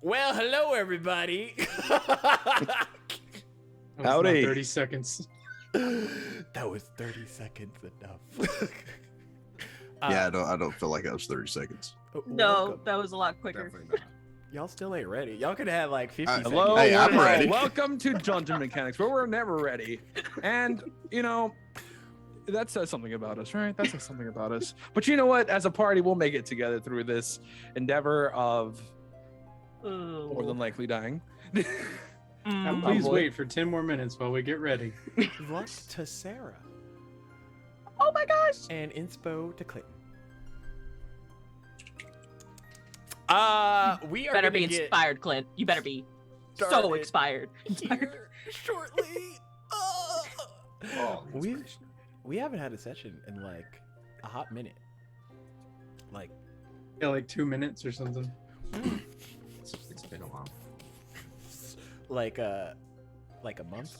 Well, hello, everybody. Howdy. 30 seconds. That was 30 seconds enough. Yeah, I don't feel like that was 30 seconds. No, welcome. that was a lot quicker. Definitely not. Y'all still ain't ready. Y'all could have like 50 seconds. Hello, Hey, I'm ready. welcome to Dungeon Mechanics, where we're never ready. And, you know, that says something about us, right? That says something about us. But you know what? As a party, we'll make it together through this endeavor of more than likely dying. Now, please Probably. wait for 10 more minutes while we get ready. Luck to Sarah. Oh my gosh! And inspo to Clinton. We are Better gonna be get inspired, Clint. You better be so started expired. here shortly. Oh, We haven't had a session in like a hot minute. Like Yeah, like 2 minutes or something. it's been a while. like a month.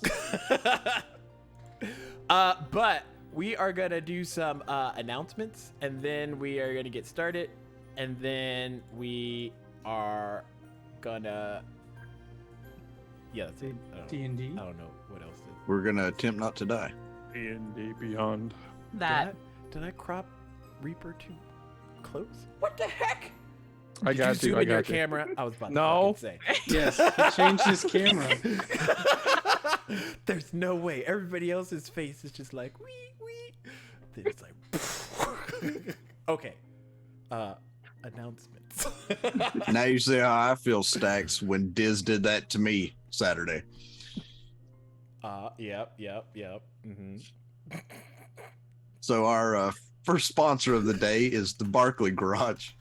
But we are gonna do some announcements, and then we are gonna get started, and then we are gonna that's it. D&D. I don't know what else is. We're gonna attempt not to die. D&D Beyond. That. Did I crop Reaper too close? What the heck? I Did got you zoom you. I in your got you. camera? I was about to No. fucking say. Yes, he changed his camera. There's no way. Everybody else's face is just like wee. Then it's like okay. Announcements. Now you see how I feel, Stacks, when Diz did that to me Saturday. Yep. Mm-hmm. So our first sponsor of the day is the Barkley Garage.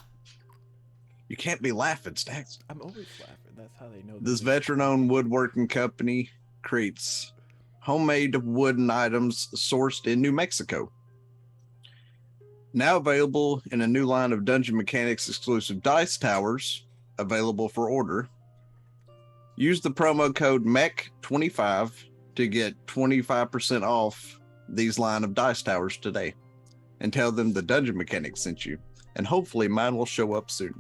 You can't be laughing, Stacks. I'm always laughing. That's how they know. This veteran-owned woodworking company creates homemade wooden items sourced in New Mexico. Now available in a new line of Dungeon Mechanics exclusive dice towers, available for order. Use the promo code MEC25 to get 25% off these line of dice towers today. And tell them the Dungeon Mechanics sent you. And hopefully mine will show up soon.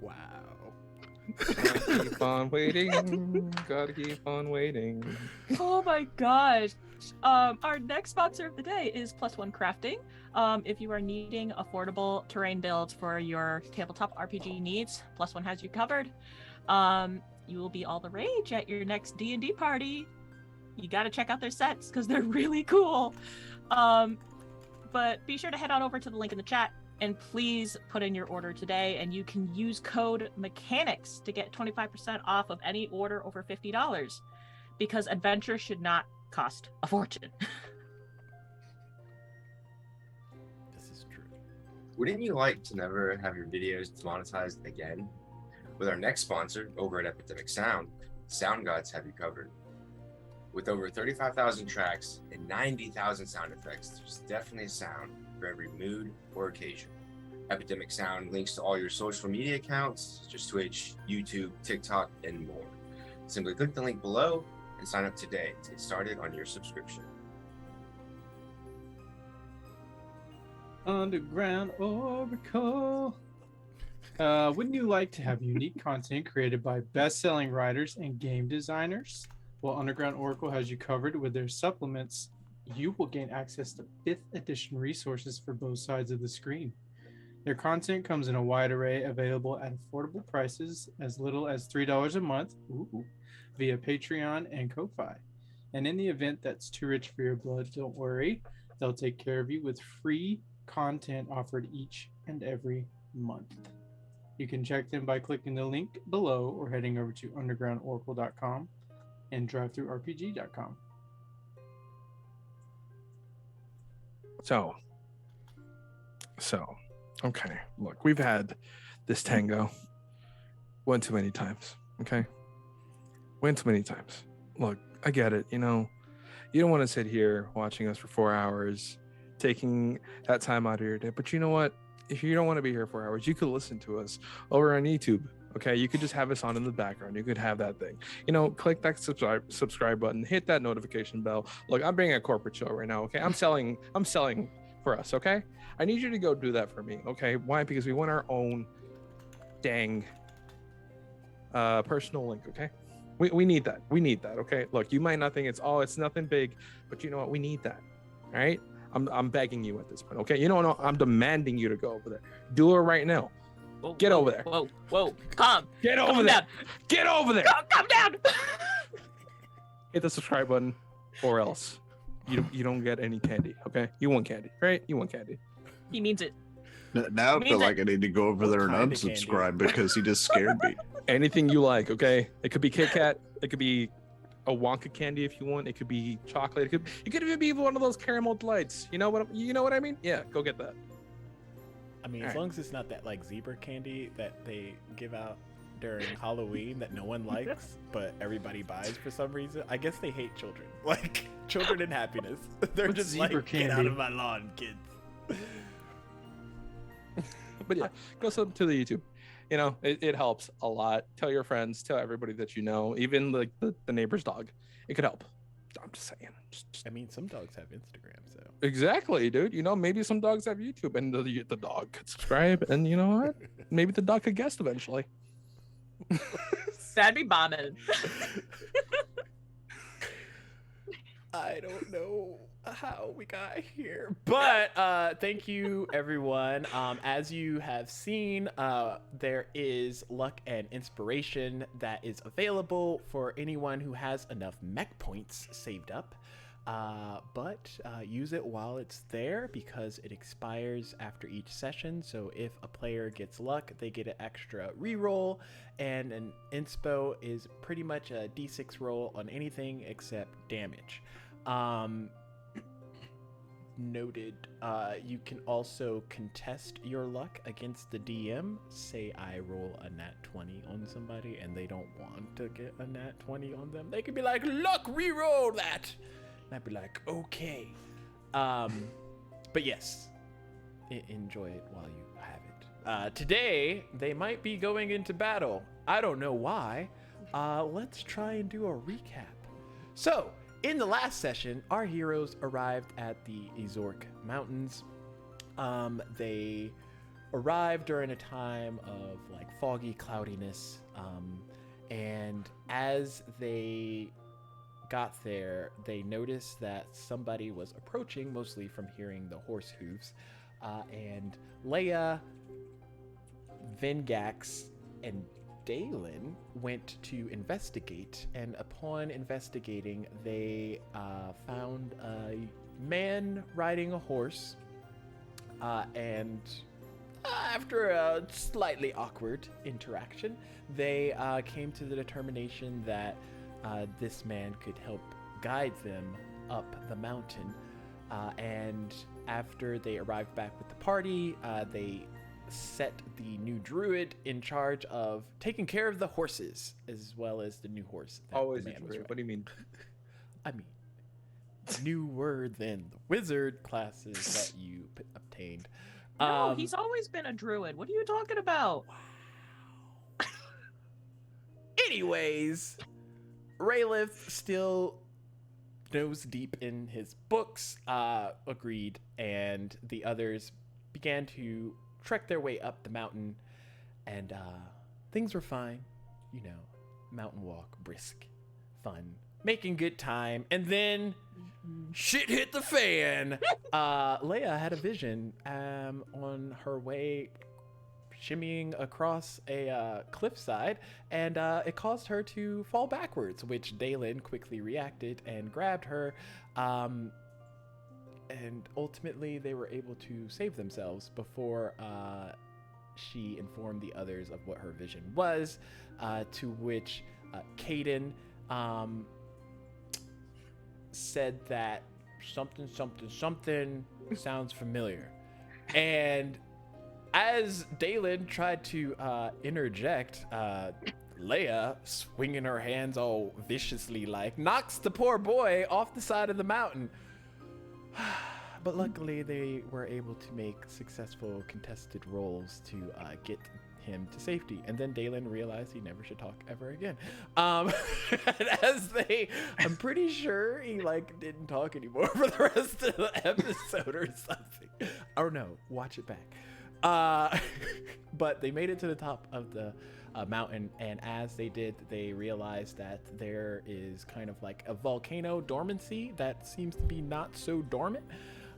Wow. Gotta keep on waiting. Gotta keep on waiting. Oh my gosh. Our next sponsor of the day is Plus One Crafting. If you are needing affordable terrain builds for your tabletop RPG needs, Plus One has you covered. You will be all the rage at your next D&D party. You got to check out their sets because they're really cool. But be sure to head on over to the link in the chat and please put in your order today, and you can use code MECHANICS to get 25% off of any order over $50 because adventure should not cost a fortune. This is true. Wouldn't you like to never have your videos demonetized again? With our next sponsor over at Epidemic Sound, Sound Gods have you covered. With over 35,000 tracks and 90,000 sound effects, there's definitely a sound for every mood or occasion. Epidemic Sound links to all your social media accounts, such as Twitch, YouTube, TikTok, and more. Simply click the link below and sign up today to get started on your subscription. Underground Oracle. Wouldn't you like to have unique content created by best-selling writers and game designers? Well, Underground Oracle has you covered with their supplements. You will gain access to 5th edition resources for both sides of the screen. Their content comes in a wide array, available at affordable prices as little as $3 a month via Patreon and Ko-Fi. And in the event that's too rich for your blood, don't worry. They'll take care of you with free content offered each and every month. You can check them by clicking the link below or heading over to undergroundoracle.com and drivethrurpg.com. So, okay. Look, we've had this tango one too many times. Okay, one too many times. Look, I get it. You know, you don't want to sit here watching us for 4 hours, taking that time out of your day. But you know what? If you don't want to be here 4 hours, you could listen to us over on YouTube. Okay, you could just have us on in the background. You could have that thing. You know, click that subscribe button, hit that notification bell. Look, I'm being a corporate show right now. Okay, I'm selling for us. Okay, I need you to go do that for me. Okay, why? Because we want our own dang personal link, okay? We need that. We need that, okay? Look, you might not think it's nothing big, but you know what? We need that. All right? I'm begging you at this point, okay? You know what? I'm demanding you to go over there. Do it right now. Whoa, Get whoa, over there. Whoa, calm. Get over Calm there. down. Get over there. Calm down. Hit the subscribe button, or else you don't get any candy, okay? You want candy, right? You want candy. He means it. Now I feel like I need to go over there and kind of unsubscribe because he just scared me. Anything you like, okay? It could be Kit Kat. It could be a Wonka candy if you want. It could be chocolate. It could even be one of those caramel delights. You know what I mean? Yeah, go get that. I mean, as Alright. long as it's not that like zebra candy that they give out during Halloween that no one likes, but everybody buys for some reason. I guess they hate children. Like children and happiness. They're What's just zebra like, get out candy? of my lawn, kids. But yeah, go sub to the YouTube. You know, it helps a lot. Tell your friends, tell everybody that you know, even like the neighbor's dog. It could help. I'm just saying. I mean, some dogs have Instagram, so. Exactly, dude. You know, maybe some dogs have YouTube and the dog could subscribe, and you know what? Maybe the dog could guest eventually. That'd be bombing. I don't know how we got here, but thank you everyone. As you have seen, there is luck and inspiration that is available for anyone who has enough mech points saved up, but use it while it's there because it expires after each session. So if a player gets luck, they get an extra reroll, and an inspo is pretty much a d6 roll on anything except damage. Noted. You can also contest your luck against the DM. Say I roll a nat 20 on somebody and they don't want to get a nat 20 on them. They could be like, look, re-roll that. And I'd be like, okay. But yes, enjoy it while you have it. Today, they might be going into battle. I don't know why. Let's try and do a recap. So, in the last session, our heroes arrived at the Ezork Mountains. They arrived during a time of like foggy cloudiness, and as they got there, they noticed that somebody was approaching, mostly from hearing the horse hooves, and Leia, Vengax, and Dalen went to investigate, and upon investigating, they found a man riding a horse, and after a slightly awkward interaction, they came to the determination that this man could help guide them up the mountain, and after they arrived back with the party, they set the new druid in charge of taking care of the horses as well as the new horse. that Always the a man was druid. What do you mean? I mean, newer than the wizard classes that you obtained. No, he's always been a druid. What are you talking about? Anyways, Raylith still nose deep in his books, agreed, and the others began to trek their way up the mountain, and things were fine. You know, mountain walk, brisk, fun, making good time, and then shit hit the fan. Leia had a vision on her way shimmying across a cliffside, and it caused her to fall backwards, which Dalen quickly reacted and grabbed her, and ultimately they were able to save themselves before she informed the others of what her vision was, to which Caden said that something sounds familiar. And as Dalen tried to interject, Leia, swinging her hands all viciously like, knocks the poor boy off the side of the mountain. But luckily, they were able to make successful contested rolls to get him to safety. And then Dalen realized he never should talk ever again. And as I'm pretty sure he like didn't talk anymore for the rest of the episode or something. Or no, watch it back. But they made it to the top of the mountain, and as they did, they realized that there is kind of like a volcano dormancy that seems to be not so dormant,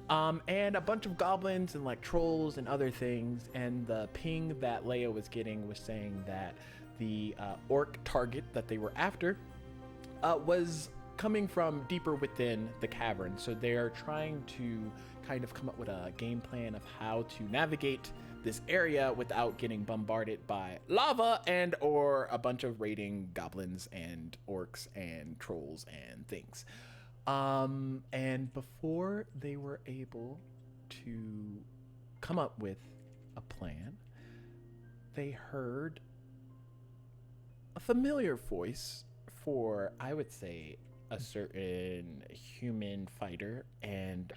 and a bunch of goblins and like trolls and other things. And the ping that Leia was getting was saying that the orc target that they were after was coming from deeper within the cavern. So they're trying to kind of come up with a game plan of how to navigate this area without getting bombarded by lava and or a bunch of raiding goblins and orcs and trolls and things. And before they were able to come up with a plan, they heard a familiar voice for, I would say, a certain human fighter and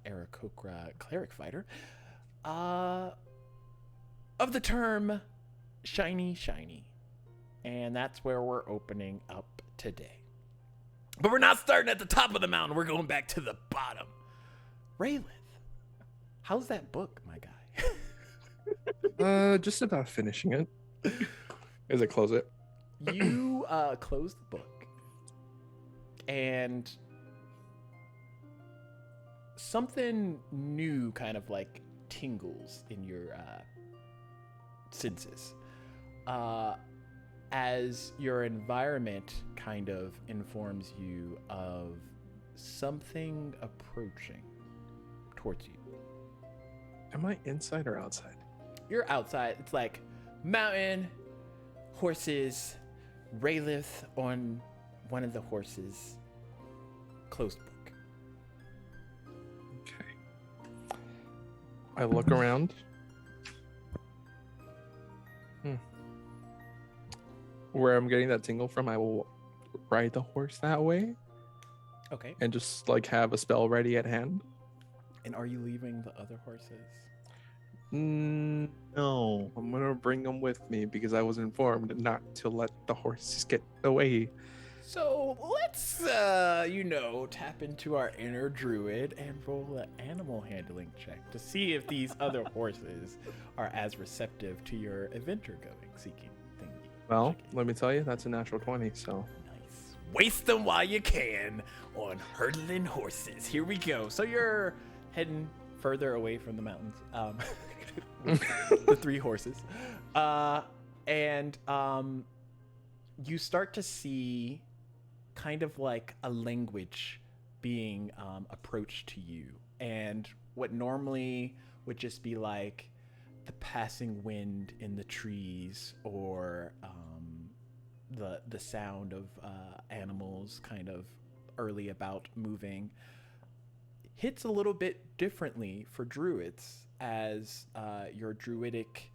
Aarakocra cleric fighter, of the term shiny. And that's where we're opening up today. But we're not starting at the top of the mountain. We're going back to the bottom. Raylith, how's that book, my guy? Just about finishing it. As I close it. You close the book. And something new kind of like tingles in your senses as your environment kind of informs you of something approaching towards you. Am I inside or outside? You're outside. It's like mountain, horses, Raylith on one of the horses, closed book. Okay. I look around. Where I'm getting that tingle from, I will ride the horse that way Okay. and just like have a spell ready at hand. And are you leaving the other horses? No, I'm gonna bring them with me because I was informed not to let the horses get away. So let's, tap into our inner druid and roll an animal handling check to see if these other horses are as receptive to your adventure seeking thingy. Well, let me tell you, that's a natural 20, so. Nice. Waste them while you can on hurdling horses. Here we go. So you're heading further away from the mountains. The three horses. And you start to see kind of like a language being approached to you, and what normally would just be like the passing wind in the trees or the sound of animals kind of early about moving hits a little bit differently for druids, as your druidic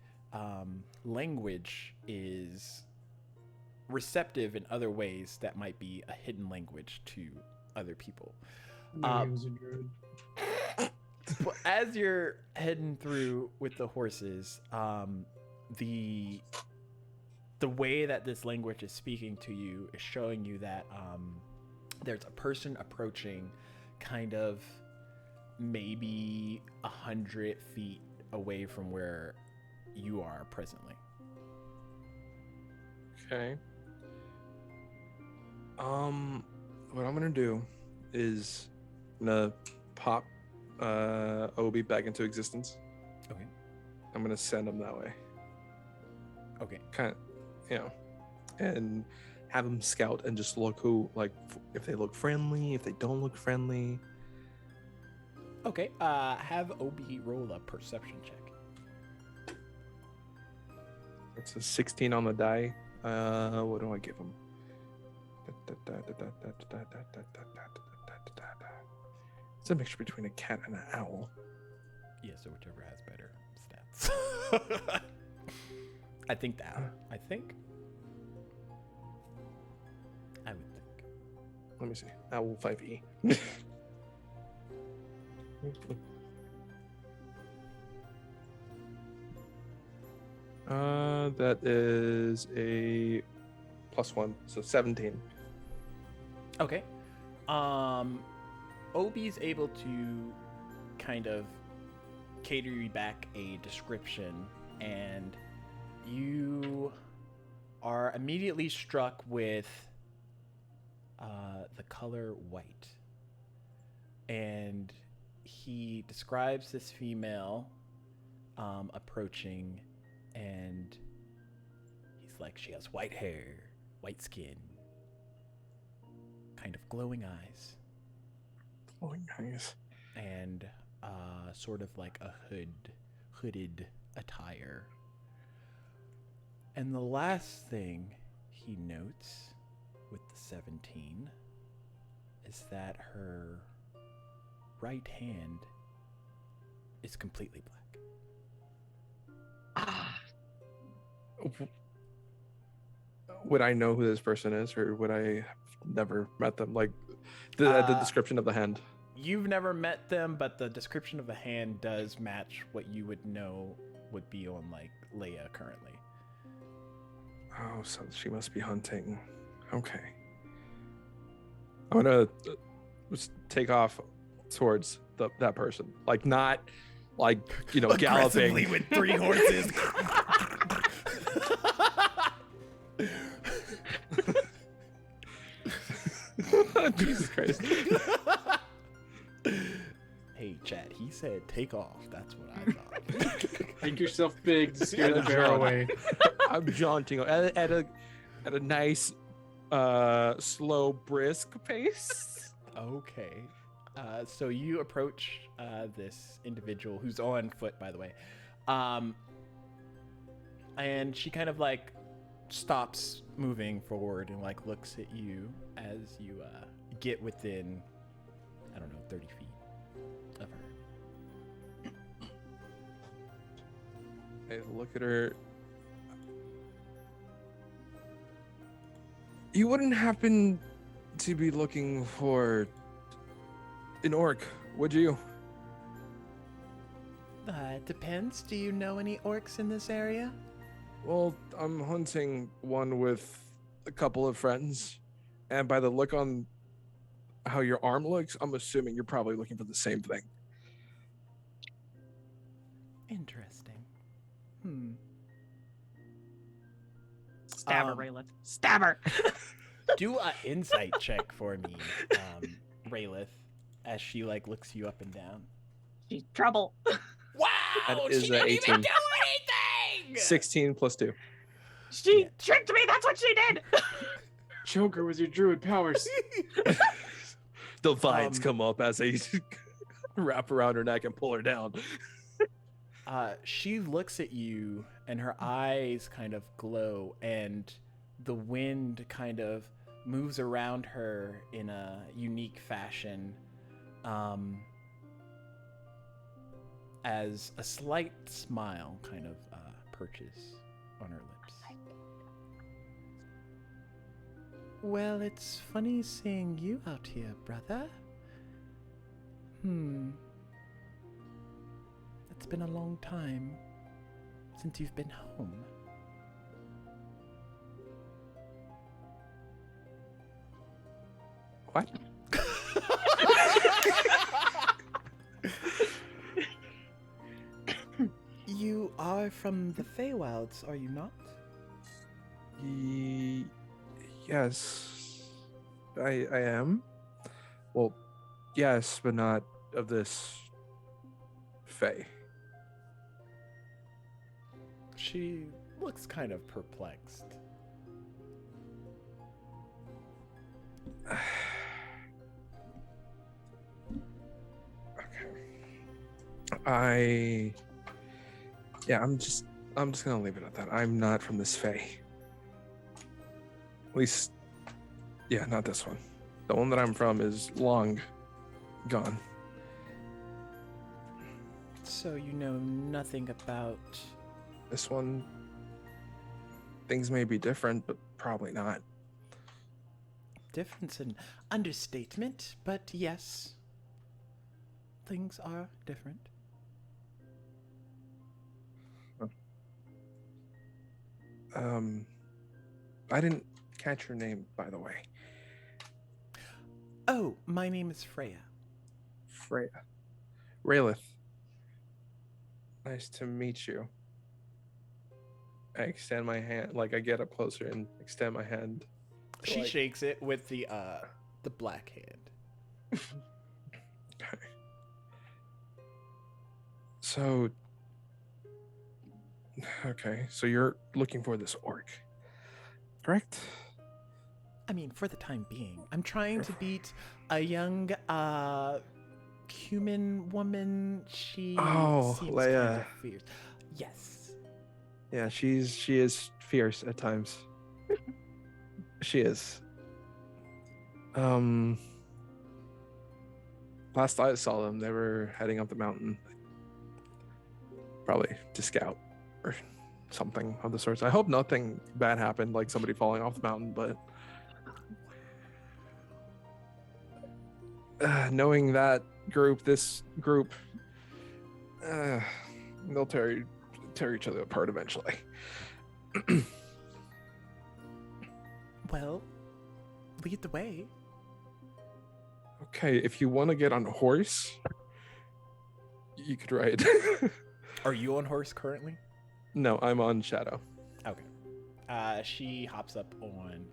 language is receptive in other ways that might be a hidden language to other people. No, he was a druid. But as you're heading through with the horses, the way that this language is speaking to you is showing you that there's a person approaching kind of maybe 100 feet away from where you are presently. Okay. What I'm gonna do is I'm gonna pop Obi back into existence. Okay. I'm gonna send him that way. Okay. Kind of, and have him scout and just look if they look friendly, if they don't look friendly. Okay. Have Obi roll a perception check. It's a 16 on the die. What do I give him? It's a mixture between a cat and an owl. Yeah, so whichever has better stats. I think the owl. I would think. Let me see. Owl 5e. That is a +1, so 17. Okay. Obi's able to kind of cater you back a description, and you are immediately struck with the color white. And he describes this female approaching, and he's like, she has white hair, white skin, kind of glowing eyes. Glowing eyes. And sort of like a hooded attire. And the last thing he notes with the 17 is that her right hand is completely black. Would I know who this person is, or would I have never met them? Like the description of the hand. You've never met them, but the description of the hand does match what you would know would be on like Leia currently. Oh, so she must be hunting. Okay. I'm gonna just take off towards that person. Like, not like, you know, Aggressively galloping with 3 horses. Jesus Christ. Hey, Chad, he said take off. That's what I thought. Make yourself big to scare the bear away. I'm jaunting at a nice slow, brisk pace. Okay. So you approach this individual who's on foot, by the way. And she kind of like stops moving forward and like looks at you as you get within, I don't know, 30 feet of her. I look at her. You wouldn't happen to be looking for an orc, would you? It depends. Do you know any orcs in this area? Well, I'm hunting one with a couple of friends, and by the look on how your arm looks, I'm assuming you're probably looking for the same thing. Interesting. Stab her, Raylan. Stab her. Do an insight check for me, Raylith, as she like looks you up and down. She's trouble. Wow! That is she didn't 18. even do anything! 16 plus 2. She Yeah. tricked me. That's what she did. Joker with your druid powers. The vines come up as they wrap around her neck and pull her down. She looks at you, and her eyes kind of glow, and the wind kind of moves around her in a unique fashion, as a slight smile kind of perches on her lips. Well, it's funny seeing you out here, brother. It's been a long time since you've been home. What? You are from the Feywilds, are you not? Yes, I am. Well, yes, but not of this Fey. She looks kind of perplexed. Okay. I'm just gonna leave it at that. I'm not from this Fey. At least, yeah, not this one. The one that I'm from is long gone. So you know nothing about... This one, things may be different, but probably not. Difference an understatement, but yes. Things are different. I didn't catch your name, by the way. Oh, my name is Freya. Freya. Raylith. Nice to meet you. I extend my hand, like I get up closer and extend my hand. She Like- shakes it with the black hand. So, okay, so you're looking for this orc, correct? I mean, for the time being, I'm trying to beat a young human woman. She Oh, seems Leia. kind of fierce. Yes. Yeah, she is fierce at times. She is. Last I saw them, they were heading up the mountain, probably to scout or something of the sorts. I hope nothing bad happened, like somebody falling off the mountain, but knowing that this group, they'll tear each other apart eventually. Well, lead the way. Okay, if you want to get on a horse, you could ride. Are you on horse currently? No, I'm on Shadow. Okay. She hops up on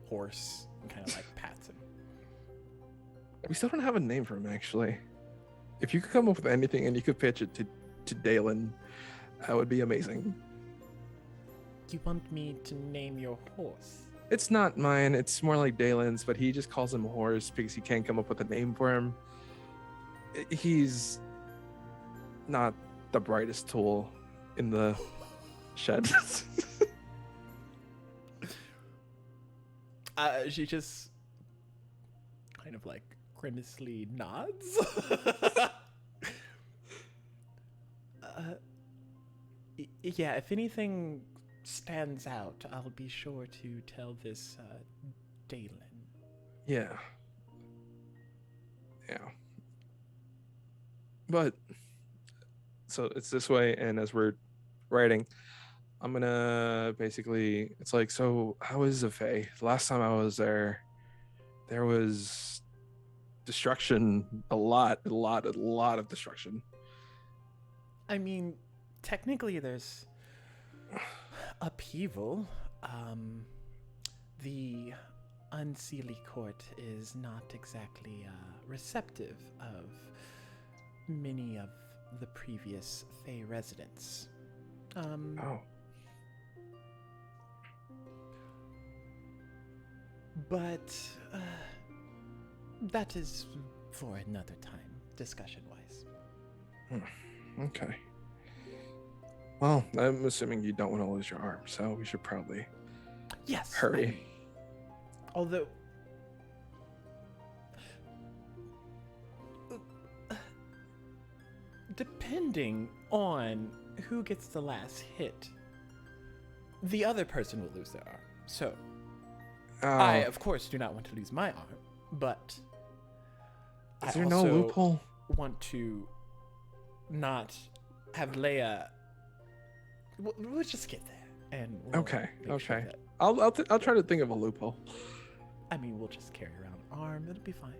horse and kind of like pats him. We still don't have a name for him, actually. If you could come up with anything and you could pitch it to Dalen, that would be amazing. You want me to name your horse? It's not mine, it's more like Dalen's, but he just calls him Horse because he can't come up with a name for him. He's not the brightest tool in the shed. She just kind of like grimacely nods. Yeah, if anything stands out, I'll be sure to tell this Dalen. Yeah. But so it's this way, and as we're writing, I'm gonna basically, it's like, so how is Zafay? The last time I was there was destruction, a lot of destruction. I mean, technically there's upheaval. The Unseelie Court is not exactly receptive of many of the previous Fey residents. Oh. But that is for another time, discussion-wise. Okay. Well, I'm assuming you don't want to lose your arm, so we should probably Yes. hurry. Although, depending on who gets the last hit, the other person will lose their arm. So, I, of course, do not want to lose my arm, but Is I there no also loophole? want to not have Leia. We'll just get there, and we'll Okay, make sure okay. that- I'll try to think of a loophole. I mean, we'll just carry around an arm. It'll be fine.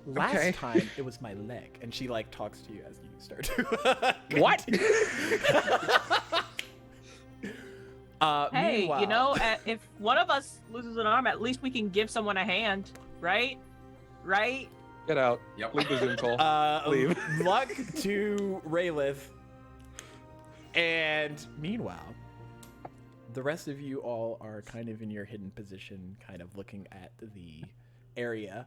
Last Okay. time it was my leg, and she like talks to you as you start to. What? Hey, meanwhile- you know, if one of us loses an arm, at least we can give someone a hand, right? Right? Get out. Yep. Leave the Zoom call. Leave. Leave. Luck to Raylith. And meanwhile, the rest of you all are kind of in your hidden position, kind of looking at the area,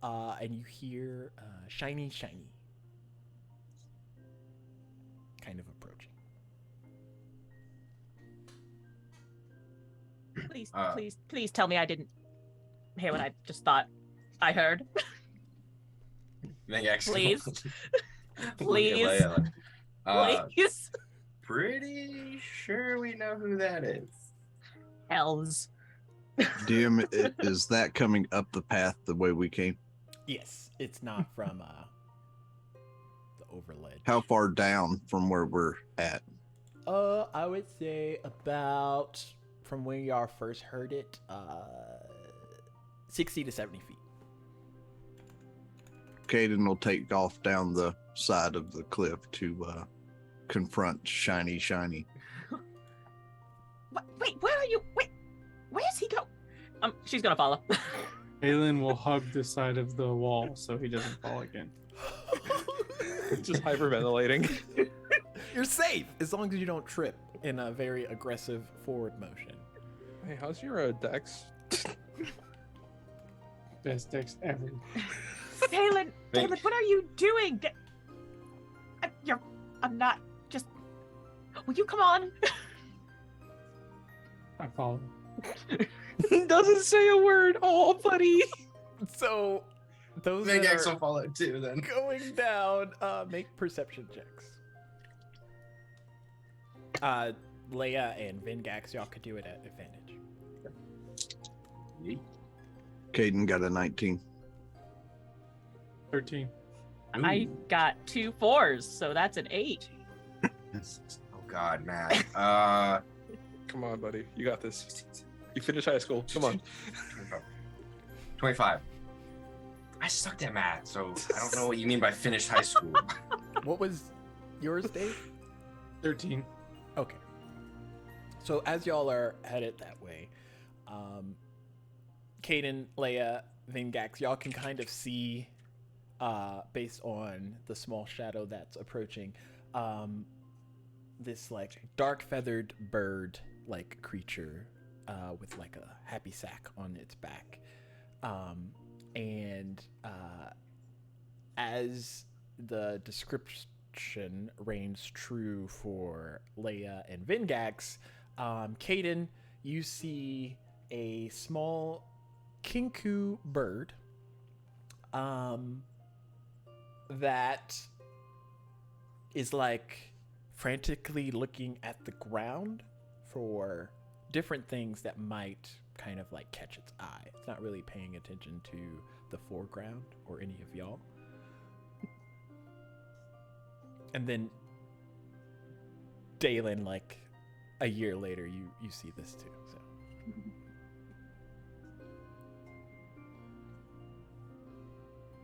and you hear shiny, kind of approaching. Please, Uh, please tell me I didn't hear what I just thought I heard. Make excellent. Please. Look at Please. Leia. Please. Pretty sure we know who that is. Hells. DM, is that coming up the path the way we came? Yes, it's not from the overledge. How far down from where we're at? I would say about from when y'all first heard it, 60 to 70 feet. Caden will take off down the side of the cliff to confront Shiny. Wait, where are you? Wait, where's he go? She's gonna follow. Aelin will hug the side of the wall so he doesn't fall again. Just hyperventilating. You're safe as long as you don't trip in a very aggressive forward motion. Hey, how's your dex? Best dex ever. Dalen, what are you doing? I'm not just. Will you come on? I follow. Doesn't say a word. Oh, buddy. So those Big that X will are follow too then. going down, make perception checks. Leia and Vingax, y'all could do it at advantage. Caden got a 19. 13. I got 2 4s, so that's an 8. Oh God, Matt. Come on, buddy. You got this. You finished high school. Come on. 25. I sucked at math, so I don't know what you mean by finished high school. What was yours, Dave? 13. Okay. So as y'all are headed that way, Caden, Leia, Vingax, y'all can kind of see, based on the small shadow that's approaching, this like dark feathered bird like creature with like a happy sack on its back. And as the description reigns true for Leia and Vingax, Caden, you see a small kinku bird that is like frantically looking at the ground for different things that might kind of like catch its eye. It's not really paying attention to the foreground or any of y'all. And then Dalen, like a year later, you see this too. So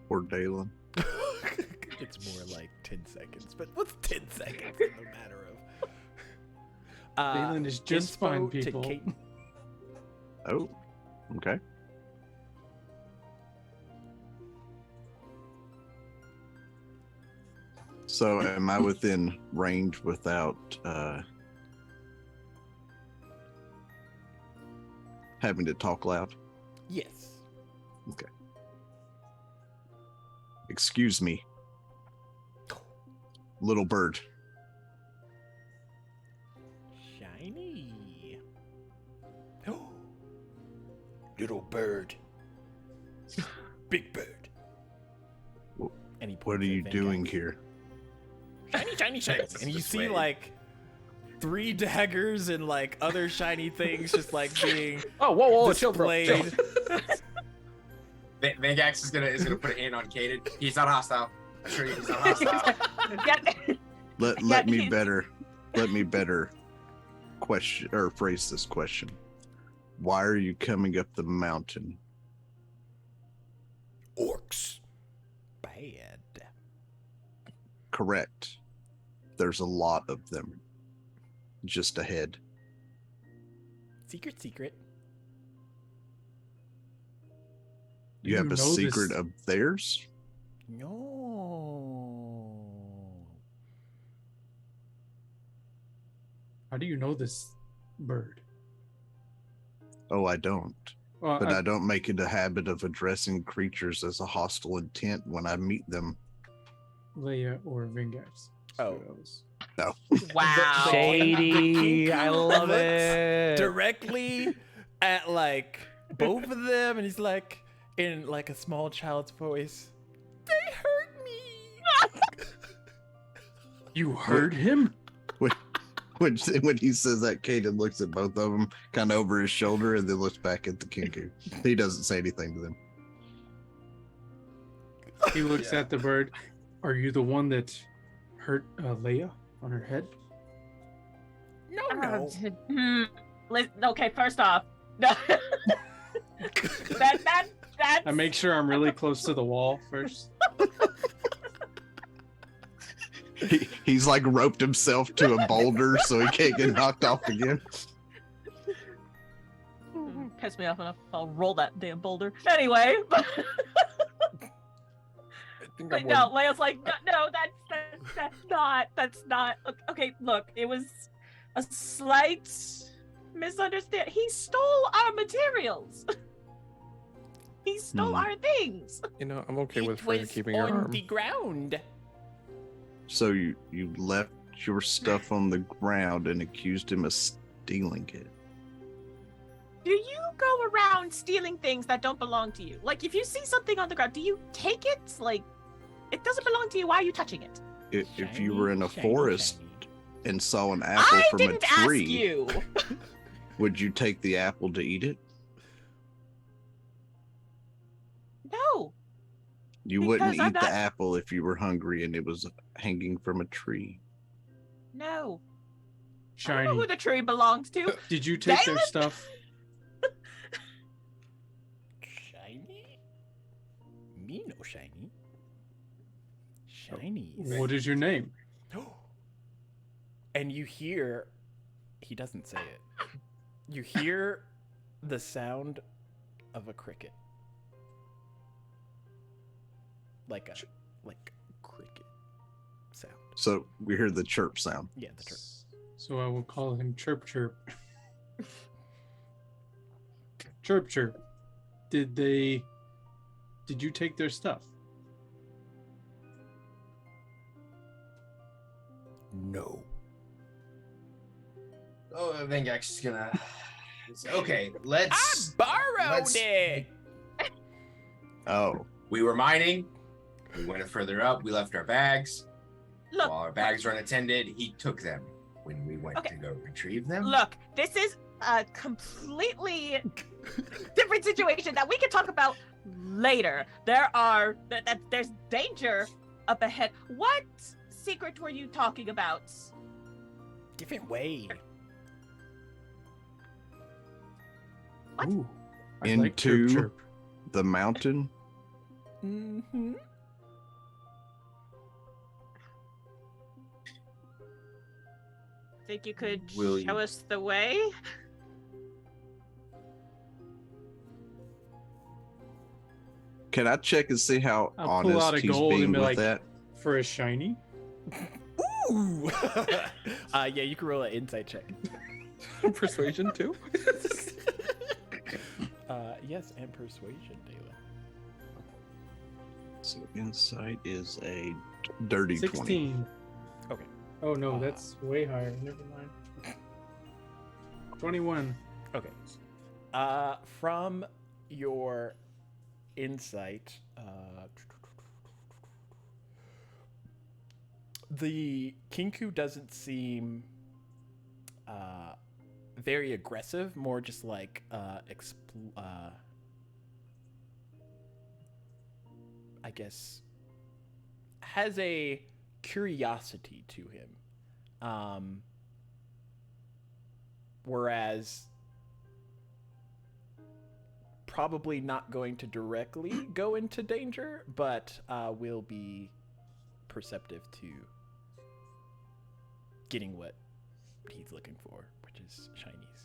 Or Dalen. it's more like 10 seconds. But what's 10 seconds in the matter of? Dalen is just inspo fine, to people. Kate. Oh, okay. So am I within range without having to talk loud? Yes. Okay. Excuse me, little bird. Shiny. Little bird. Big bird. And he What points are at you Vingax. doing here? Shiny. That's And you the see way. like 3 daggers and like other shiny things just like being Oh, whoa, chill, bro. Chill. displayed. Vangax is gonna put a hand on Caden. He's not hostile. I assure you, he's not hostile. Let me better question or phrase this question. Why are you coming up the mountain? Orcs. Bad. Correct. There's a lot of them just ahead. Secret. You have You a know secret this- of theirs? No. How do you know this bird? Oh, I don't. Well, But I don't make it a habit of addressing creatures as a hostile intent when I meet them. Leia or Vingax. Oh. No. Wow. Shady. I love looks it. Directly at like both of them, and he's like in like a small child's voice. They hurt me. You heard him? When he says that, Caden looks at both of them kind of over his shoulder and then looks back at the kinku. He doesn't say anything to them. He looks at the bird. Are you the one that hurt Leia on her head? No. Okay, first off, no. that I make sure I'm really close to the wall first. He's like roped himself to a boulder so he can't get knocked off again. Piss me off enough. I'll roll that damn boulder. Anyway, but, but no, Leia's like, no, that's not. Okay, look, it was a slight misunderstanding. He stole our materials. He stole our things. You know, I'm okay with It Freya was keeping her on arm. the ground. So you left your stuff on the ground and accused him of stealing it. Do you go around stealing things that don't belong to you? Like, if you see something on the ground, do you take it? Like, it doesn't belong to you. Why are you touching it? If you were in a Shiny, forest shiny. and saw an apple I from didn't a tree, ask you. would you take the apple to eat it? No. You wouldn't Because I'm eat the not- apple if you were hungry and it was hanging from a tree. No. I don't Shiny. know who the tree belongs to. Did you take their Dalen? stuff? Shiny? Me no shiny. Shiny. What is your name? And you hear, he doesn't say it. You hear the sound of a cricket. Like cricket sound. So we hear the chirp sound. Yeah, the chirp. So I will call him Chirp Chirp. Chirp Chirp. Did you take their stuff? No. Oh, I think X is gonna. Okay, let's. Borrowed let's- it. Oh, We were mining. We went further up. We left our bags. Look, While our bags were unattended, he took them when we went Okay. to go retrieve them. look, this is a completely different situation that we can talk about later. There's danger up ahead. What secret were you talking about? Different way. What? Ooh, I Into- like Chirp Chirp. the mountain. Mm-hmm. Think you could Will show you- us the way? Can I check and see how I'll pull honest out a he's gold being and be with like- that? For a shiny? Ooh. Yeah, you can roll an insight check. Persuasion too. Yes, and persuasion, Dalen. So insight is a dirty 20. 16. Okay. Oh no, Uh, that's way higher. Never mind. 21. Okay. From your insight, the Kinku doesn't seem very aggressive, more just like I guess has a curiosity to him. Whereas probably not going to directly go into danger, but will be perceptive to getting what he's looking for, which is shinies.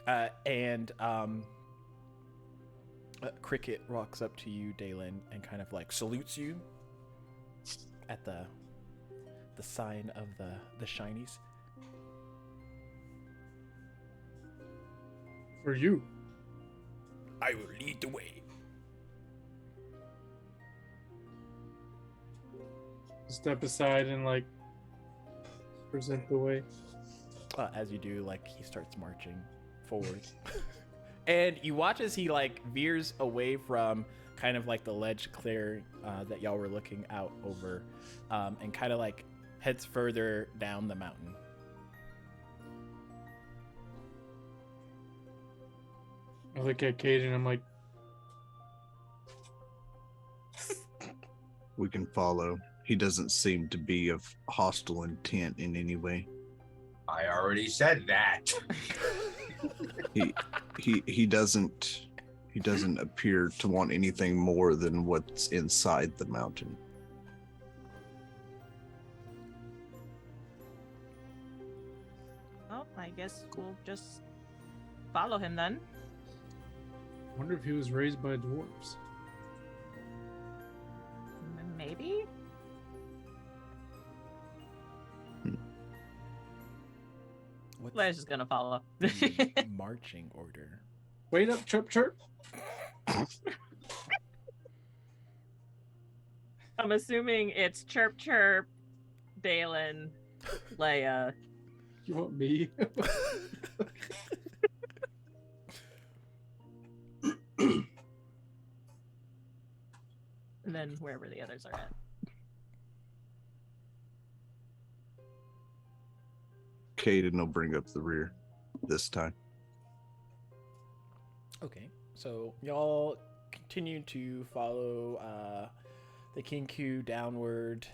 Yeah. Cricket walks up to you, Dalen, and kind of like salutes you at the sign of the shinies. For you. I will lead the way. Step aside and like present the way. As you do, like he starts marching forward. And you watch as he like veers away from kind of like the ledge clear that y'all were looking out over, and kind of like heads further down the mountain. I look at Kate and I'm like, We can follow. He doesn't seem to be of hostile intent in any way. I already said that. He doesn't He doesn't appear to want anything more than what's inside the mountain. Well, I guess we'll just follow him then. I wonder if he was raised by dwarves. Maybe? What's Blair's just gonna follow. the marching order? Wait up, chirp chirp. I'm assuming it's Chirp Chirp, Dalen, Leia. You want me? And then wherever the others are at. Caden will bring up the rear this time. Okay, so y'all continue to follow the Kinku downward,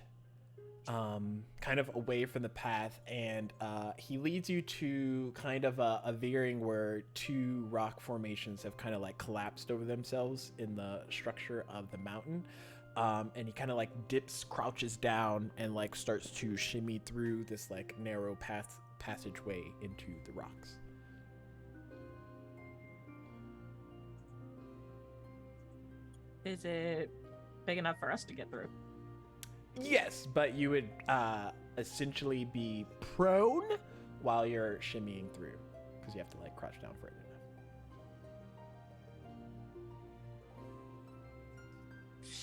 kind of away from the path, and he leads you to kind of a veering where two rock formations have kind of like collapsed over themselves in the structure of the mountain. And he kind of like crouches down and like starts to shimmy through this like narrow passageway into the rocks. Is it big enough for us to get through? Yes, but you would essentially be prone while you're shimmying through because you have to like crouch down further.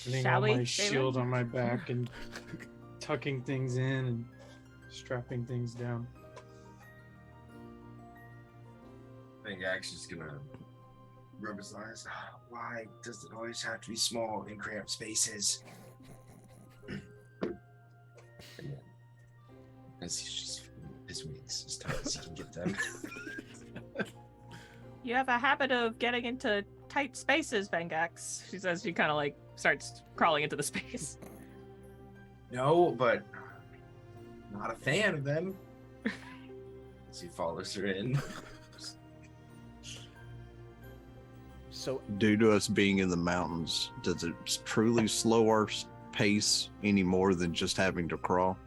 Putting Shall all we? my Dalen? shield on my back and tucking things in and strapping things down. I think Axe is gonna rub his eyes. Why does it always have to be small and cramped spaces? Because he's just his wings as tight as he can get them. You have a habit of getting into tight spaces, Vengax. She says she kind of like starts crawling into the space. No, but not a fan of them. As he follows her in. So Due to us being in the mountains, does it truly slow our pace any more than just having to crawl?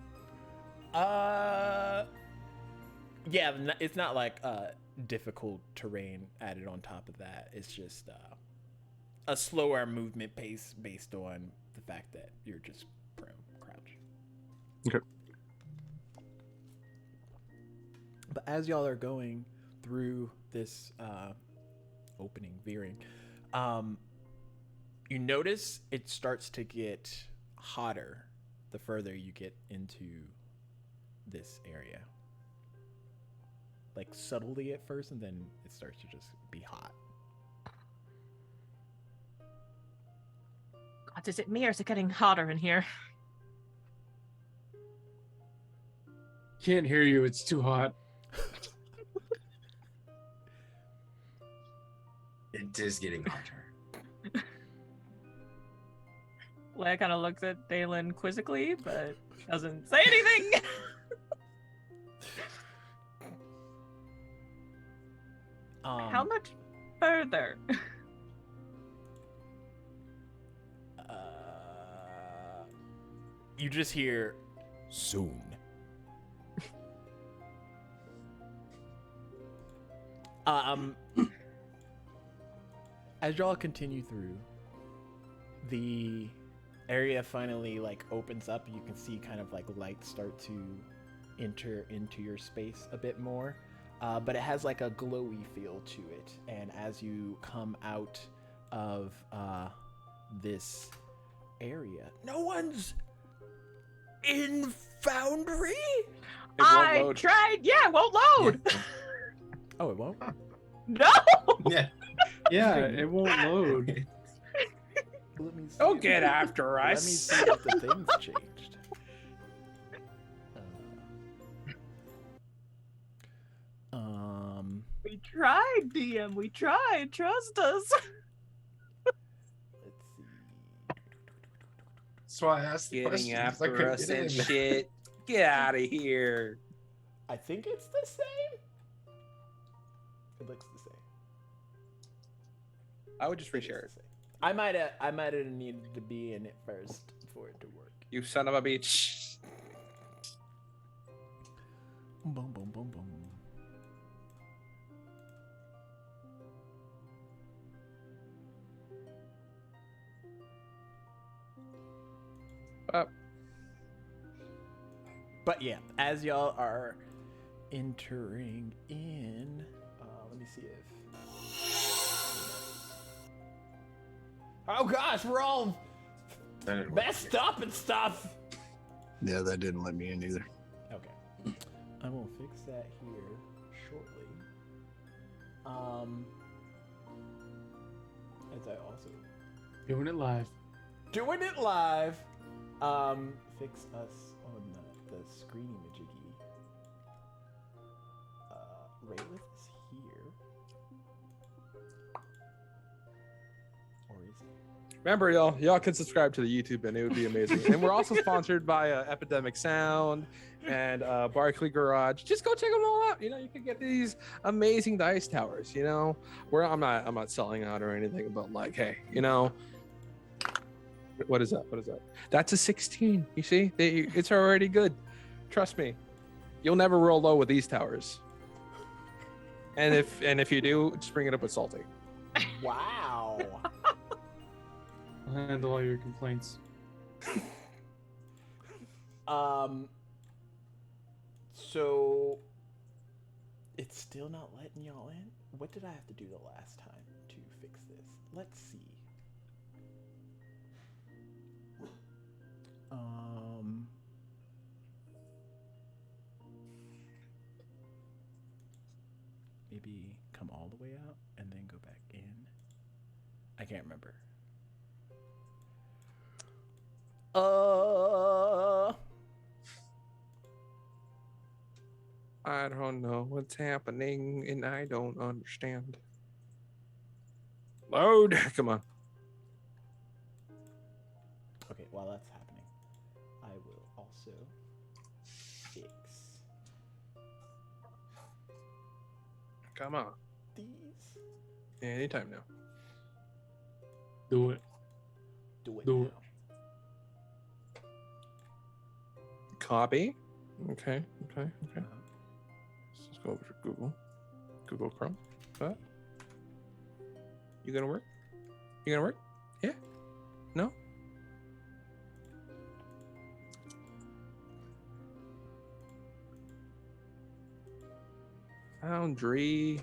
yeah, it's not like difficult terrain added on top of that. It's just a slower movement pace based on the fact that you're just prone, crouch. Okay. But as y'all are going through this opening, veering, you notice it starts to get hotter the further you get into this area. Like subtly at first, and then it starts to just be hot. God, is it me or is it getting hotter in here? Can't hear you, it's too hot. It is getting hotter. Leia kind of looks at Dalen quizzically, but doesn't say anything. How much further? You just hear soon. As y'all continue through, the area finally like opens up. You can see kind of like light start to enter into your space a bit more. But it has like a glowy feel to it. And as you come out of this area, no one's in Foundry? I tried. Yeah, it won't load. Oh, it won't? No. Yeah. Yeah, it won't load. Let me see. Don't get after Let me us. see if the things changed. We tried, DM. We tried. Trust us. Let's see. That's why I asked the Getting question. 'cause I after couldn't us get and in. shit. Get out of here. I think it's the same. It looks the same. I would just reshare it. I might have needed to be in it first for it to work. You son of a bitch. Boom, boom, boom, boom. But yeah, as y'all are entering in, let me see if. Oh gosh, we're all messed up and stuff. Yeah, that didn't let me in either. Okay, I will fix that here shortly. As I also Doing it live. doing it live. Fix us on the screen imagey. Rayliff is here. Or is he? Remember, y'all can subscribe to the YouTube, and it would be amazing. And we're also sponsored by Epidemic Sound and Barkley Garage. Just go check them all out. You know, you can get these amazing dice towers. You know, I'm not selling out or anything, but like, hey, you know, what is that? What is that? That's a 16. You see, it's already good. Trust me, you'll never roll low with these towers. And if you do, just bring it up with salty. Wow. I'll handle all your complaints. So it's still not letting y'all in? What did I have to do the last time to fix this? Let's see. Maybe come all the way out and then go back in. I can't remember. I don't know what's happening, and I don't understand. Load, come on. Okay, while that's happening, I will also fix Come on. these. Anytime now. Do it. Do it Do now. it. Copy. Okay. Let's go over to Google Chrome. What? You gonna work? You gonna work? Yeah? No? Foundry.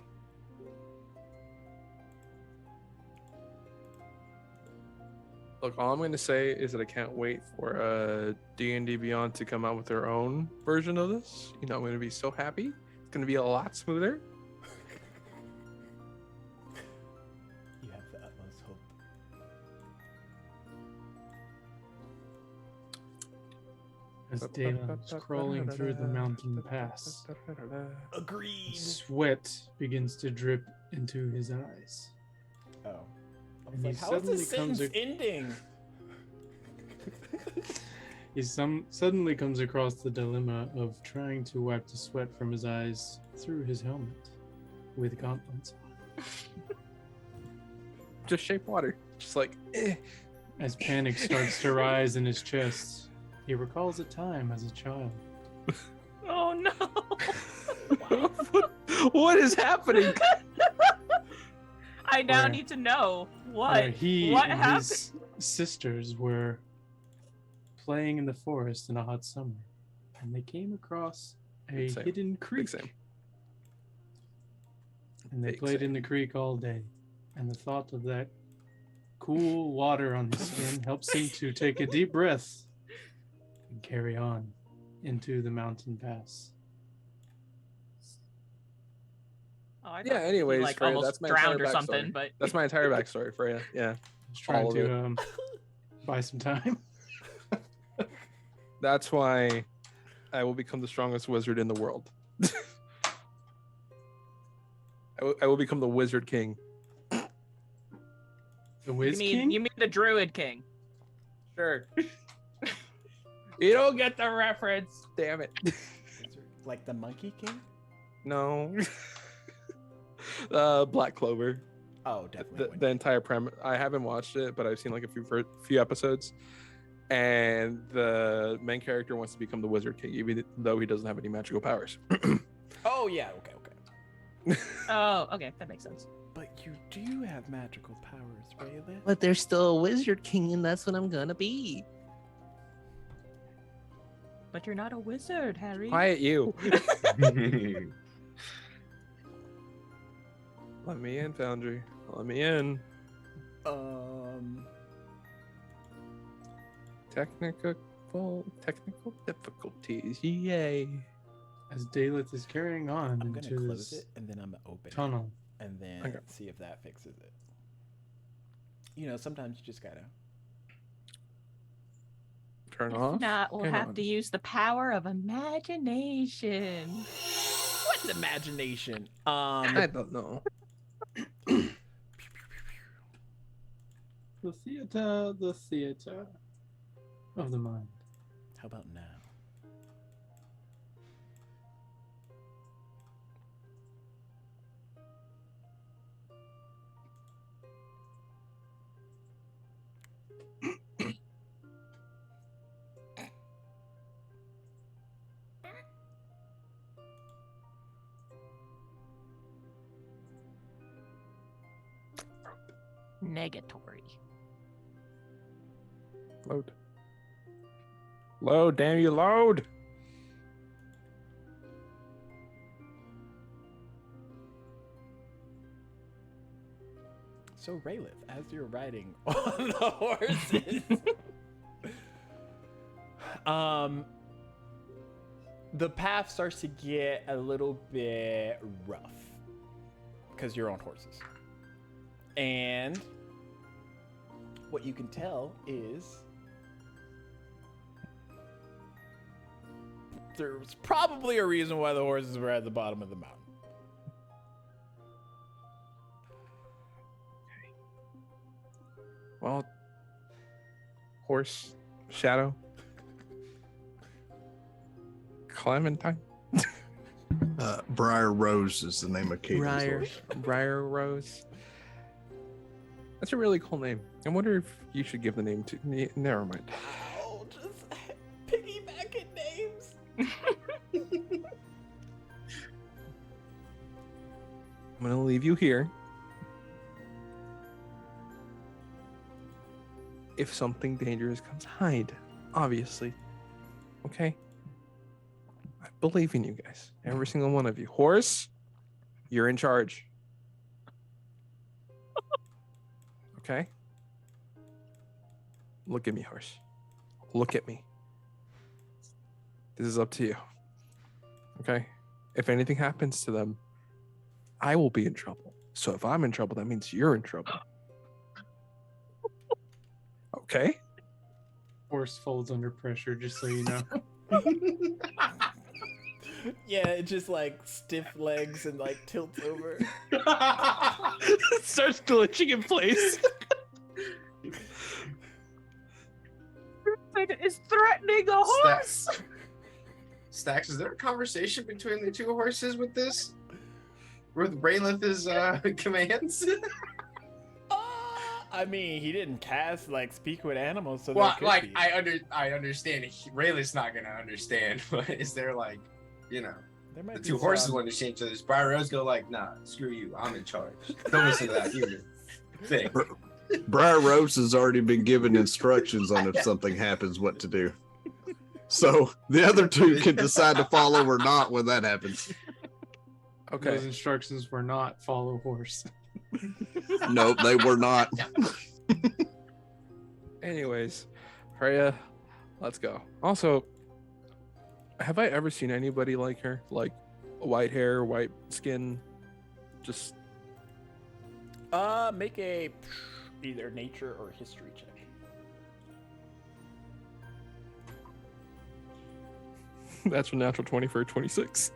Look, all I'm going to say is that I can't wait for D&D Beyond to come out with their own version of this. You know, I'm going to be so happy. It's going to be a lot smoother. You have the utmost hope. As Dana is crawling through the mountain pass, Agreed. sweat begins to drip into his eyes. Oh. I was And like, he how is this suddenly comes sentence ending? He suddenly comes across the dilemma of trying to wipe the sweat from his eyes through his helmet with gauntlets on. Just shape water. Just like, eh. As panic starts to rise in his chest, he recalls a time as a child. Oh no! What is happening? I now Where- need to know Where what he what and happened. his sisters were playing in the forest in a hot summer, and they came across a Same. hidden Big creek. same. And they Big played same. in the creek all day. And the thought of that cool water on his skin helps him to take a deep breath and carry on into the mountain pass. Oh, I Yeah, thought he, anyways, like Freya, almost that's my drowned or entire something, backstory. but That's my entire backstory for you. Yeah. Just trying All of to buy some time. That's why I will become the strongest wizard in the world. I will become the Wizard King. The Wiz you King? mean the Druid King? Sure. You don't get the reference. Damn it. Like the Monkey King? No. Black Clover. Oh, definitely. the, wouldn't. the entire premise. I haven't watched it, but I've seen like a few episodes. And the main character wants to become the Wizard King, even though he doesn't have any magical powers. Oh yeah, okay. Oh, okay, that makes sense. But you do have magical powers, Raylan. But there's still a Wizard King, and that's what I'm gonna be. But you're not a wizard, Harry. Quiet you. Let me in, Foundry. Let me in. Technical difficulties. Yay. As Daleth is carrying on I'm into gonna close this it and then I'm gonna open tunnel. it and then Okay. see if that fixes it. You know, sometimes you just gotta. Turn If off. not, we'll Turn have on. to use the power of imagination. What's imagination? I don't know. The theater of the mind. How about now? Negatory. Load. Load, damn you, load. So Raylith, as you're riding on the horses, the path starts to get a little bit rough because you're on horses. And what you can tell is there's probably a reason why the horses were at the bottom of the mountain. Well, horse, shadow, Clementine, Briar Rose is the name of Caden's horse. Briar Rose. That's a really cool name. I wonder if you should give the name to. Never mind. Ow, just piggybacking names. I'm gonna leave you here. If something dangerous comes, hide. Obviously. Okay? I believe in you guys. Every single one of you. Horse, you're in charge. Okay? Look at me, horse. Look at me. This is up to you. Okay? If anything happens to them, I will be in trouble. So if I'm in trouble, that means you're in trouble. Okay? Horse folds under pressure, just so you know. Yeah, it just like stiff legs and like tilts over. Starts glitching in place. It is threatening a horse. Stacks, is there a conversation between the two horses with this? With Braylith's commands? I mean, he didn't cast like speak with animals, so Well, there could like be. I understand Rayleigh's not gonna understand, but is there like, you know, There might the be two horses some- will understand each other's Briar Rose go like, nah, screw you, I'm in charge. Don't listen to that human thing. Briar Rose has already been given instructions on if something happens, what to do. So the other two can decide to follow or not when that happens. Okay. Those instructions were not follow horse. Nope, they were not. Anyways, Freya, let's go. Also, have I ever seen anybody like her? Like white hair, white skin, just Make a either nature or history check. that's a natural 20 for a 26.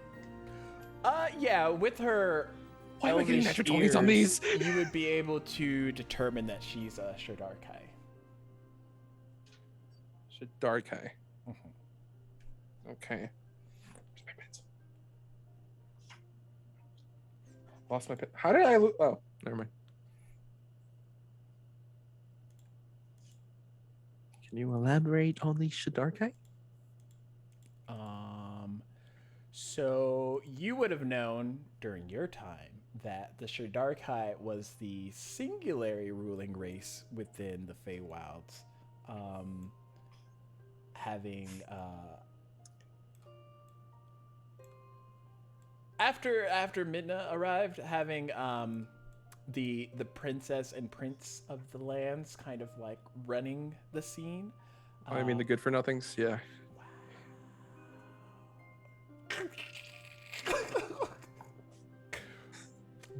Yeah, with her Why am I getting elvish natural 20s on ears, these? you would be able to determine that she's a Shadarkai. Shadarkai. Mhm. Okay. Where's my pencil? Lost my pen. How did I lose? Oh, never mind. Can you elaborate on the Shadarkai? So you would have known during your time that the Shadarkai was the singularly ruling race within the Feywilds, having after Midna arrived, having the princess and prince of the lands kind of like running the scene. I mean, the good for nothings. Yeah.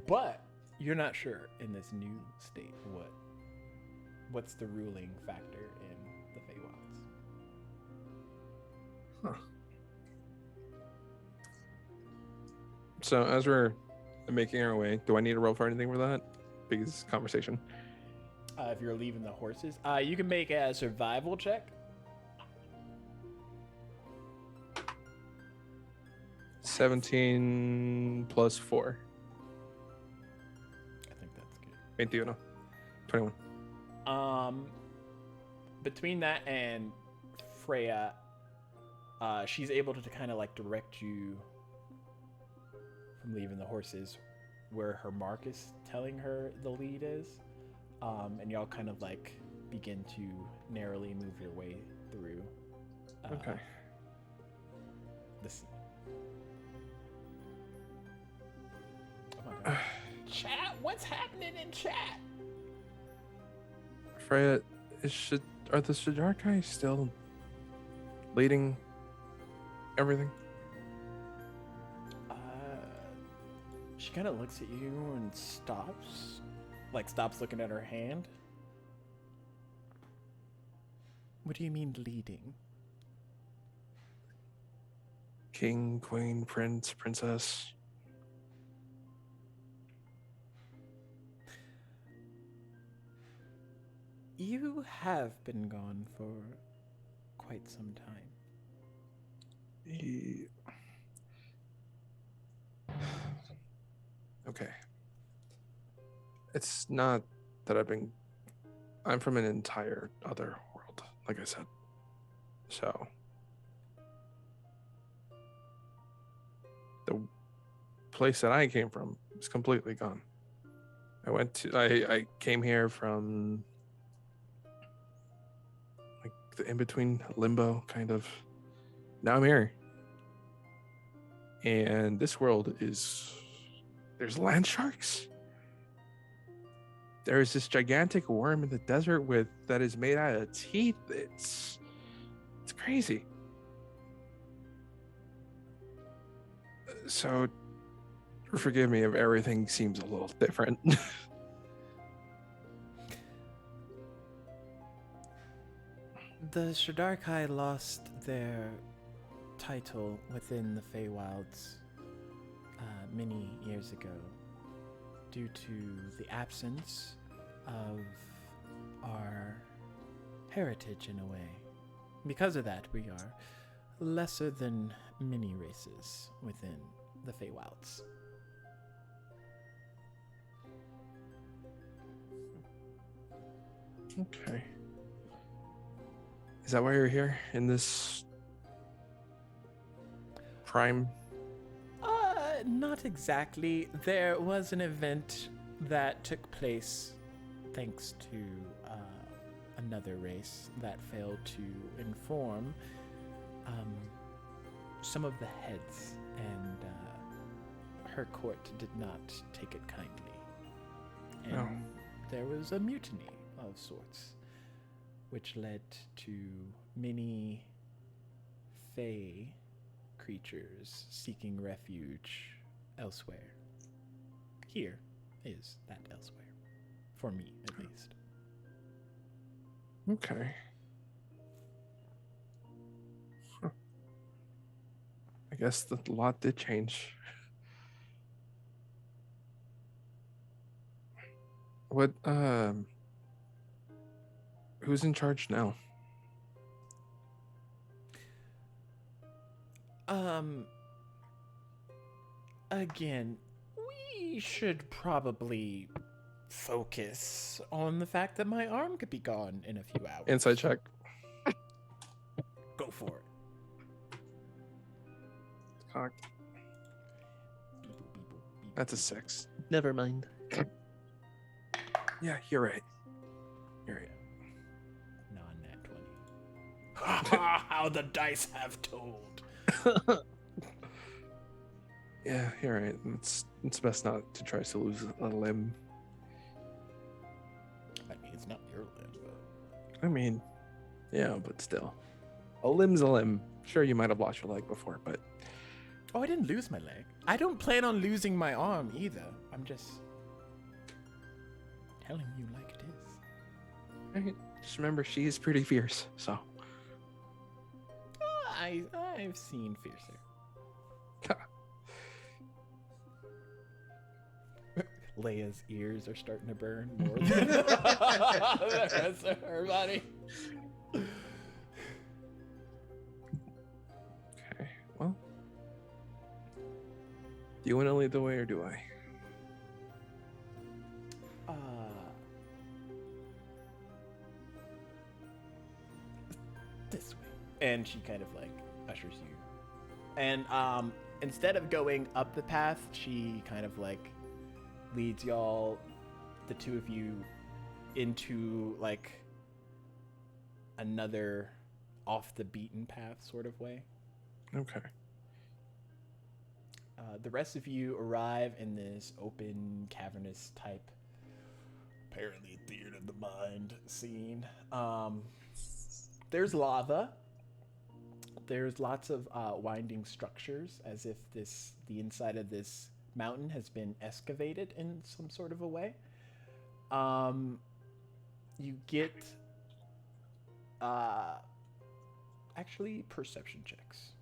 But you're not sure in this new state what's the ruling factor in the Feywilds. Huh. So as we're making our way, do I need to roll for anything for that? Biggest conversation. If you're leaving the horses, you can make a survival check. 17 plus 4. I think that's good. 21. 21. Between that and Freya, she's able to kind of like direct you from leaving the horses where her mark is telling her the lead is. And y'all kind of like begin to narrowly move your way through Okay. the scene. Oh my god. Chat, what's happening in chat? Freya, are the Shadarkai still leading everything? She kind of looks at you and stops looking at her hand. What do you mean leading? King, queen, prince, princess. You have been gone for quite some time. Okay. It's not that I'm from an entire other world, like I said. So the place that I came from is completely gone. I came here from like the in-between limbo kind of. Now I'm here. And this world there's land sharks. There's this gigantic worm in the desert that is made out of teeth. It's crazy. So forgive me if everything seems a little different. The Shadarkai lost their title within the Feywilds many years ago due to the absence of our heritage in a way. Because of that, we are lesser than many races within the Feywilds. Okay. Is that why you're here in this prime? Not exactly. There was an event that took place thanks to another race that failed to inform some of the heads, and her court did not take it kindly. And there was a mutiny of sorts, which led to many fey creatures seeking refuge elsewhere. Here is that elsewhere. For me, at least. Okay. Huh. I guess the lot did change. What, who's in charge now? Again, we should probably focus on the fact that my arm could be gone in a few hours. Inside check. That's a 6. Never mind. Yeah, you're right. You're right. Non-nat 20. How the dice have told. Yeah, you're right. It's best not to try to lose a limb. I mean, it's not your limb, but... I mean, yeah, but still. A limb's a limb. Sure, you might have lost your leg before, but Oh, I didn't lose my leg. I don't plan on losing my arm either. I'm just telling you like it is. right, just remember she is pretty fierce. So I've seen fiercer. Leia's ears are starting to burn more than the rest of her body. okay, well, do you want to lead the way or do I? This way. And she kind of like ushers you. And instead of going up the path, she kind of like leads y'all, the two of you, into like another off the beaten path sort of way. Okay. The rest of you arrive in this open, cavernous type, apparently theater of the mind scene. There's lava. There's lots of winding structures, as if the inside of this mountain has been excavated in some sort of a way. You get actually perception checks.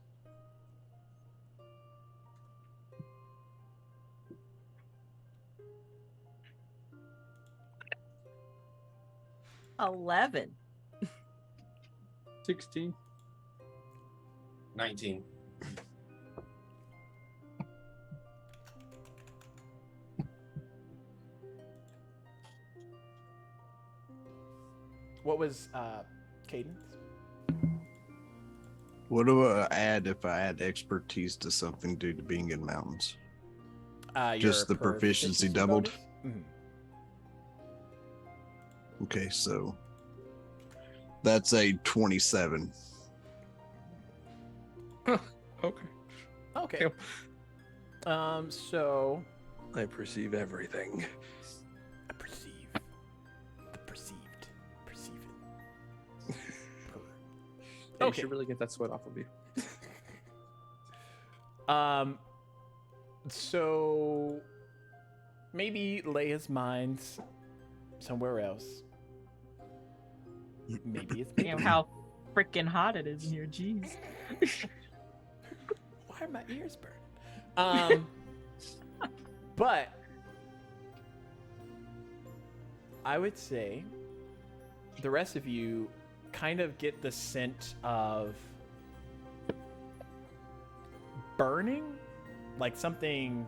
$11. 16. 19. What was Cadence? What do I add if I add expertise to something due to being in mountains? Just Your the proficiency doubled? bonus? Mhm. Okay, so that's a 27. Okay. Okay. So I perceive everything. I perceive the perceived. Perceive it. You Okay. should really get that sweat off of you. So maybe Leia's mind's somewhere else. Maybe it's You know how freaking hot it is in here. Jeez. Why are my ears burning? But I would say the rest of you kind of get the scent of burning, like something.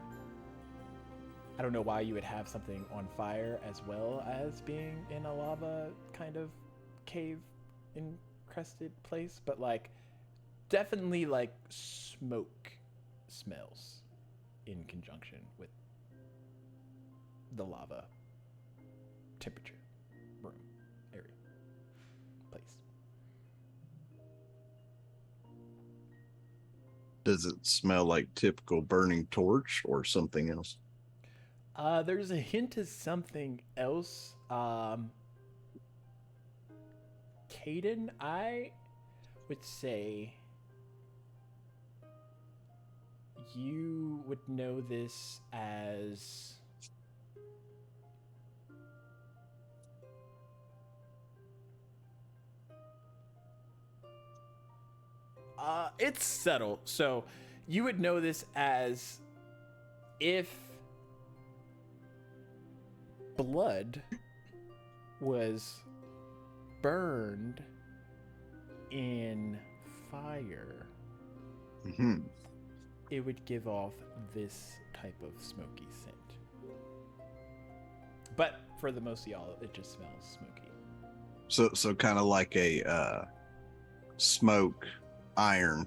I don't know why you would have something on fire as well as being in a lava kind of cave encrusted place, but like definitely like smoke smells in conjunction with the lava temperature, room, area, place. Does it smell like typical burning torch or something else? There's a hint of something else. Caden, I would say you would know this as it's subtle. So you would know this as if blood was burned in fire, Mm-hmm. it would give off this type of smoky scent. But for the most of y'all, it just smells smoky. So kind of like a smoke iron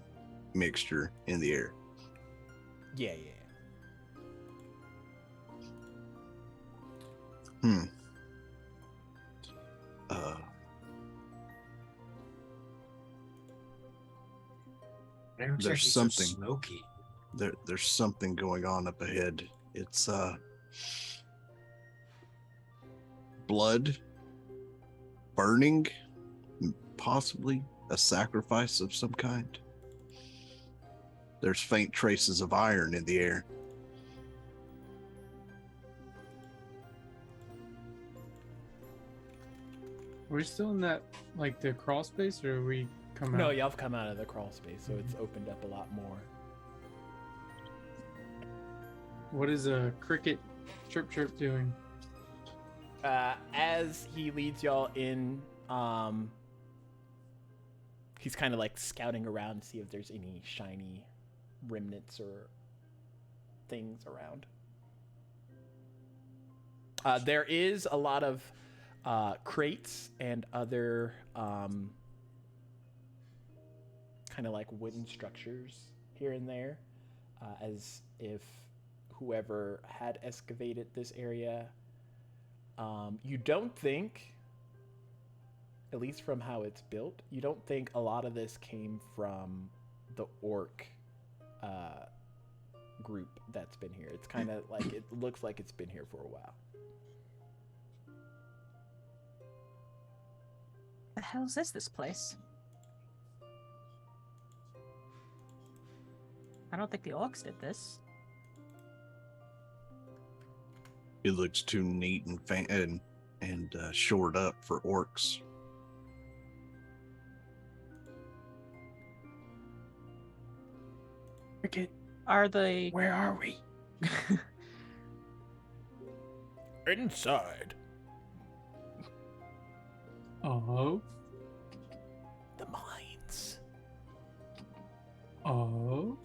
mixture in the air. Yeah. Hmm. Uh, There's something. So smoky. There's something going on up ahead. It's blood, burning, possibly a sacrifice of some kind. There's faint traces of iron in the air. We're still in that, like, the crawl space, or are we come No, out? y'all have come out of the crawl space, so it's opened up a lot more. What is a cricket chirp doing? As he leads y'all in, he's kind of like scouting around to see if there's any shiny remnants or things around. There is a lot of crates and other kind of like wooden structures here and there, as if whoever had excavated this area. You don't think, at least from how it's built, you don't think a lot of this came from the orc group that's been here. It's kind of like, it looks like it's been here for a while. The hell's this place? I don't think the orcs did this. It looks too neat and shored up for orcs. Cricket, Are they? where are we? Inside Oh, the mines. oh.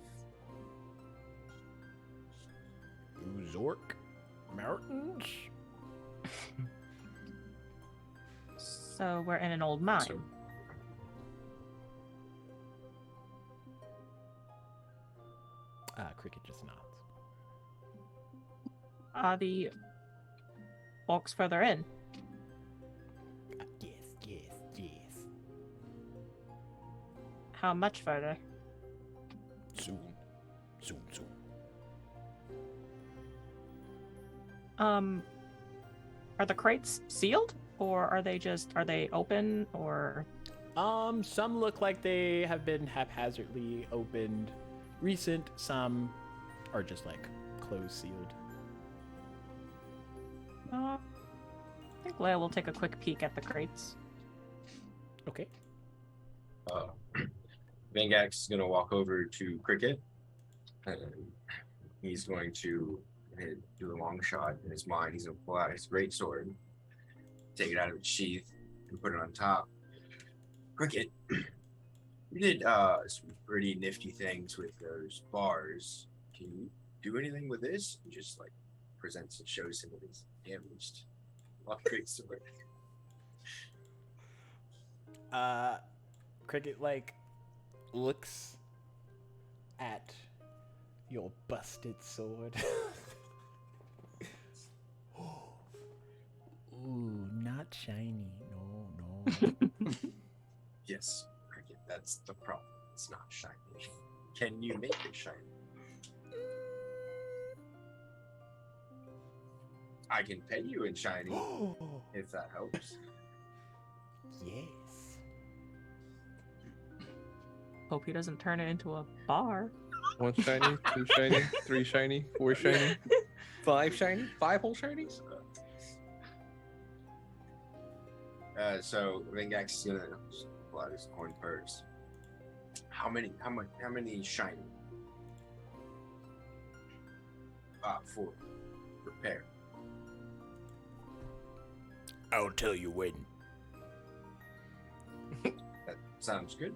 Zork Mountains? So we're in an old mine. So- Cricket just nods. Are the orcs further in? Yes. How much further? Soon. Are the crates sealed, or are they open, or? Some look like they have been haphazardly opened. Recent, some are just like closed, sealed. I think Leia will take a quick peek at the crates. Okay. Vangax is going to walk over to Cricket, and he's going to do a long shot in his mind. He's going to pull out his great sword, take it out of its sheath, and put it on top. Cricket, you did some pretty nifty things with those bars. Can you do anything with this? He just like presents and shows him his damaged great sword. Cricket like looks at your busted sword. Ooh, not shiny. No. Yes, Cricket, that's the problem. It's not shiny. Can you make it shiny? I can pay you in shiny if that helps. Yes. Hope he doesn't turn it into a bar. 1 shiny, 2 shiny, 3 shiny, 4 shiny, 5 shiny, 5 whole shinies. So Vengax is gonna pull out his coin purse. How many shiny? 4. Prepare. I'll tell you when. That sounds good.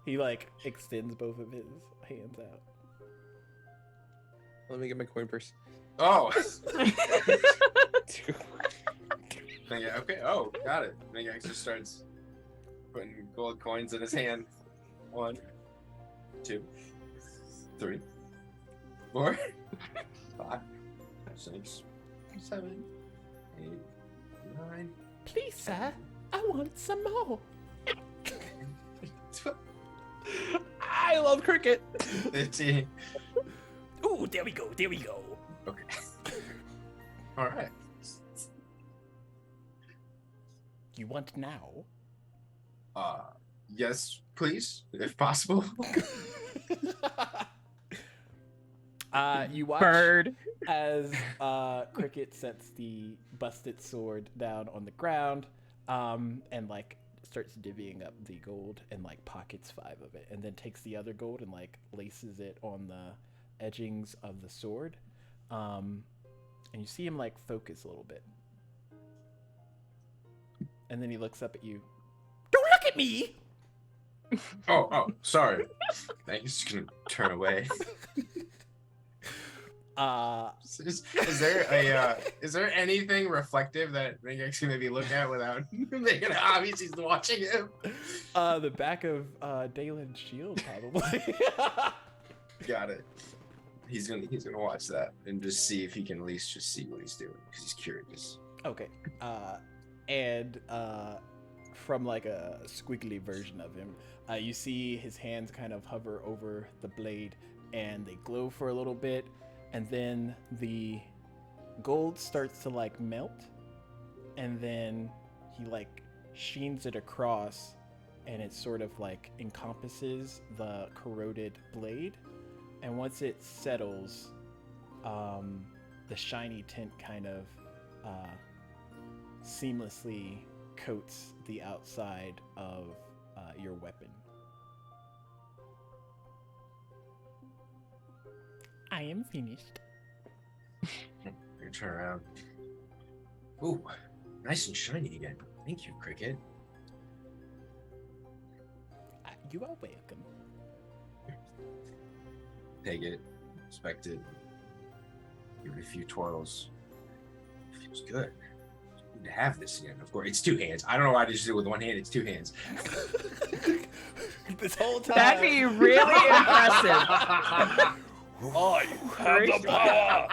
He like extends both of his hands out. Let me get my coin purse. Oh. 2. Okay. Oh, got it. Vengax just starts putting gold coins in his hand. 1, 2, 3, 4, 5, 6, 7, 8, 9. Please, sir, I want some more. I love cricket. 15. Ooh, there we go. There we go. Okay. All right. You want now? Yes, please, if possible. You watch Bird. as Cricket sets the busted sword down on the ground, and like starts divvying up the gold and like pockets 5 of it, and then takes the other gold and like laces it on the edgings of the sword, and you see him like focus a little bit, and then he looks up at you. Don't look at me. Oh, sorry. I'm just gonna turn away. Is there anything reflective that Ringix can maybe look at without making it obvious he's watching him? The back of Dalen's shield, probably. Got it. He's gonna watch that and just see if he can at least just see what he's doing because he's curious. Okay. And from like a squiggly version of him, you see his hands kind of hover over the blade and they glow for a little bit, and then the gold starts to like melt, and then he like sheens it across, and it sort of like encompasses the corroded blade, and once it settles, the shiny tint kind of seamlessly coats the outside of your weapon. I am finished. You turn around. Ooh, nice and shiny again. Thank you, Cricket. You are welcome. Take it, inspect it, give it a few twirls. Feels good. Need to have this again. Of course, it's 2 hands. I don't know why I just did it with 1 hand. It's 2 hands. This whole time. That'd be really impressive. I have the power.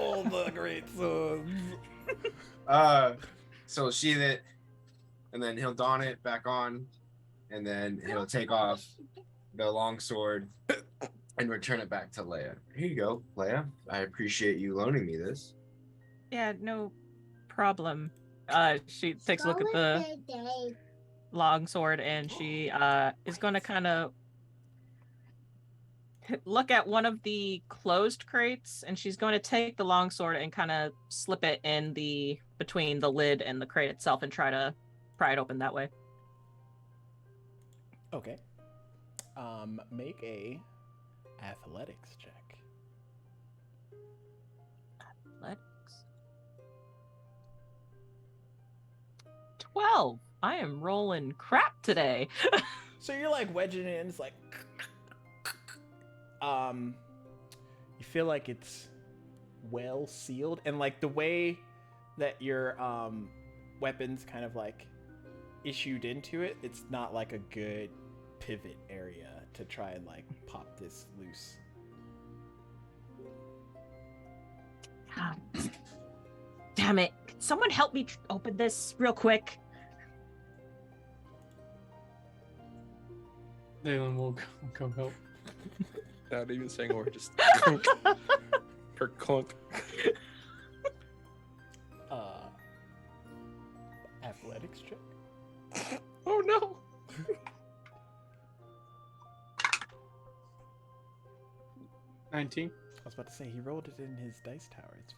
All the great sons. So sheath it, and then he'll don it back on, and then he'll take off the long sword and return it back to Leia. Here you go, Leia. I appreciate you loaning me this. Yeah, no problem. She takes a look at the long sword, and she is going to kind of look at one of the closed crates, and she's going to take the long sword and kind of slip it in the between the lid and the crate itself and try to pry it open that way. Okay. Make a athletics check. Athletics. 12. I am rolling crap today. So you're like wedging it, and it's like, you feel like it's well sealed, and like the way that your weapons kind of like issued into it, it's not like a good pivot area to try and like pop this loose. Damn it. Can someone help me open this real quick? Dalen will come help. Not even saying a word, just clunk. Her clunk. Athletics check. Oh no. 19. I was about to say he rolled it in his dice tower. It's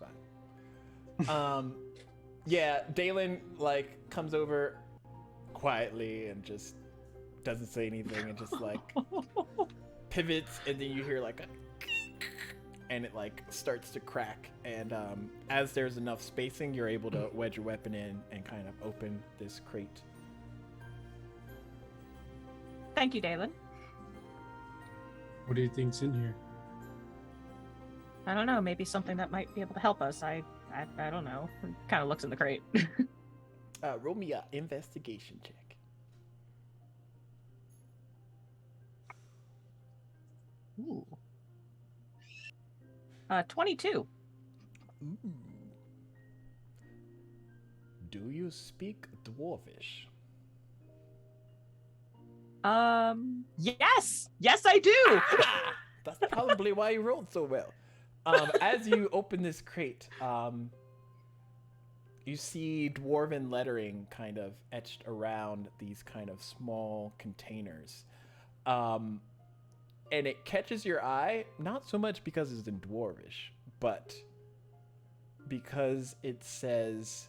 fine. Yeah, Dalen like comes over quietly and just doesn't say anything and just like pivots, and then you hear like a and it like starts to crack, and as there's enough spacing, you're able to wedge your weapon in and kind of open this crate. Thank you, Dalen. What do you think's in here? I don't know. Maybe something that might be able to help us. I don't know. Kind of looks in the crate. Roll me a investigation check. Ooh. 22. Do you speak Dwarvish? Yes, I do. Ah, that's probably why you rolled so well. As you open this crate, you see dwarven lettering kind of etched around these kind of small containers. And it catches your eye, not so much because it's in Dwarvish, but because it says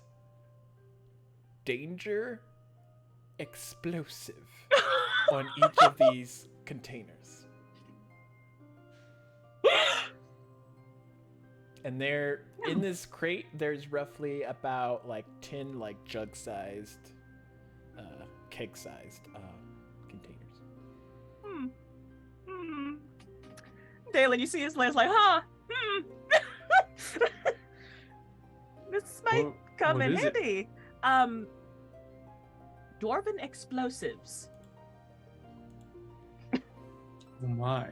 danger explosive on each of these containers. And there, in this crate, there's roughly about like 10 like jug-sized, keg-sized containers. Dalen, you see his legs like, huh? This might come what in is it? handy. Dwarven explosives. Oh my.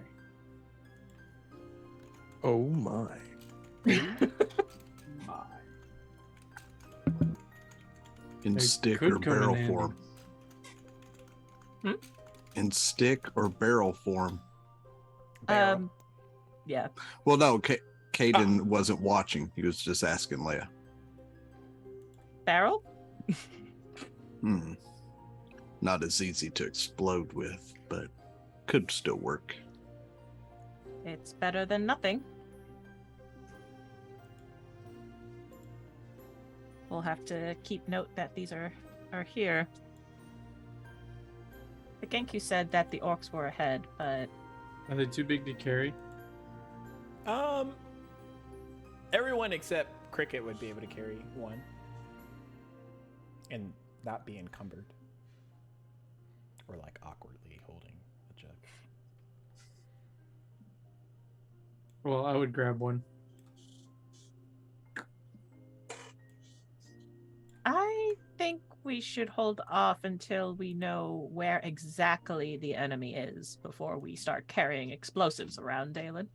Oh my. My. In They stick could or come in barrel handy. form. Hmm? In stick or barrel form. Barrel. Yeah. Well, no, Caden wasn't watching. He was just asking Leia. Barrel? Not as easy to explode with, but could still work. It's better than nothing. We'll have to keep note that these are here. The Genku said that the orcs were ahead, but Are they too big to carry? Everyone except Cricket would be able to carry one. And not be encumbered. Or like awkwardly holding a jug. Well, I would grab one. I think we should hold off until we know where exactly the enemy is before we start carrying explosives around, Dalen.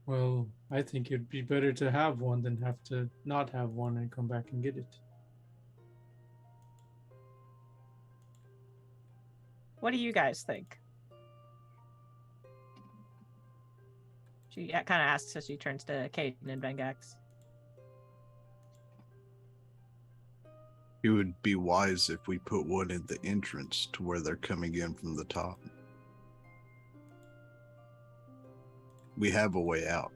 Well, I think it'd be better to have one than have to not have one and come back and get it. What do you guys think? She kind of asks as she turns to Caden and Vengax. It would be wise if we put one in the entrance to where they're coming in from the top. We have a way out.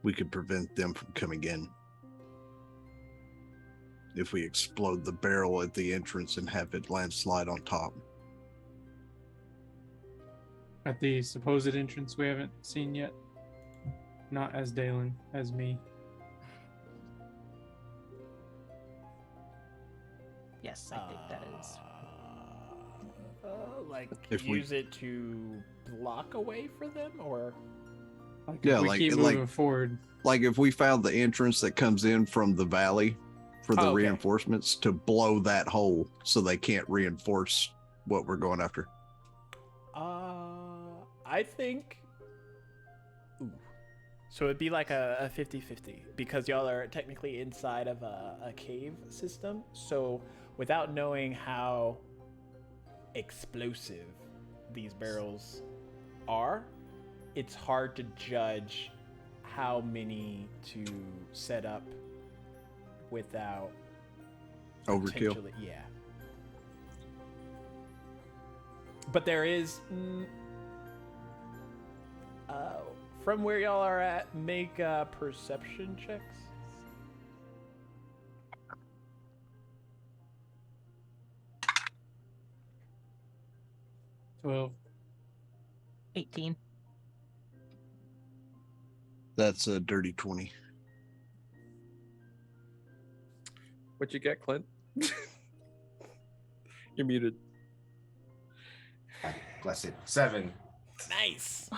We could prevent them from coming in. If we explode the barrel at the entrance and have it landslide on top. At the supposed entrance we haven't seen yet. Not as Dalen, as me. Yes, I think that is. Like If we- use it to block a way for them, or Like, Yeah, if we like- keep like- moving forward. Like if we found the entrance that comes in from the valley for the Oh, okay. reinforcements to blow that hole so they can't reinforce what we're going after. I think. Ooh. So it'd be like a 50-50 because y'all are technically inside of a cave system. So without knowing how explosive these barrels are, it's hard to judge how many to set up without Overkill. potentially- Yeah. But there is from where y'all are at, make perception checks. Well, 18. That's a dirty 20. What you get, Clint? You're muted. Blessed. 7. Nice.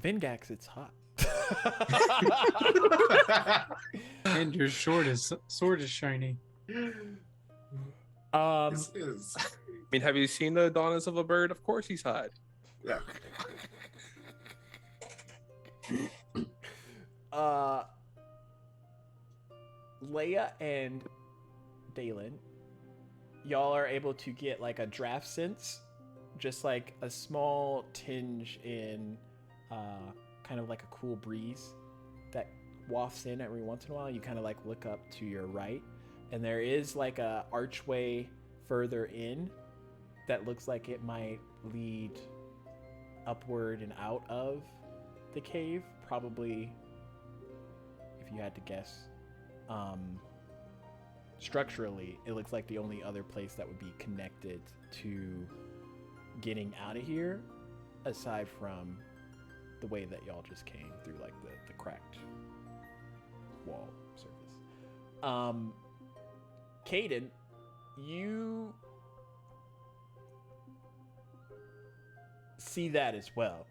Vengax, it's hot. and your sword is shiny. Um, This is mean, have you seen the Adonis of a bird? Of course he's hot. Yeah. Leia and Dalen, y'all are able to get like a draft sense, just like a small tinge in kind of like a cool breeze that wafts in every once in a while. You kind of like look up to your right, and there is like a archway further in that looks like it might lead upward and out of the cave, probably, if you had to guess. Structurally, it looks like the only other place that would be connected to getting out of here, aside from the way that y'all just came through, like the cracked wall surface. Caden, you see that as well,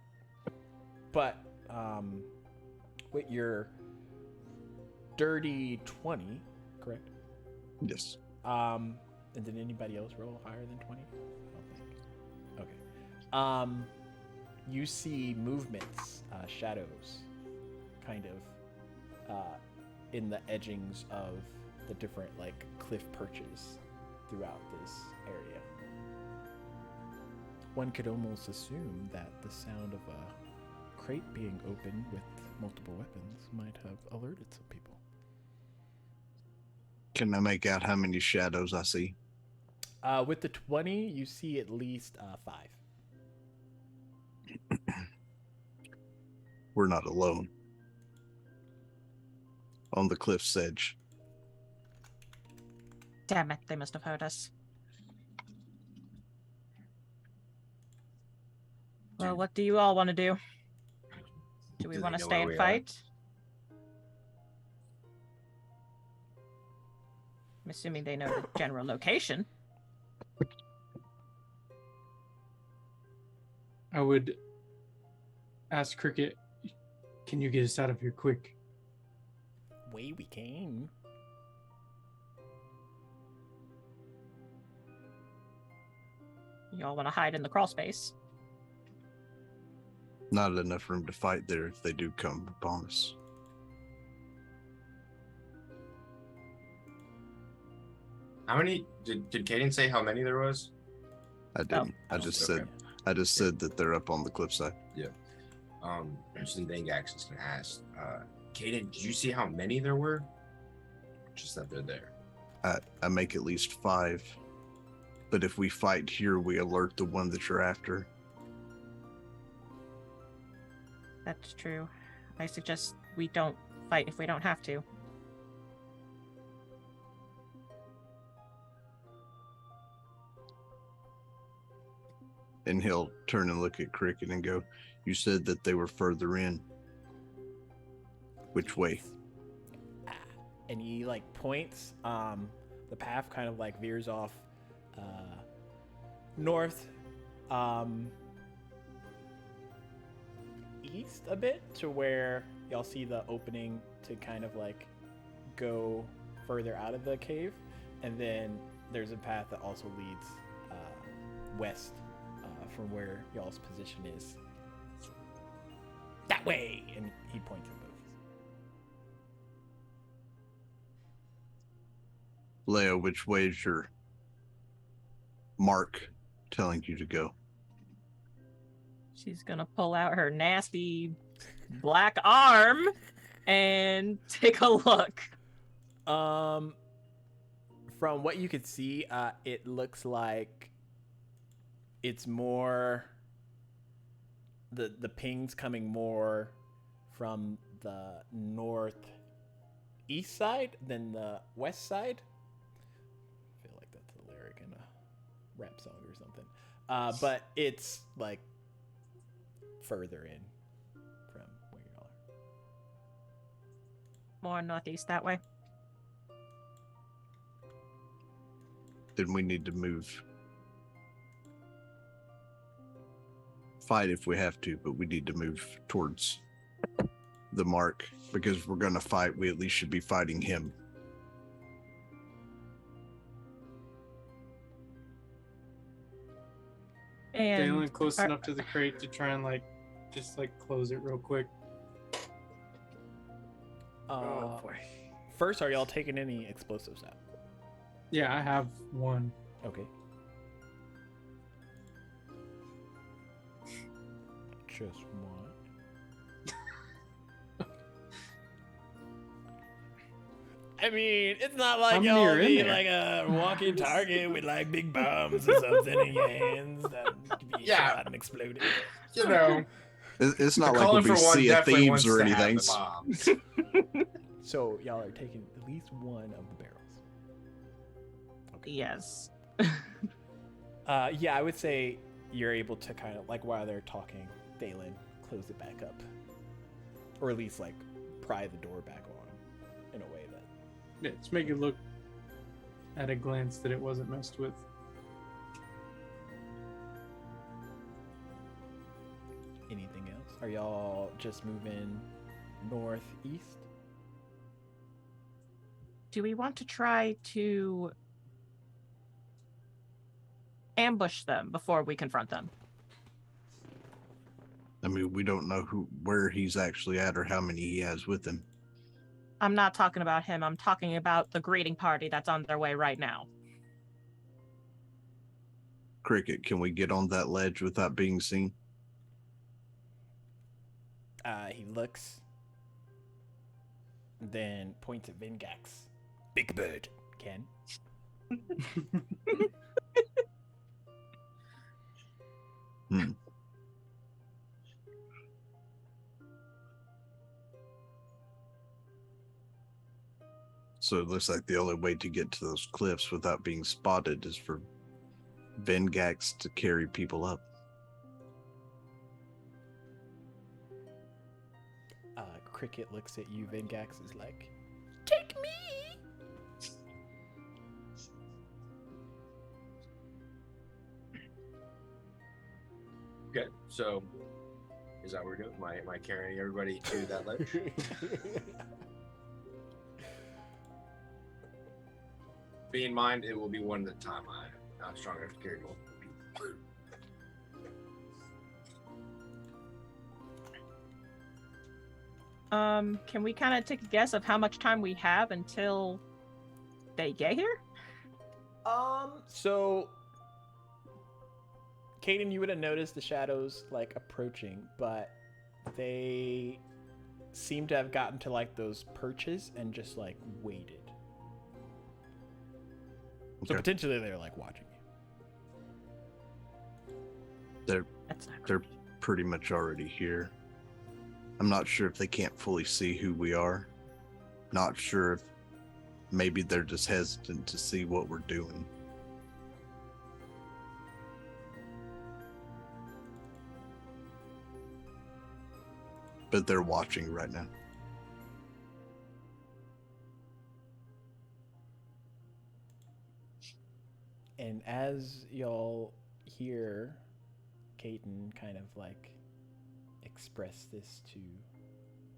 but with your dirty 20, correct? Yes. And did anybody else roll higher than 20? I don't think. Okay. You see movements, shadows, kind of in the edgings of the different like cliff perches throughout this area. One could almost assume that the sound of a crate being opened with multiple weapons might have alerted some people. Can I make out how many shadows I see? With the 20, you see at least 5. We're not alone. On the cliff's edge. Damn it, they must have heard us. Well, what do you all want to do? Do we Do want they to know stay where and we are? fight? I'm assuming they know the general location. I would ask Cricket, can you get us out of here quick? Way we came. Y'all want to hide in the crawl space? Not enough room to fight there if they do come upon us. How many did Caden say how many there was? I didn't. I just said that they're up on the cliffside. Just in Vangax is gonna ask, Caden, did you see how many there were? Just that they're there. I make at least 5. But if we fight here, we alert the one that you're after. That's true. I suggest we don't fight if we don't have to. And he'll turn and look at Cricket and go, you said that they were further in. Which way? And he like points. The path kind of like veers off north, east a bit to where y'all see the opening to kind of like go further out of the cave, and then there's a path that also leads west from where y'all's position is. That way, and he points at both. Leo, which way is your mark telling you to go? She's gonna pull out her nasty black arm and take a look. From what you could see, it looks like it's more the ping's coming more from the northeast side than the west side. I feel like that's a lyric in a rap song or something. But it's like further in from where y'all are. More northeast that way. Then we need to move. Fight if we have to, but we need to move towards the mark, because if we're going to fight, we at least should be fighting him. And Dalen close are- enough to the crate to try and just close it real quick. boy. First, are y'all taking any explosives out? Yeah, I have one. Okay. Just one. I mean, it's not How like many y'all are in be there? like a walking target with like big bombs or something in your hands that can be Yeah. shot and exploded. You know, It's not the like we'll calling be for one Sea of definitely Thieves wants or to have anything. the bombs. So y'all are taking at least one of the barrels. yes. Yeah, I would say you're able to kind of like while they're talking, Dalen, close it back up, or at least like pry the door back on in a way that. Yeah, just make it look at a glance that it wasn't messed with. Anything else? Are y'all just moving northeast? Do we want to try to ambush them before we confront them? I mean, we don't know where he's actually at or how many he has with him. I'm not talking about him. I'm talking about the greeting party that's on their way right now. Cricket, can we get on that ledge without being seen? He looks, then points at Vingax. Big bird, Ken. So it looks like the only way to get to those cliffs without being spotted is for Vengax to carry people up. Cricket looks at you. Vingax is like, "Take me." Okay, so is that what we're doing? Am I carrying everybody to that ledge? Bear in mind, it will be one at a time. I'm not strong enough to carry multiple people. Can we kind of take a guess of how much time we have until they get here? So, Kaden, you would have noticed the shadows like approaching, but they seem to have gotten to like those perches and just like waited. So Okay. potentially they're like watching you. That's not They're pretty much already here. I'm not sure if they can't fully see who we are. Not sure if maybe they're just hesitant to see what we're doing. But they're watching right now. And as y'all hear Kaden kind of like express this to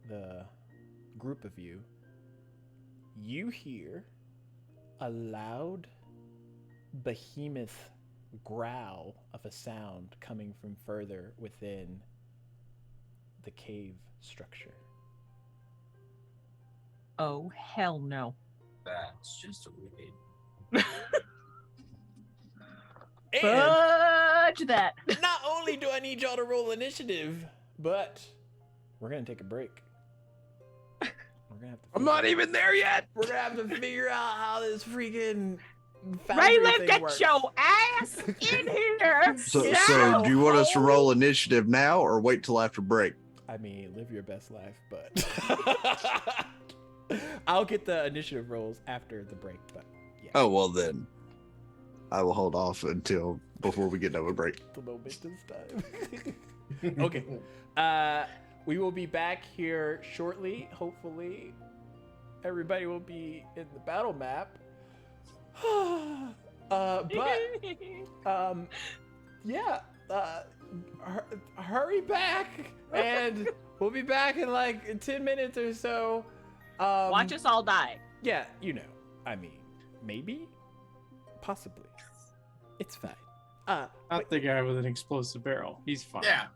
the group of you, you hear a loud behemoth growl of a sound coming from further within the cave structure. Oh, hell no. That's just a weird. And Fudge that. not only do I need y'all to roll initiative, but we're gonna take a break. We're gonna have to. I'm not even there yet. We're gonna have to figure out how this freaking Ray, foundry lift thing get works. your ass in here. So, Get so out. do you want us to roll initiative now or wait till after break? I mean, live your best life, but I'll get the initiative rolls after the break. But yeah, Oh, well then. I will hold off until before we get to a break. the momentum's time. Okay. We will be back here shortly. Hopefully, everybody will be in the battle map. Yeah. Hurry back, and we'll be back in like 10 minutes or so. Watch us all die. Yeah, you know. I mean, maybe, possibly. It's fine. Not the guy with an explosive barrel. He's fine. Yeah.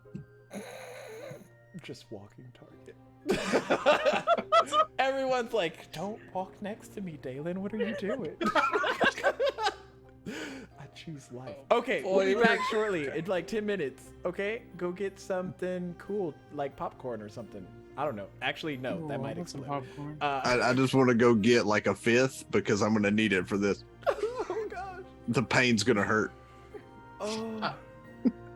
Just walking target. Everyone's like, don't walk next to me, Dalen. What are you doing? I choose life. Okay, we'll be back shortly in like 10 minutes. Okay, go get something cool like popcorn or something. I don't know. Actually, no, that might Some explode. popcorn. I just want to go get like a fifth because I'm gonna need it for this. Oh gosh. The pain's gonna hurt. Oh,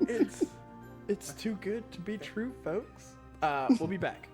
it's too good to be true, folks. We'll be back.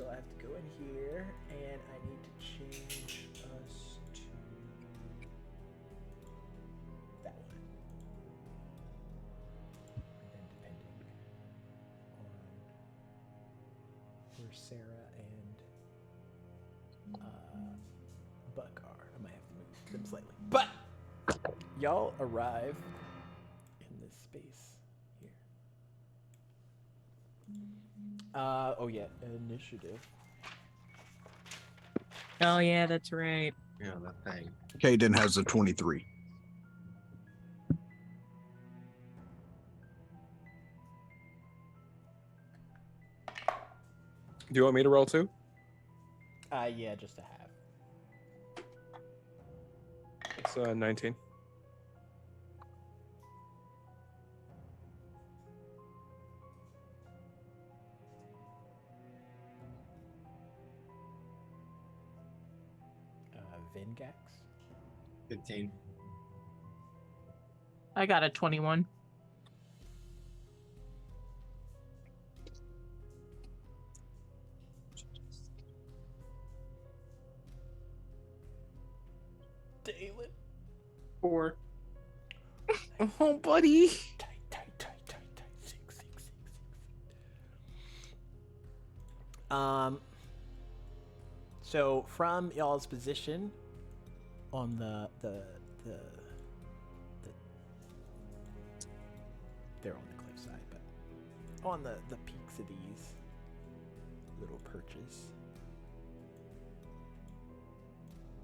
so I have to go in here, and I need to change us to that one. And then depending on where Sarah and Buck are, I might have to move them slightly. But y'all arrive in this space here. Oh yeah, initiative. Oh yeah, that's right. Yeah, that thing. Caden has a 23. Do you want me to roll too? Yeah, just a half. It's 19. Vengax. 15. I got a 21. Dalen. 4. Oh, buddy. Tight. 6. So from y'all's position on the they're on the cliffside, but on the peaks of these little perches.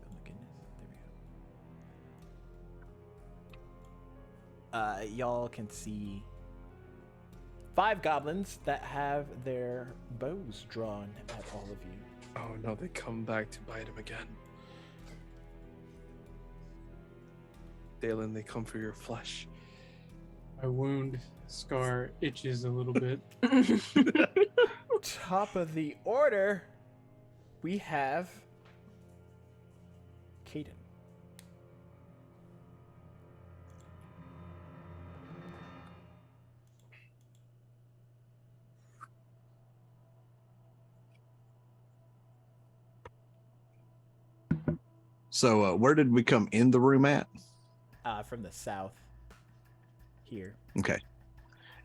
Oh my goodness, there we go. Y'all can see 5 goblins that have their bows drawn at all of you. Oh no, they come back to bite him again. Dalen, they come for your flesh. My wound scar itches a little bit. Top of the order, we have Caden. So where did we come in the room at? From the south here. Okay.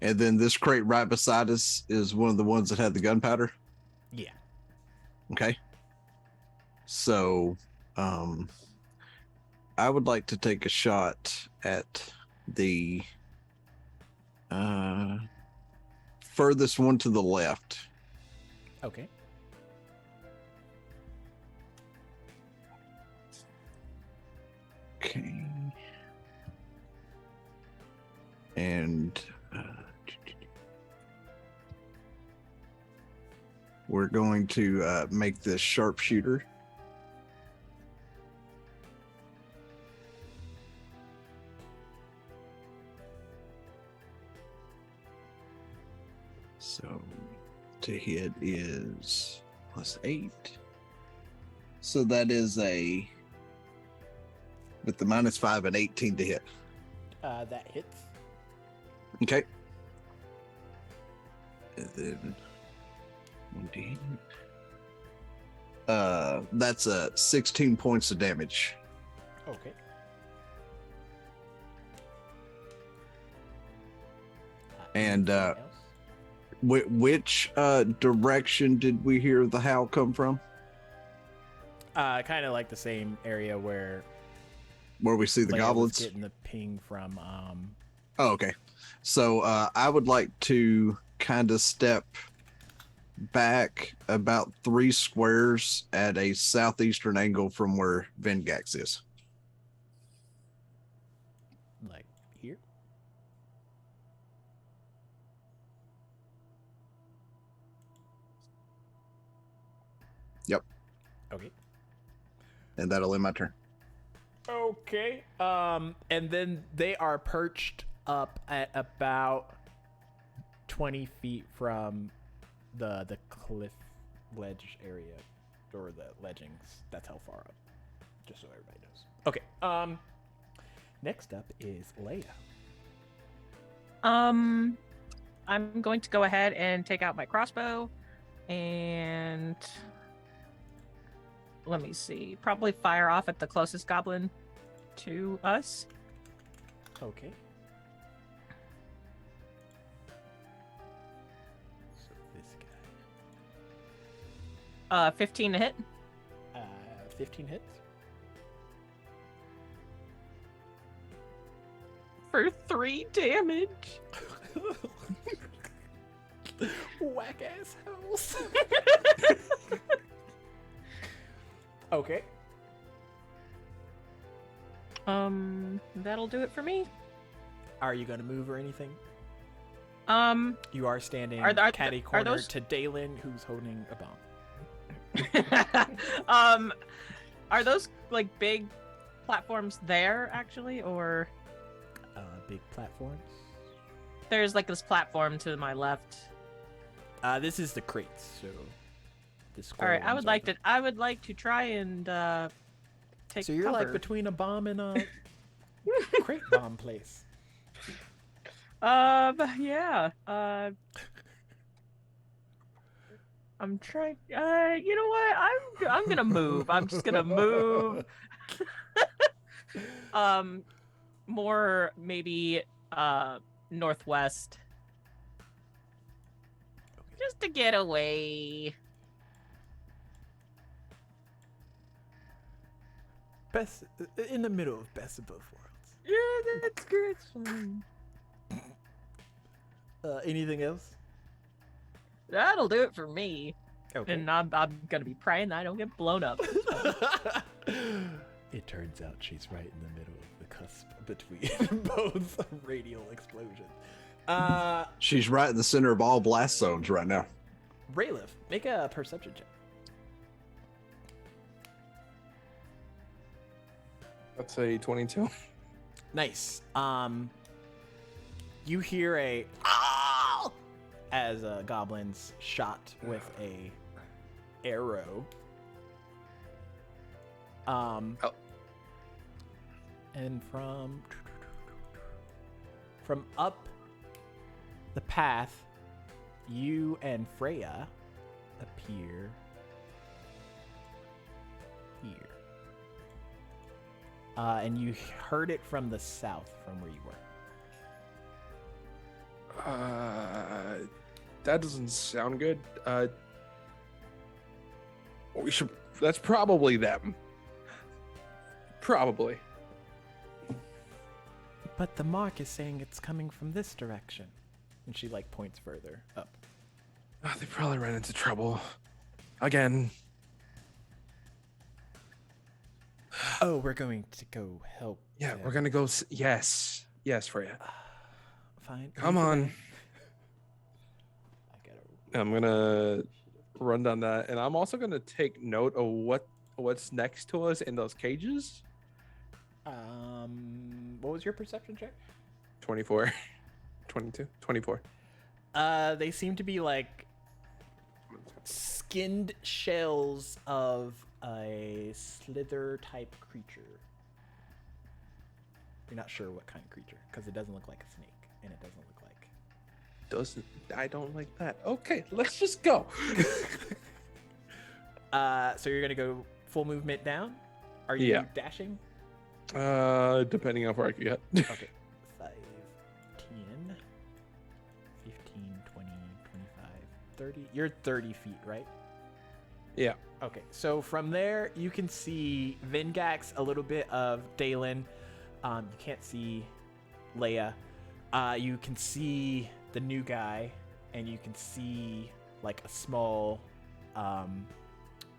And then this crate right beside us is one of the ones that had the gunpowder. Yeah. Okay. So I would like to take a shot at the furthest one to the left. Okay. Okay. And we're going to make this sharpshooter. So to hit is +8. So that is a, with the -5 and 18 to hit. That hits. Okay. And then 1d8. That's 16 points of damage. Okay. And anything else? which direction did we hear the howl come from? Kind of like the same area where Where we see the Leia was goblins? getting the ping from. Oh, okay. So I would like to kind of step back about 3 squares at a southeastern angle from where Vengax is. Like here. Yep. Okay. And that'll end my turn. Okay. And then they are perched up at about 20 feet from the cliff ledge area, or the ledgings. That's how far up. Just so everybody knows. Okay. Next up is Leia. I'm going to go ahead and take out my crossbow and and let me see. Probably fire off at the closest goblin to us. Okay. So this guy. 15 to hit. 15 hits. For 3 damage. Whack ass house. Okay. That'll do it for me. Are you gonna move or anything? You are standing catty are corner those- to Dalen, who's holding a bomb. Are those like big platforms there actually, or Big platforms. there's like this platform to my left? This is the crates. So. All right, I would like to try and take. So you're like cover. between a bomb and a crate bomb place. Yeah. I'm trying. You know what? I'm gonna move. I'm just gonna move. More maybe northwest, just to get away. Best in the middle of best of both worlds. Yeah, that's good. It's fine. Anything else? That'll do it for me. Okay. And I'm gonna be praying that I don't get blown up. It turns out she's right in the middle of the cusp between both radial explosions. She's right in the center of all blast zones right now. Rayliff, make a perception check. That's a 22. Nice. You hear a "Ah!" as a goblin's shot with a arrow. And from up the path, you and Freya appear here. And you heard it from the south, from where you were. That doesn't sound good. We should. That's probably them. Probably. But the mark is saying it's coming from this direction. And she like points further up. They probably ran into trouble again. Oh, we're going to go help. Yeah, them. we're gonna go. Yes, Freya. Fine. Come on. I gotta. I'm gonna run down that, and I'm also gonna take note of what's next to us in those cages. What was your perception check? 24, 22, 24. They seem to be like skinned shells of a slither type creature. You're not sure what kind of creature because it doesn't look like a snake and it doesn't look like. I don't like that. Okay, let's just go. So you're gonna go full movement down. Are you Yeah. dashing? Depending on where I can get. Okay. 5, 10, 15, 20, 25, 30. You're 30 feet, right? Yeah. Okay, so from there, you can see Vingax, a little bit of Dalen. You can't see Leia. You can see the new guy, and you can see like a small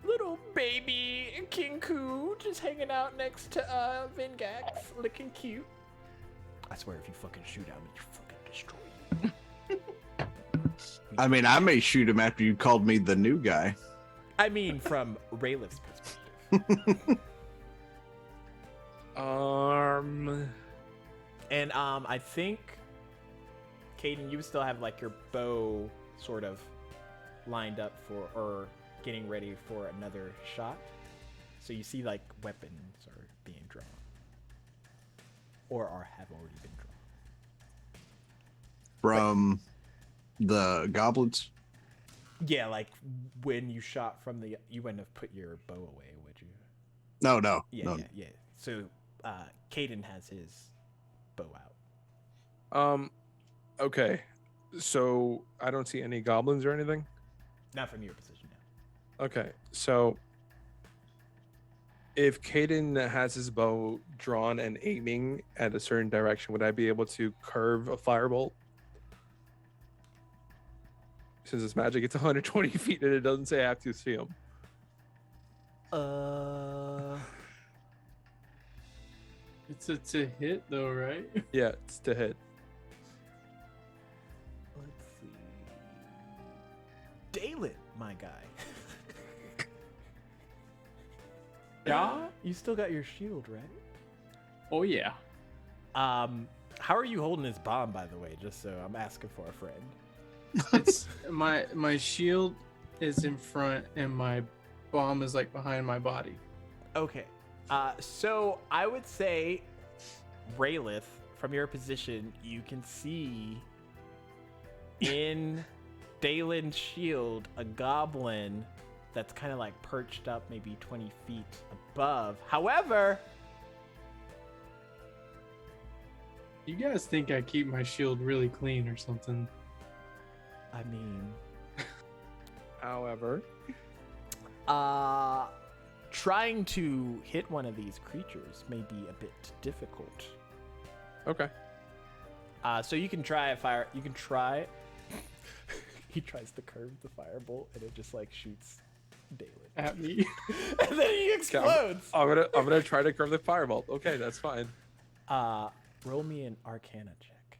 little baby Kinku just hanging out next to Vingax, looking cute. I swear, if you fucking shoot at me, you fucking destroy you. I mean, I may shoot him after you called me the new guy. I mean, from Rayliff's perspective. And I think, Caden, you still have like your bow sort of lined up for, or getting ready for another shot. So you see like weapons are being drawn, or have already been drawn. From the goblins. Yeah, like when you shot from the, you wouldn't have put your bow away, would you? No. Yeah. So, Caden has his bow out. Okay. So I don't see any goblins or anything. Not from your position now. Okay. So if Caden has his bow drawn and aiming at a certain direction, would I be able to curve a firebolt? Since it's magic, it's 120 feet and it doesn't say I have to see him. It's a hit though, right? Yeah, it's to hit. Let's see. Dalen, my guy. Yeah. You still got your shield, right? Oh yeah. How are you holding his bomb, by the way? Just so I'm asking for a friend. It's my shield is in front and my bomb is like behind my body. Okay. So I would say, Raylith, from your position, you can see in Dalen's shield a goblin that's kind of like perched up maybe 20 feet above. However, You guys think I keep my shield really clean or something? I mean, However, trying to hit one of these creatures may be a bit difficult. okay. So you can try a fire. You can try. He tries to curve the firebolt, and it just like shoots Dalen, At me? and then he explodes. I'm gonna try to curve the firebolt. Okay, that's fine. Roll me an Arcana check.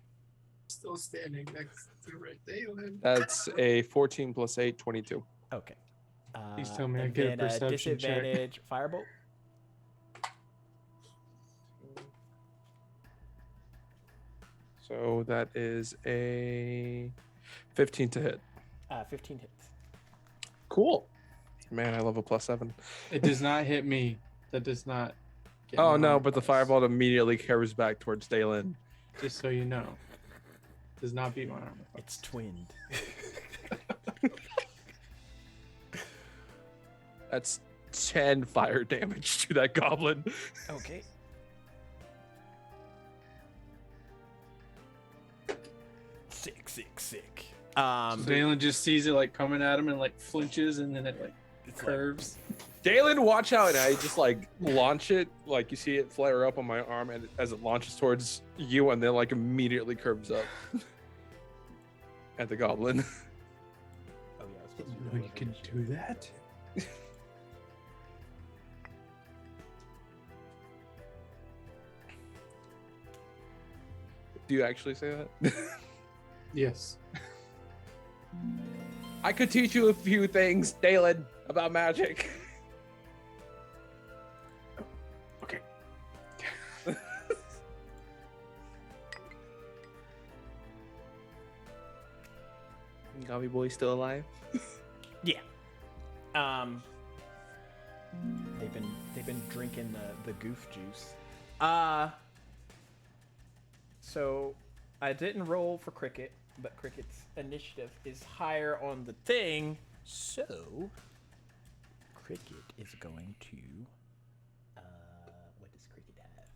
Still standing next to Red Dalen. That's a 14 plus 8, 22. Okay. Please tell me I and get a then perception check. disadvantage firebolt. So that is a 15 to hit. 15 hits. Cool. Man, I love a +7. It does not hit me. That does not. Get Oh my no, armor but the class. firebolt immediately carries back towards Dalen. Just so you know, does not beat my armor. It's twinned. That's 10 fire damage to that goblin. Okay. Sick. Dalen just sees it like coming at him and like flinches and then it like It's curves. Dalen, watch out! And I just like launch it, like you see it flare up on my arm, and as it launches towards you, and then like immediately curves up at the goblin. Oh yeah, I was supposed to You do know you can do that? Do you actually say that? Yes. I could teach you a few things, Dalen, about magic. Okay. Gobby boy still alive? Yeah. They've been drinking the goof juice. So I didn't roll for Cricket, but Cricket's initiative is higher on the thing. So Cricket is going to what does Cricket have?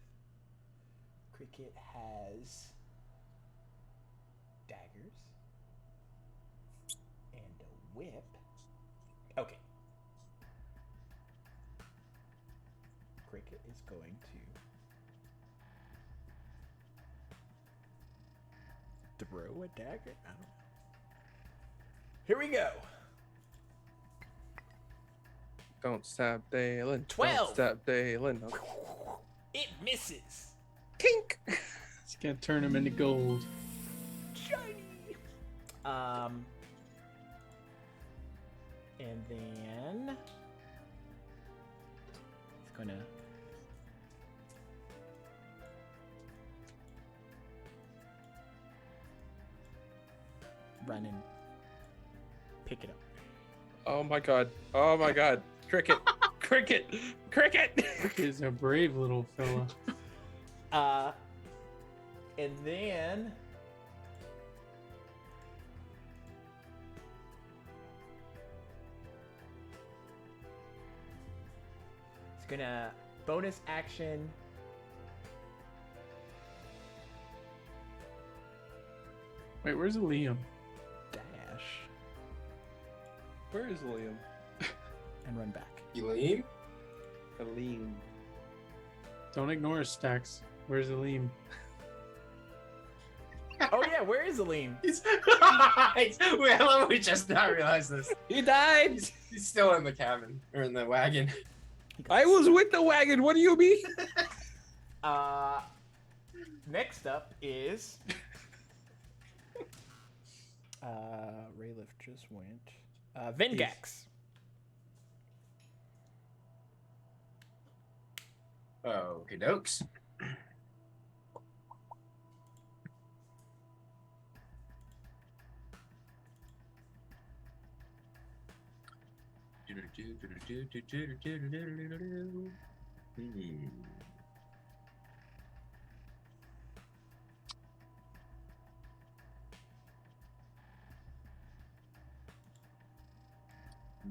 Cricket has daggers and a whip. Okay. Cricket is going to throw a dagger? I don't know. Here we go. Don't stab Dalen. 12. Don't stab Dalen. No. It misses. Tink. It's gonna turn him into gold. Shiny. And then it's gonna run and pick it up. Oh my god. Oh my god. Cricket. Cricket. Cricket. He's a brave little fella. And then gonna bonus action. Wait, where's Liam? Dash Where is Liam? and run back. Elaine? Liam. Don't ignore us, Stacks. Where's Liam? Oh yeah, where is Aline? Wait, I love we just now realized this. He died. He's still in the cabin or in the wagon. I was with the wagon. What do you mean? Next up is Rayliff just went. Vengax. Okay, dokes.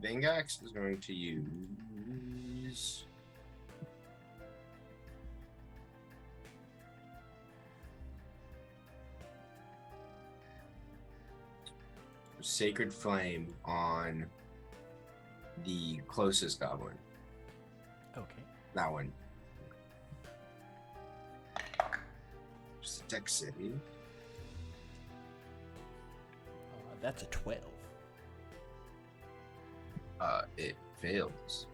Vengax is going to use Sacred Flame on the closest goblin. Okay. That one. Just a dex city. That's a 12. It fails.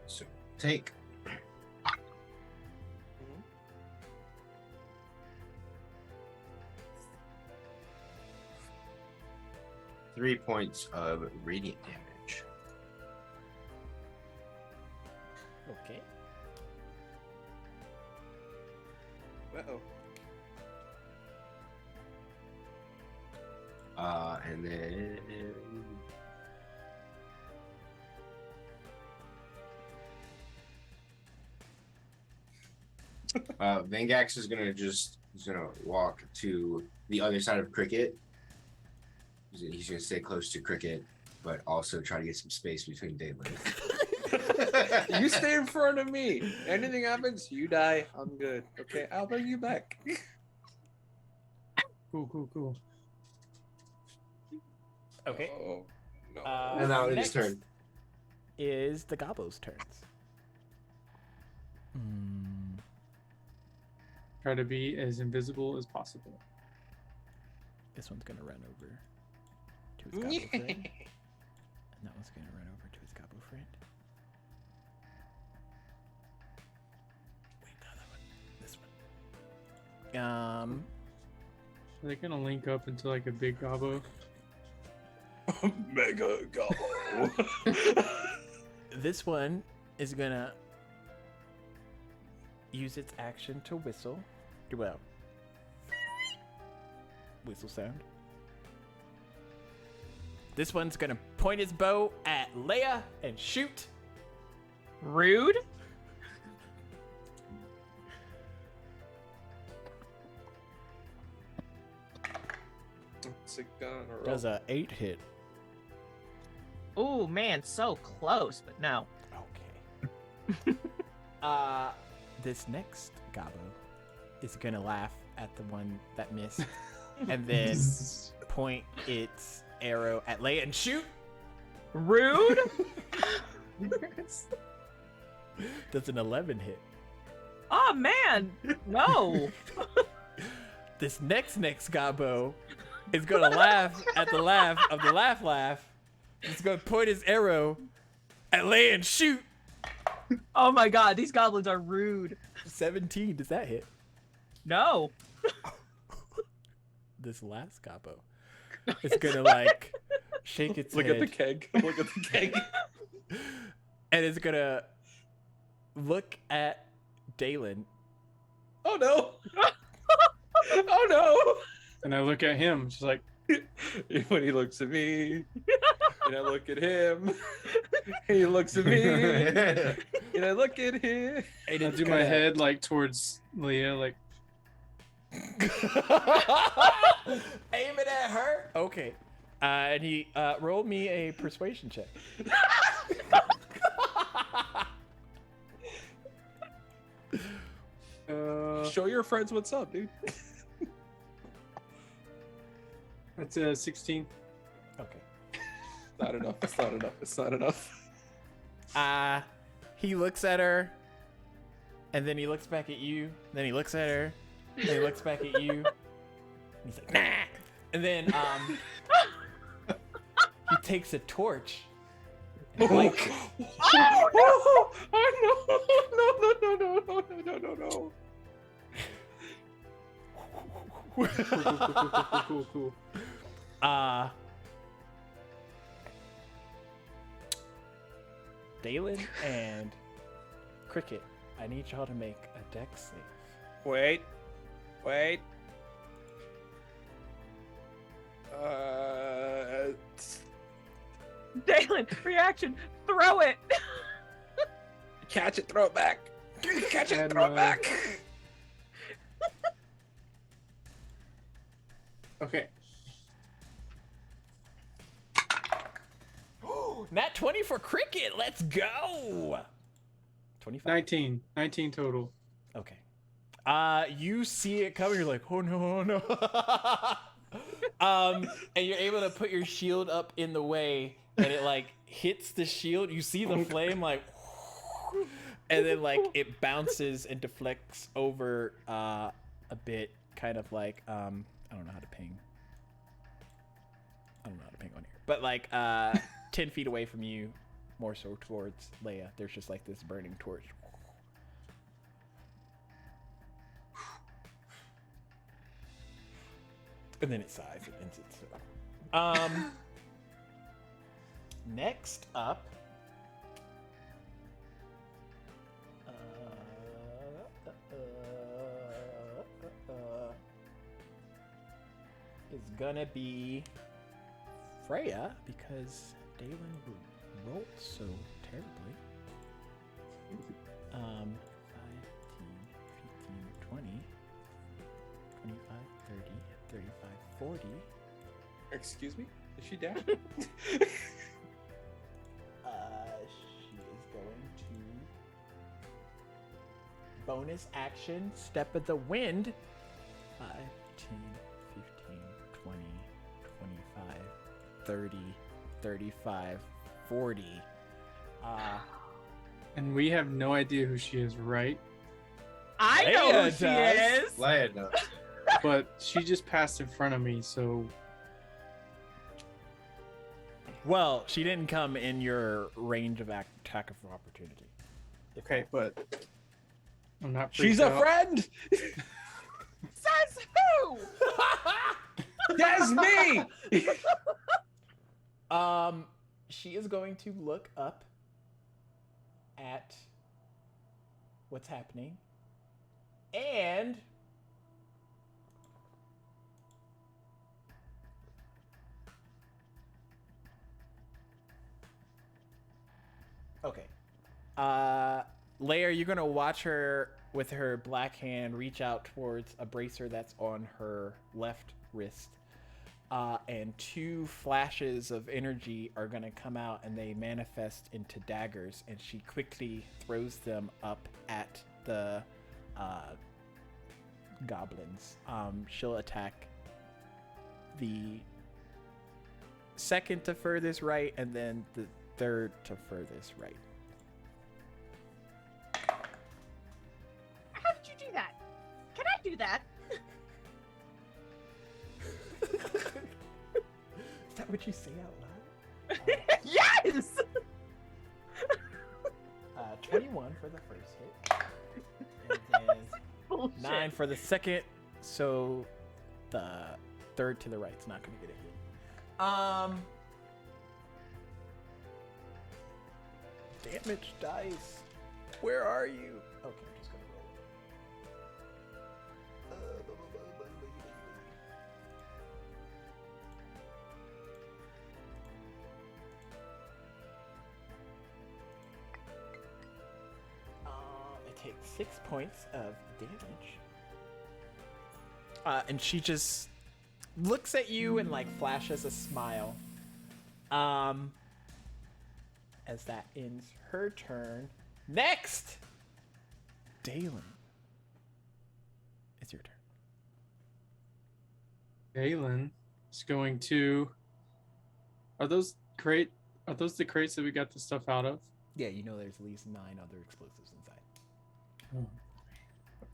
So take 3 points of radiant damage. Okay. Uh-oh. And then Vengax is gonna walk to the other side of Cricket. He's gonna stay close to Cricket, but also try to get some space between Dayland. You stay in front of me. Anything happens, you die. I'm good. Okay, I'll bring you back. Cool. Okay. Oh, no. And now it's next his turn. is the Gobbo's turns. Try to be as invisible as possible. This one's gonna run over to his Gobbo friend. And that one's gonna run over to his Gobbo friend. Wait, no, that one. This one. Are they gonna link up into like a big gobbo? Mega Gobbo. This one is gonna use its action to whistle. Well, whistle sound. This one's gonna point his bow at Leia and shoot. Rude. Sick gun on a roll. Does a 8 hit. Oh man, so close, but no. Okay. This next Gobbo is gonna laugh at the one that missed, and then point its arrow at Leia and shoot. Rude. Does an 11 hit. Oh man, no. This next Gobbo is gonna laugh at the laugh of the laugh. He's gonna point his arrow at Leia and shoot. Oh my god, these goblins are rude. 17. Does that hit? No. This last Gobbo is gonna like shake its Look head. at the keg. Look at the keg. And it's gonna look at Dalen. Oh no. Oh no. And I look at him, just like, When he looks at me, and I look at him, and he looks at me, and I look at him. And I it's do my head like towards Leah, like, Aim it at her. Okay. And he rolled me a persuasion check. Show your friends what's up, dude. That's a 16. Okay. Not enough. It's not enough. It's not enough. He looks at her, and then he looks back at you. Then he looks at her, and he looks back at you. And he's like, nah. And then he takes a torch. And lights it. Oh no! Cool. Dalen and Cricket, I need y'all to make a dex save. Wait. Dalen, reaction, throw it. Catch it, throw it back. Catch it, And, throw it back. Okay. Nat 20 for Cricket. Let's go. 25. 19 total. Okay. You see it coming. You're like, oh no. And you're able to put your shield up in the way, and it like hits the shield. You see the flame like, and then like it bounces and deflects over a bit, kind of like I don't know how to ping. I don't know how to ping on here, but like 10 feet away from you, more so towards Leia. There's just like this burning torch. And then it sighs and ends it. Next up, is gonna be Freya, because Dalen rolled so terribly. 5, 10, 15, 20, 25, 30, 35, 40. Excuse me? Is she down? She is going to bonus action, step of the wind. 5, 10, 15, 20, 25, 30, 35, 40. And we have no idea who she is, right? I know who Leia she does. is. Leia knows. But she just passed in front of me, so Well, she didn't come in your range of attack of opportunity. okay, but I'm not. She's freaked a out. friend. Says who? That's me. She is going to look up at what's happening, and okay. Leia, you're gonna watch her with her black hand reach out towards a bracer that's on her left wrist. And 2 flashes of energy are gonna come out, and they manifest into daggers, and she quickly throws them up at the goblins. She'll attack the second to furthest right, and then the third to furthest right. How did you do that? Can I do that? Is that what you say out loud? Yes! 21 for the first hit. And then Bullshit. 9 for the second. So the third to the right's not going to get a hit. Damage dice. Where are you? Okay, I'm just going to roll it. It takes 6 points of damage. And she just looks at you and like flashes a smile. As that ends her turn. Next, Dalen. It's your turn. Galen is going to. Are those the crates that we got the stuff out of? Yeah, you know there's at least 9 other explosives inside.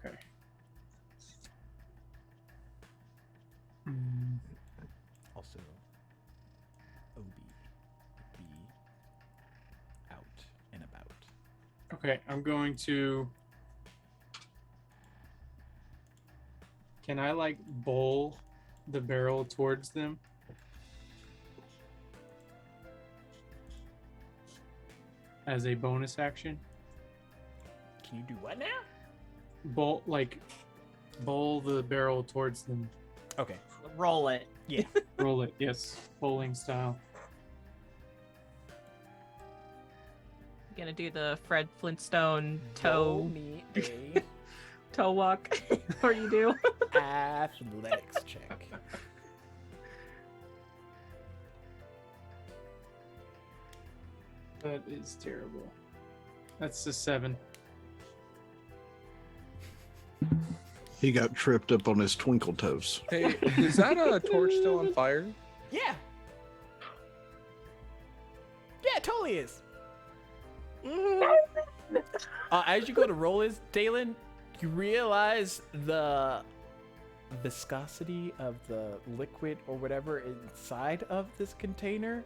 Okay. Also, Obi would be out and about. Okay, I'm going to. Can I like bowl the barrel towards them? As a bonus action? Can you do what now? Bowl the barrel towards them. Okay. Roll it. Yeah. Roll it, yes. Bowling style. You gonna do the Fred Flintstone Roll toe me a toe walk, or you do? athletics check. That is terrible. That's a 7. He got tripped up on his twinkle toes. Hey, is that torch still on fire? Yeah. Yeah, it totally is. As you go to roll is Dalen, you realize the viscosity of the liquid or whatever inside of this container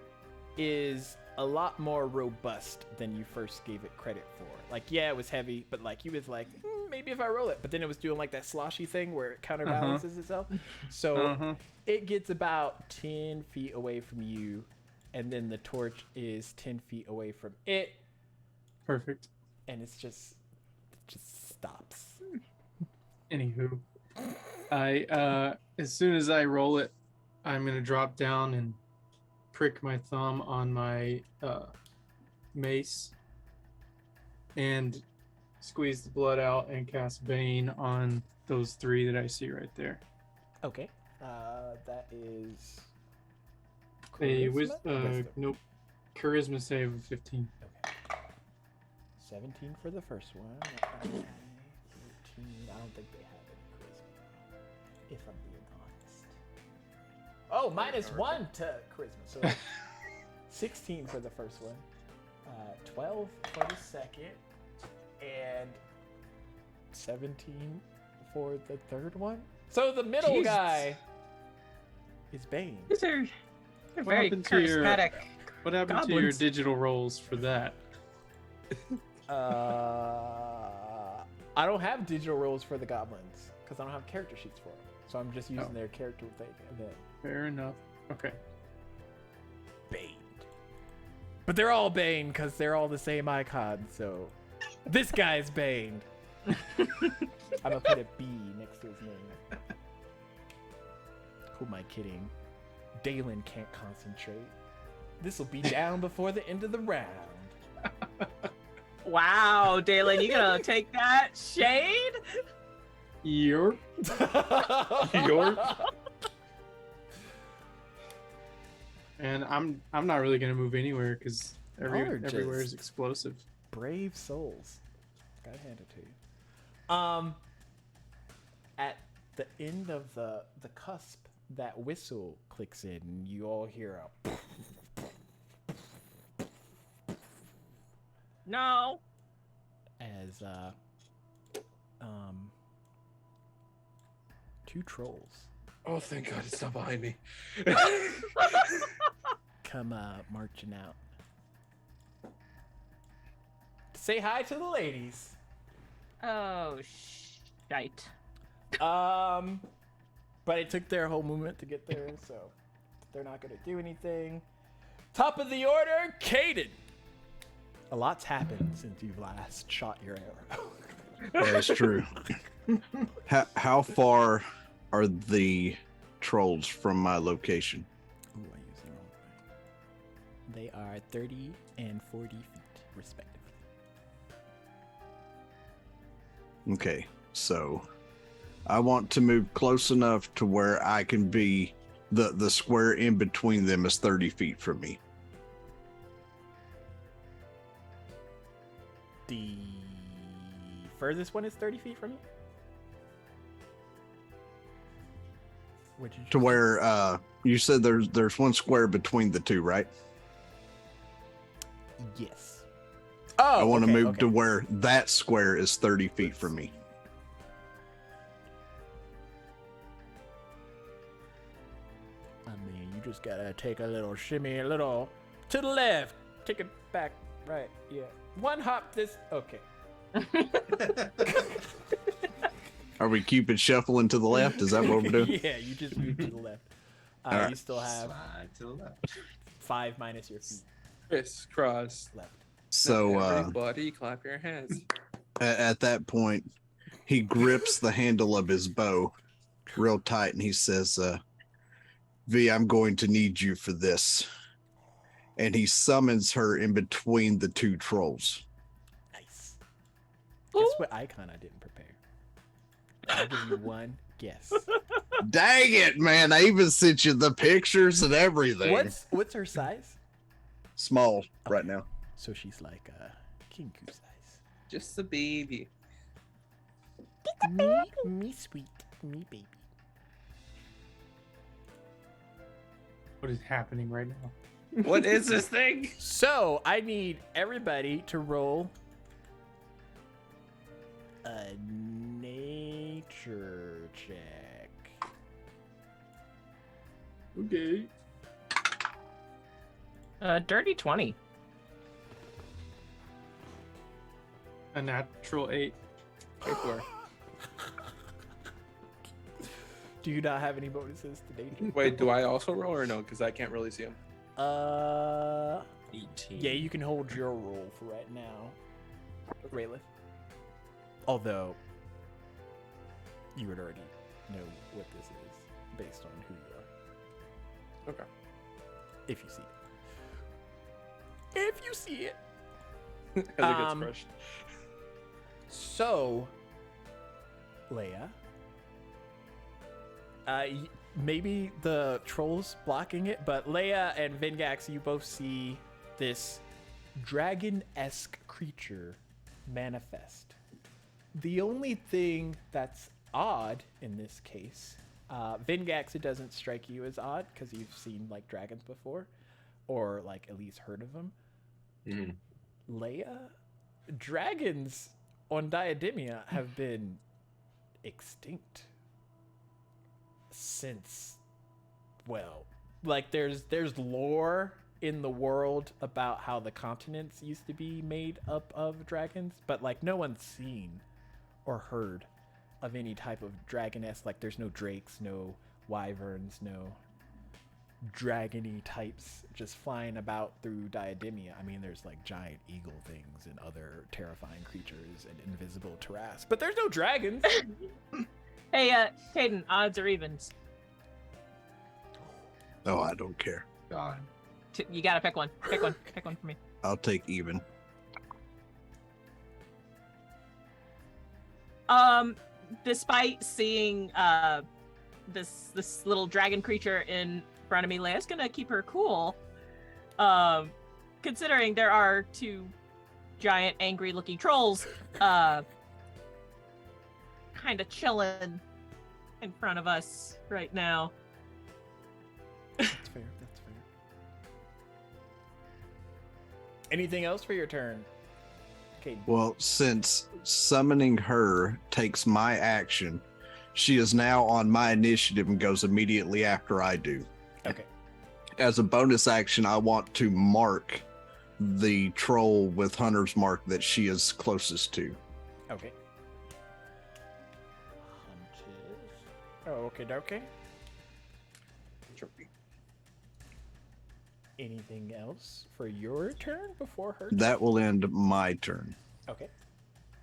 is a lot more robust than you first gave it credit for. Like, yeah, it was heavy, but like you was like, maybe if I roll it, but then it was doing like that sloshy thing where it counterbalances itself. So it gets about 10 feet away from you, and then the torch is 10 feet away from it, Perfect. and it just stops. Anywho, I as soon as I roll it, I'm gonna drop down and prick my thumb on my mace and squeeze the blood out and cast Bane on those 3 that I see right there. Okay. That is Wisdom? Nope. Charisma save of 15. Okay. 17 for the first one. 14. I don't think they have any charisma, if I'm being honest. Oh, -1 to charisma. So 16 for the first one. 12 for the second. And 17 for the third one. So the middle Jesus. guy is Bane. These are What very happened to your- charismatic. What happened to your Goblins. digital rolls for that? I don't have digital rolls for the goblins because I don't have character sheets for it. So I'm just using Oh. their character thing. And then Fair enough. Okay. Bane. But they're all Bane because they're all the same icon. So this guy's Bane. I'm gonna put a B next to his name. Who am I kidding? Dalen can't concentrate. This will be down before the end of the round. Wow, Dalen, you gonna take that shade? Your and I'm not really gonna move anywhere because Y'all are everywhere is just- explosive. Brave souls. Gotta hand it to you. At the end of the cusp, that whistle clicks in, and you all hear a No. as 2 trolls Oh, thank God it's not behind me. come marching out. Say hi to the ladies. Oh, shite. But it took their whole movement to get there, so they're not gonna do anything. Top of the order, Caden. A lot's happened since you last shot your arrow. That's true. How far are the trolls from my location? Ooh, I used the wrong thing. They are 30 and 40 feet, respectively. Okay, so I want to move close enough to where I can be The square in between them is 30 feet from me. The furthest one is 30 feet from you? To where you said there's one square between the two, right? Yes. Oh, I want to okay, move okay. to where that square is 30 feet from me. I mean, you just gotta take a little shimmy, a little to the left, take it back, right, yeah. One hop this, okay. Are we keeping shuffling to the left? Is that what we're doing? Yeah, you just move to the left. All right. You still have Slide to the left. 5 minus your feet Crisscross. left. So Everybody clap your hands. at that point, he grips the handle of his bow real tight and he says, V, I'm going to need you for this. And he summons her in between the two trolls. Nice. Guess what I kind of didn't prepare? I'll give you one guess. Dang it, man. I even sent you the pictures and everything. What's her size? Small right now. So she's like Kinku size. Just a baby. Me sweet, me baby. What is happening right now? What is this thing? So I need everybody to roll a nature check. Okay. Dirty 20. A natural 8. Go for it. Do you not have any bonuses to dating? Wait, do I also roll or no? Because I can't really see him. 18. Yeah, you can hold your roll for right now, Raylith. Although you would already know what this is based on who you are. Okay. If you see it. If you see it. As it gets crushed. So, Leia. Maybe the troll's blocking it, but Leia and Vingax, you both see this dragon-esque creature manifest. The only thing that's odd in this case, Vingax, it doesn't strike you as odd because you've seen like dragons before, or like at least heard of them. Mhm. Leia, dragons on Diademia have been extinct since, well, like there's lore in the world about how the continents used to be made up of dragons, but like no one's seen or heard of any type of dragoness. Like there's no drakes, no wyverns, no dragony types just flying about through Diademia. I mean, there's like giant eagle things and other terrifying creatures and invisible terrasse, but there's no dragons. Hey, Caden, odds or evens? Oh, I don't care. God. You gotta pick one. Pick one. Pick one for me. I'll take even. Despite seeing this little dragon creature in front of me, Leia's gonna keep her cool. Considering there are 2 giant, angry-looking trolls, kind of chilling in front of us right now. That's fair. That's fair. Anything else for your turn, Caden? Well, since summoning her takes my action, she is now on my initiative and goes immediately after I do. Okay. As a bonus action, I want to mark the troll with Hunter's Mark that she is closest to. Okay. Oh, okay. Anything else for your turn before her? That will end my turn. Okay.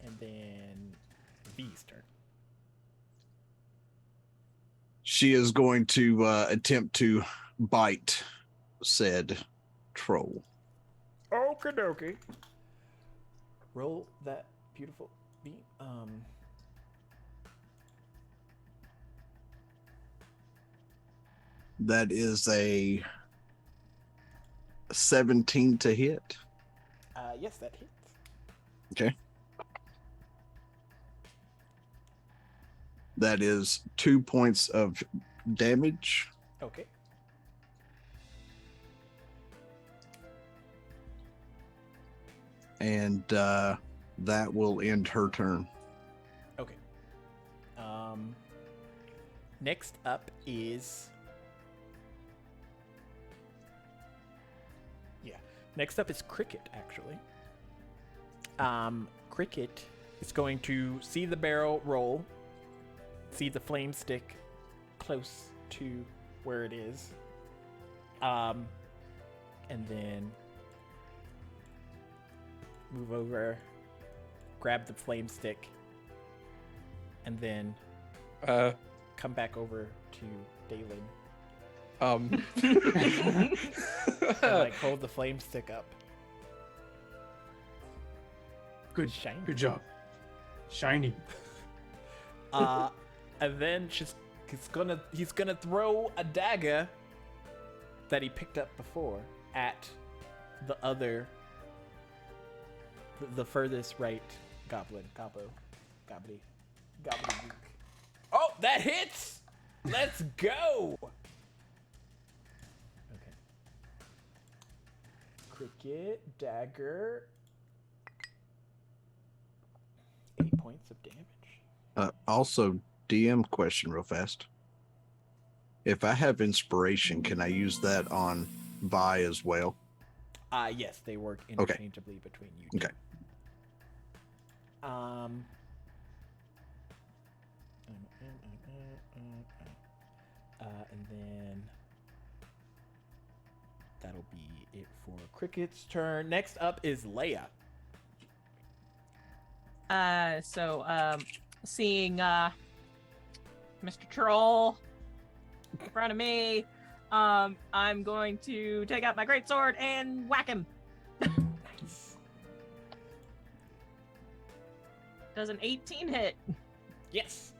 And then V's turn. She is going to attempt to bite said troll. Okie dokie. Roll that beautiful beam. That is a 17 to hit. Yes, that hits. Okay. That is 2 points of damage. Okay. And that will end her turn. Okay. Next up is. Yeah. Next up is Cricket, actually. Cricket is going to see the barrel roll, see the flame stick close to where it is, and then move over, grab the flame stick, and then come back over to Dalen and like hold the flame stick up. Good, Shiny. good job. Shiny. And then he's gonna throw a dagger that he picked up before at the furthest right goblin. Gobbly. Oh, that hits! Let's go! Okay. Cricket, dagger. 8 points of damage. Also, DM question real fast. If I have inspiration, can I use that on Vi as well? Yes, they work interchangeably between you two. Okay. And then that'll be it for Cricket's turn. Next up is Leia. Seeing Mr. Troll in front of me, I'm going to take out my greatsword and whack him. Nice. Does an 18 hit? Yes.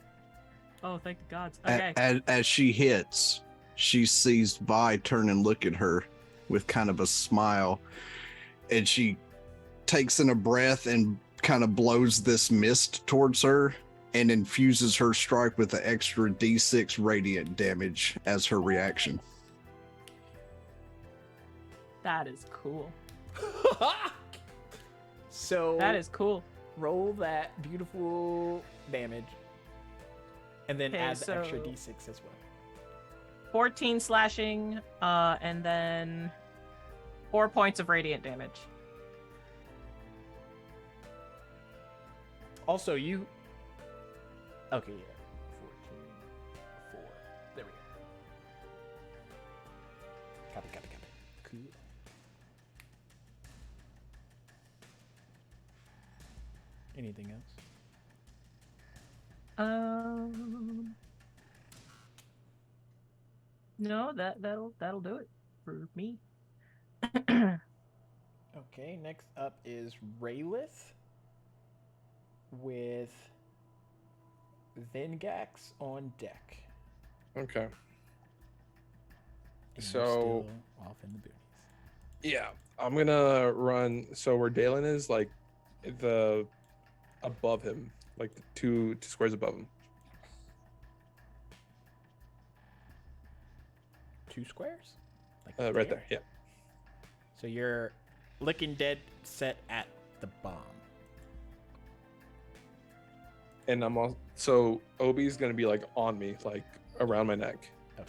Oh, thank the gods. Okay. As she hits, she sees Vi turn and look at her with kind of a smile, and she takes in a breath and kind of blows this mist towards her and infuses her strike with the extra D6 radiant damage as her reaction. That is cool. So That is cool. roll that beautiful damage, and then Okay, add the extra so- D6 as well. 14 slashing, and then 4 points of radiant damage. Also, you. Okay, yeah. 14, 4. There we go. Copy. Cool. Anything else? No, that'll do it for me. Okay, next up is Raylith with Vengax on deck. Okay. And we're So- still off in the boonies. Yeah, I'm gonna run. So where Dalen is, like the above him, like the two squares above him. 2 squares? Like Right there. Yeah. So you're looking dead set at the bomb. And I'm also so Obi's gonna be like on me, like around my neck. Okay.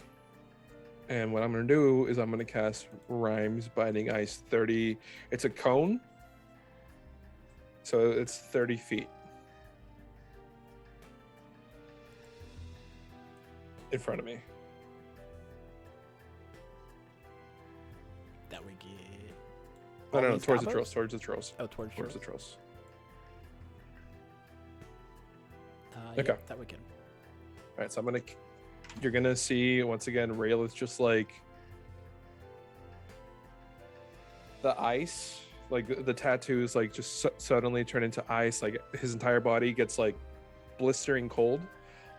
And what I'm gonna do is I'm gonna cast Rhymes Binding Ice 30. It's a cone, so it's 30 feet in front of me. That we get. No, all no, these towards the combos? trolls. Towards the trolls. Oh, towards Towards the trolls. trolls. Yeah, Okay. that we can. All right, so you're gonna see once again, Rail is just like the ice, like the tattoos, like just suddenly turn into ice. Like his entire body gets like blistering cold,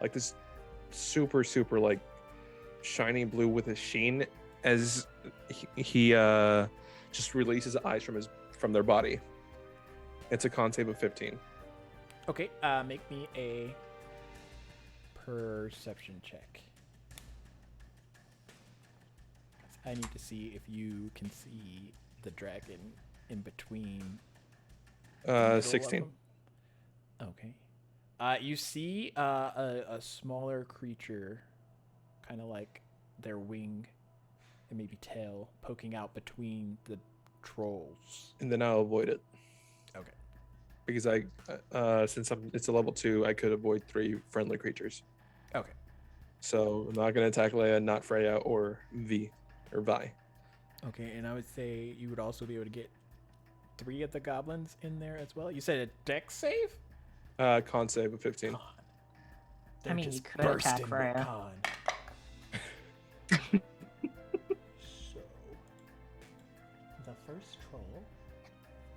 like this super like shiny blue with a sheen as he just releases eyes from their body. It's a con save of 15. Okay, make me a perception check. I need to see if you can see the dragon in between. the middle of 16. them. Okay. You see a smaller creature, kind of like their wing and maybe tail, poking out between the trolls. And then I'll avoid it. Okay. Because since it's a level 2, I could avoid 3 friendly creatures. Okay. So I'm not going to attack Leia, not Freya, or Vi. Okay, and I would say you would also be able to get 3 of the goblins in there as well. You said a dex save? Con save of 15. Con. I They're mean, you just could attack bursting with Freya. con. So, the first troll.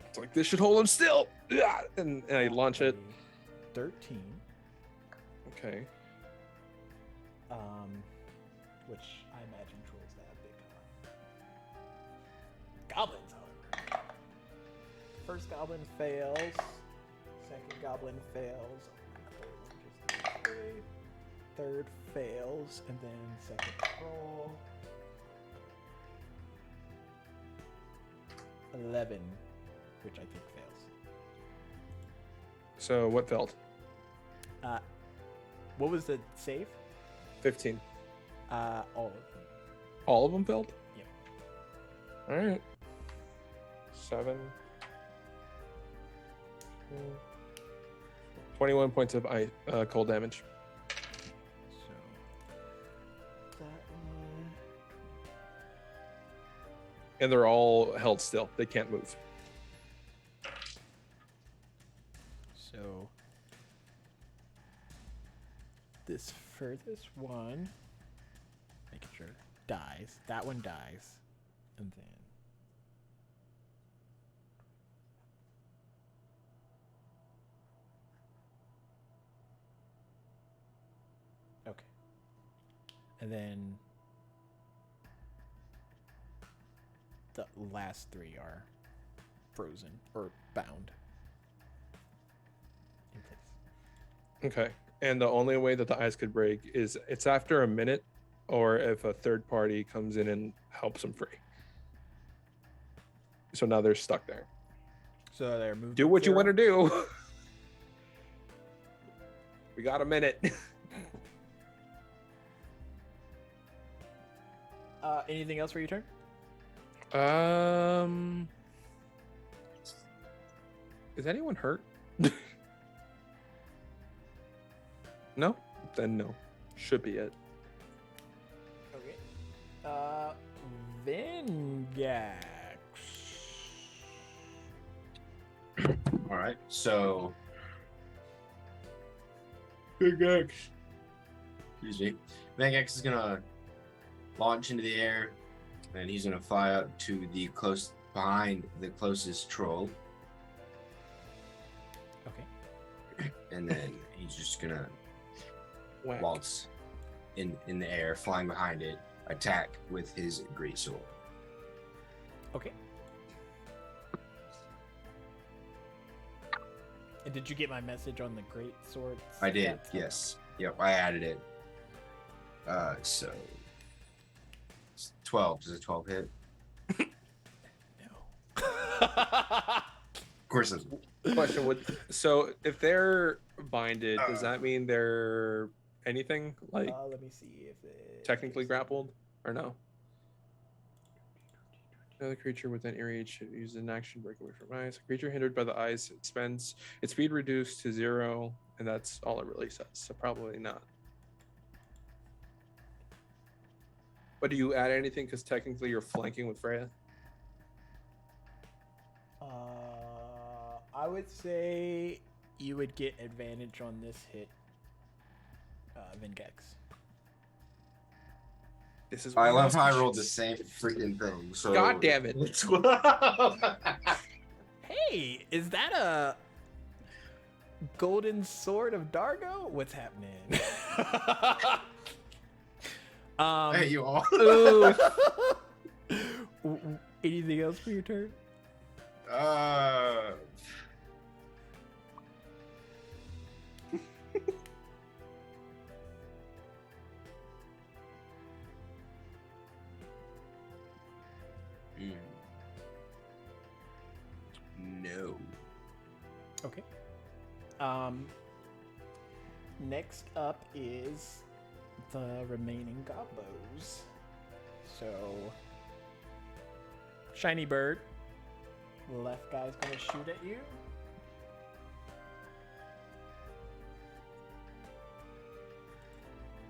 It's like, this should hold him still. And I launch it. 13. Okay. Which I imagine trolls that big. Goblins, however. First goblin fails. Second goblin fails. Third fails, and then second troll. 11, which I think fails. So what failed? What was the save? 15. All of them. All of them failed? Yep. All right. 7. 21 points of cold damage. So that one. And they're all held still. They can't move. So this furthest one, making sure, dies. That one dies, and then okay, and then the last 3 are frozen or bound in place. Okay. And the only way that the ice could break is it's after a minute or if a third party comes in and helps them free. So now they're stuck there. So they're moving. Do what you want to do. We got a minute. Anything else for your turn? Is anyone hurt? No? Then no. Should be it. Okay. Vengax. All right, so Vengax. excuse me, Vengax is gonna launch into the air, and he's gonna fly up to behind the closest troll, Okay. and then he's just gonna Whack. waltz in the air, flying behind it, attack with his great sword. Okay. And did you get my message on the great sword? I did, stats? yes. Yep, I added it. So it's 12. Does a 12 hit? No. Of course it doesn't. Question so if they're binded, does that mean they're anything like Let me see if it technically grappled or no? Another creature within ear reach should use an action break away from ice. A creature hindered by the ice, it spends its speed reduced to 0, and that's all it really says. So probably not. But do you add anything? Because technically you're flanking with Freya. I would say you would get advantage on this hit, Vengex. This is I why love how I ask rolled the questions. same freaking thing. So God damn it. Hey, is that a golden sword of Dargo? What's happening? Hey, you all. Ooh. Anything else for your turn? Uh, mm. No. Okay. Next up is the remaining gobos. So, shiny bird. Left guy's gonna shoot at you.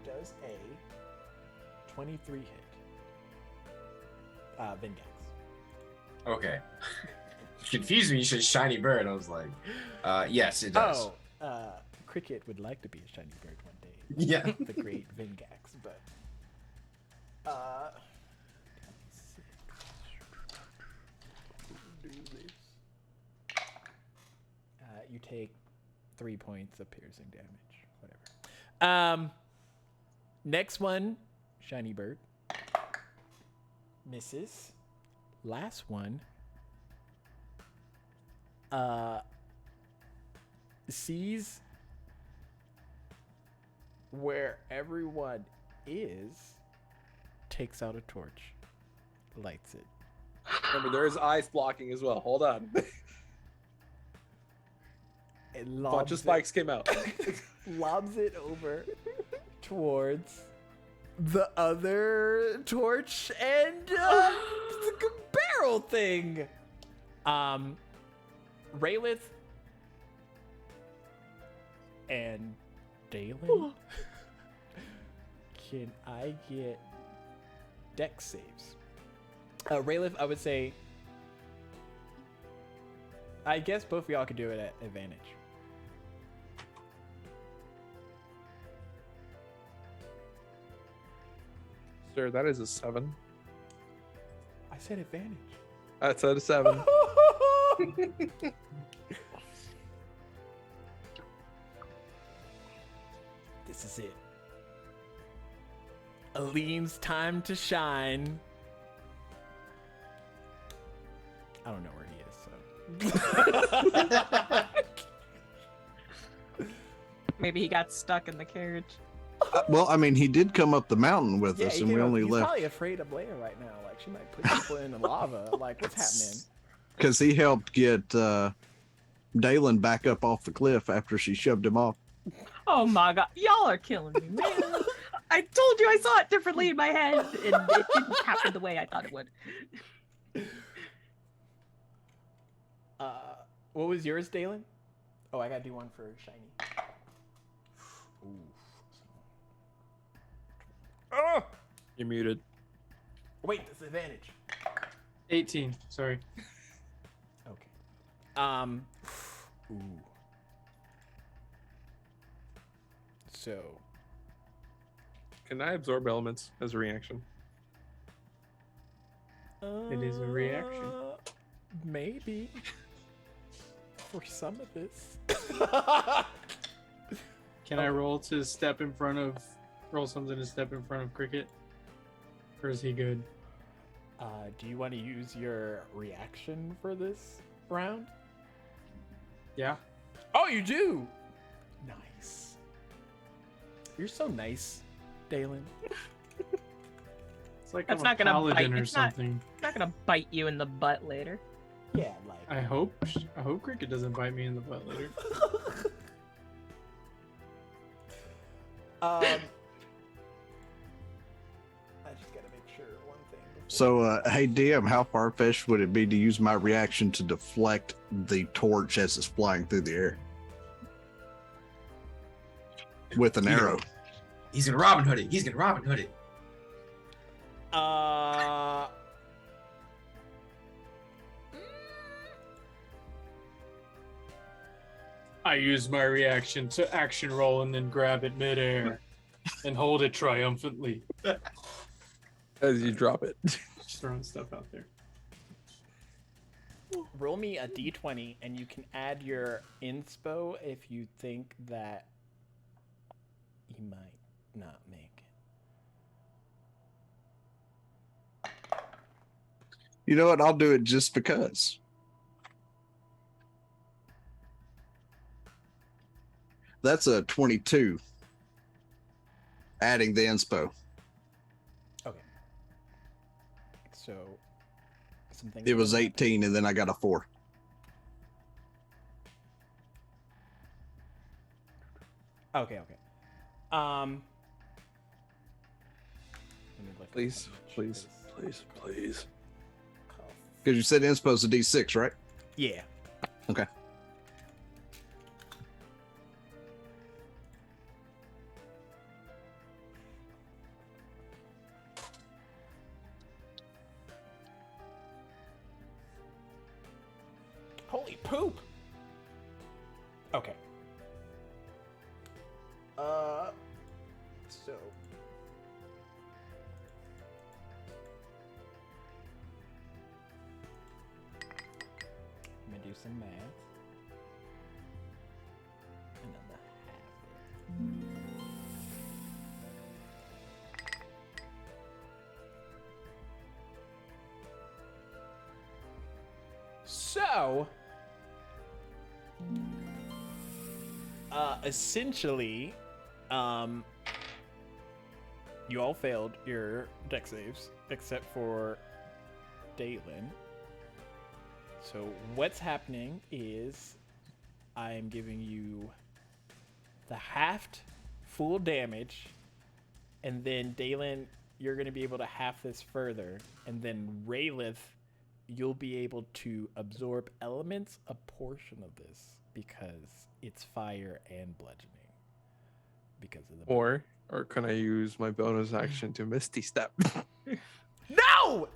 Does a 23 hit. Vingax. Okay. Confused me. You said shiny bird. I was like, yes, it does. Oh, Cricket would like to be a shiny bird one day. Yeah. The great Vingax, but do this. You take 3 points of piercing damage. Whatever. Next one, shiny bird. Misses. Last one. Sees where everyone is, takes out a torch, lights it. Remember, there is ice blocking as well. Hold on. And A bunch of spikes came out. lobs it over towards the other torch and the barrel thing. Raylith and Dalen. Can I get dex saves? Raylith, I would say. I guess both of y'all could do it at advantage. Sir, that is a 7. I said advantage. That's a 7. This is it. Aleem's time to shine. I don't know where he is, so. Maybe he got stuck in the carriage. Well, I mean, he did come up the mountain with Yeah, us, he and we came up- only he's left probably afraid of Leia right now. Like, she might put people in the lava. Like, what's happening? because he helped get Dalen back up off the cliff after she shoved him off. Oh my god, y'all are killing me, man. I told you I saw it differently in my head, and it didn't happen the way I thought it would. What was yours, Dalen? Oh, I gotta do one for shiny. Ooh. Oh! You're muted. Wait, that's advantage. 18. Sorry. Okay. Ooh. So. Can I absorb elements as a reaction? It is a reaction. Maybe. For some of this. Can I roll to step in front of, roll something to step in front of Cricket? Or is he good? Do you want to use your reaction for this round? Yeah. Oh, you do. Nice. You're so nice, Dalen. It's like That's I'm not a gonna bite- paladin or it's not- something. It's not gonna bite you in the butt later. Yeah, like. I hope Cricket doesn't bite me in the butt later. I just gotta make sure one thing. before- So, hey, DM, how far-fetched would it be to use my reaction to deflect the torch as it's flying through the air? With an arrow. He's gonna Robin Hood it. He's gonna Robin Hood it. I use my reaction to action roll and then grab it midair and hold it triumphantly. As you drop it. Just throwing stuff out there. Roll me a d20, and you can add your inspo if you think that you might not make You know what? I'll do it just because. That's a 22. Adding the inspo. Okay. So, some things. It was are gonna happen. 18, and then I got a 4. Okay. Let me look at Please, how much please, this please. costs. Because you said inspo's a D6, right? Yeah. Okay. Holy poop. Okay. So. I'm gonna do some math. And then the half. So, essentially, you all failed your deck saves except for Dalen. So what's happening is I am giving you the halved full damage, and then Dalen, you're going to be able to half this further, and then Raylith, you'll be able to absorb elements a portion of this because it's fire and bludgeoning because of the Or can I use my bonus action to Misty Step? no.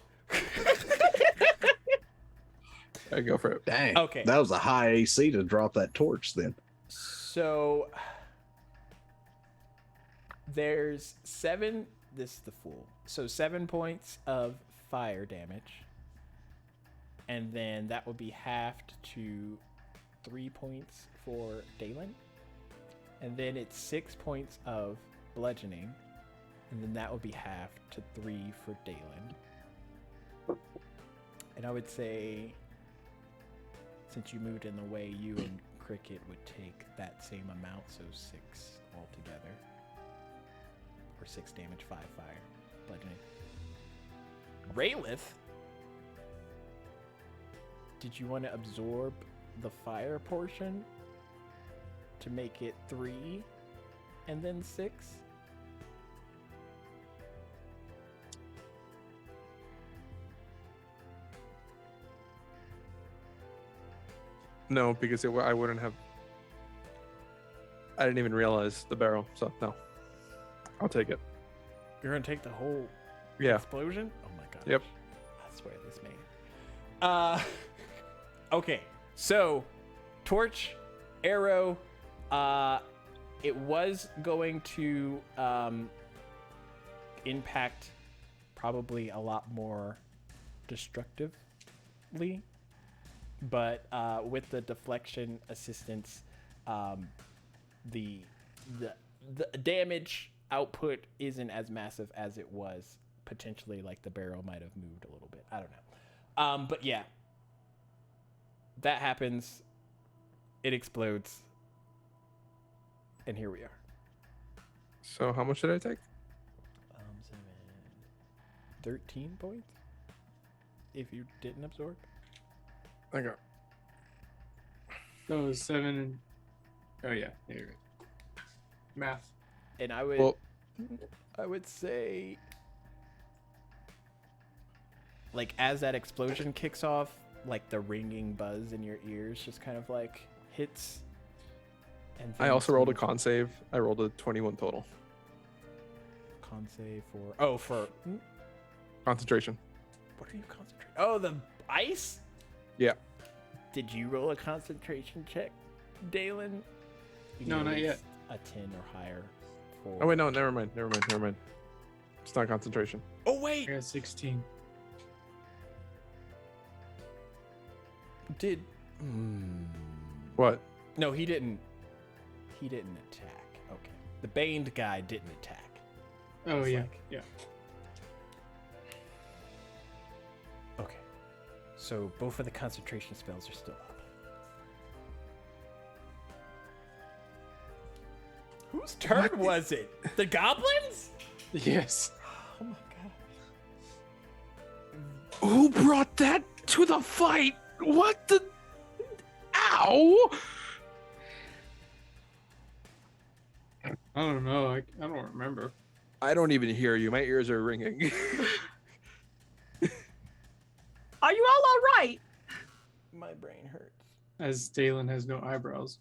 I go for it. Dang. Okay. That was a high AC to drop that torch then. So there's 7. This is the full. So 7 points of fire damage. And then that would be halved to 3 points for Dalen. And then it's 6 points of bludgeoning. And then that would be halved to 3 for Dalen. And I would say, since you moved in the way, you and Cricket would take that same amount, so 6 altogether. Or 6 damage, 5 fire, bludgeoning. Raylith, did you want to absorb the fire portion to make it 3 and then 6? No, because I wouldn't have. I didn't even realize the barrel, so no. I'll take it. You're gonna take the whole Yeah. explosion? Oh my god. Yep. I swear this man. Okay. So, torch, arrow, it was going to impact probably a lot more destructively, but with the deflection assistance, the damage output isn't as massive as it was. Potentially, like the barrel might have moved a little bit. I don't know. But yeah, that happens. It explodes, and here we are. So how much did I take? 13 points. If you didn't absorb. I got. No, it was 7 and. Oh yeah, yeah, you're right. Math. And I would say, like, as that explosion kicks off, like the ringing buzz in your ears just kind of like hits. And I also rolled a things- con save. I rolled a 21 total. con save for Concentration. what are you concentrating? Oh, the ice. Yeah. Did you roll a concentration check, Dalen? You No, need at not yet. least A 10 or higher. For... Oh wait, no, never mind. It's not concentration. Oh I wait. got 16. Did. What? No, he didn't. He didn't attack. Okay. The Baned guy didn't attack. Oh It's yeah, like- yeah. Okay. So both of the concentration spells are still up. Whose turn was it? The goblins? Yes. Oh my god. Who brought that to the fight? What the? Ow! I don't know. I don't remember. I don't even hear you. My ears are ringing. Are you all right? My brain hurts. As Dalen has no eyebrows.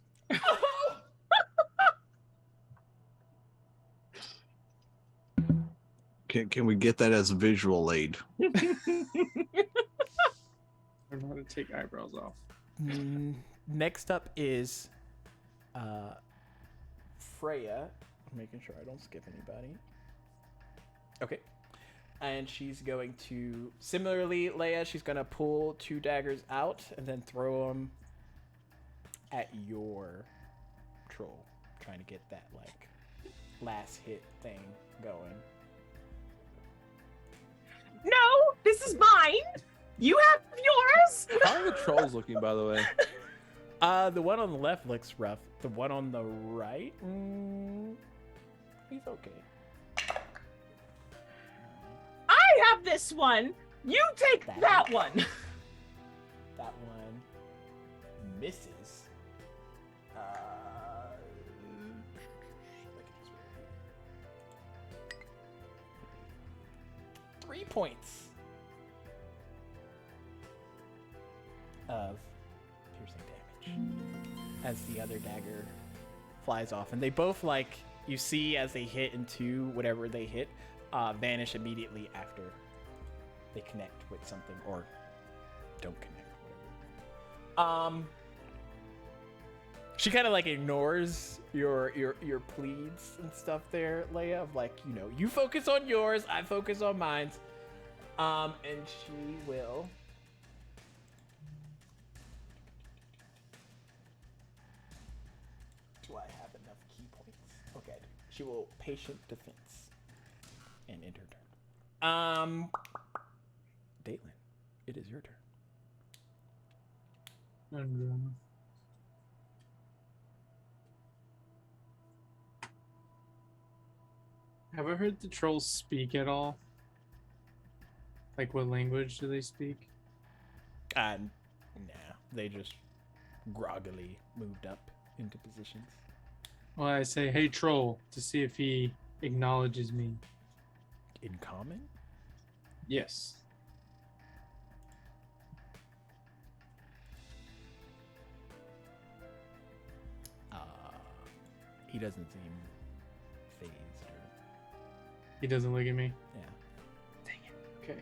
Can we get that as a visual aid? I don't know how to take eyebrows off. Next up is Freya. I'm making sure I don't skip anybody. Okay. And she's going to, similarly, Leia, she's going to pull 2 daggers out and then throw them at your troll. Trying to get that, like, last hit thing going. No, this is mine. You have yours. How are the trolls looking, by the way? The one on the left looks rough. The one on the right, he's okay. I have this one. You take that one. That one misses. Look at this. 3 points of piercing damage as the other dagger flies off, and they both, like, you see as they hit into whatever they hit, vanish immediately after they connect with something or don't connect, whatever. She kind of like ignores your pleads and stuff there, Leia, of like, you know, you focus on yours, I focus on mine. And she will do I have enough key points? Okay, she will patient defense and end her turn. Datelin, it is your turn. And, have I heard the trolls speak at all? Like, what language do they speak? Nah, they just groggily moved up into positions. Well, I say, hey, troll, to see if he acknowledges me. In common? Yes. He doesn't seem phased or He doesn't look at me. yeah. Okay.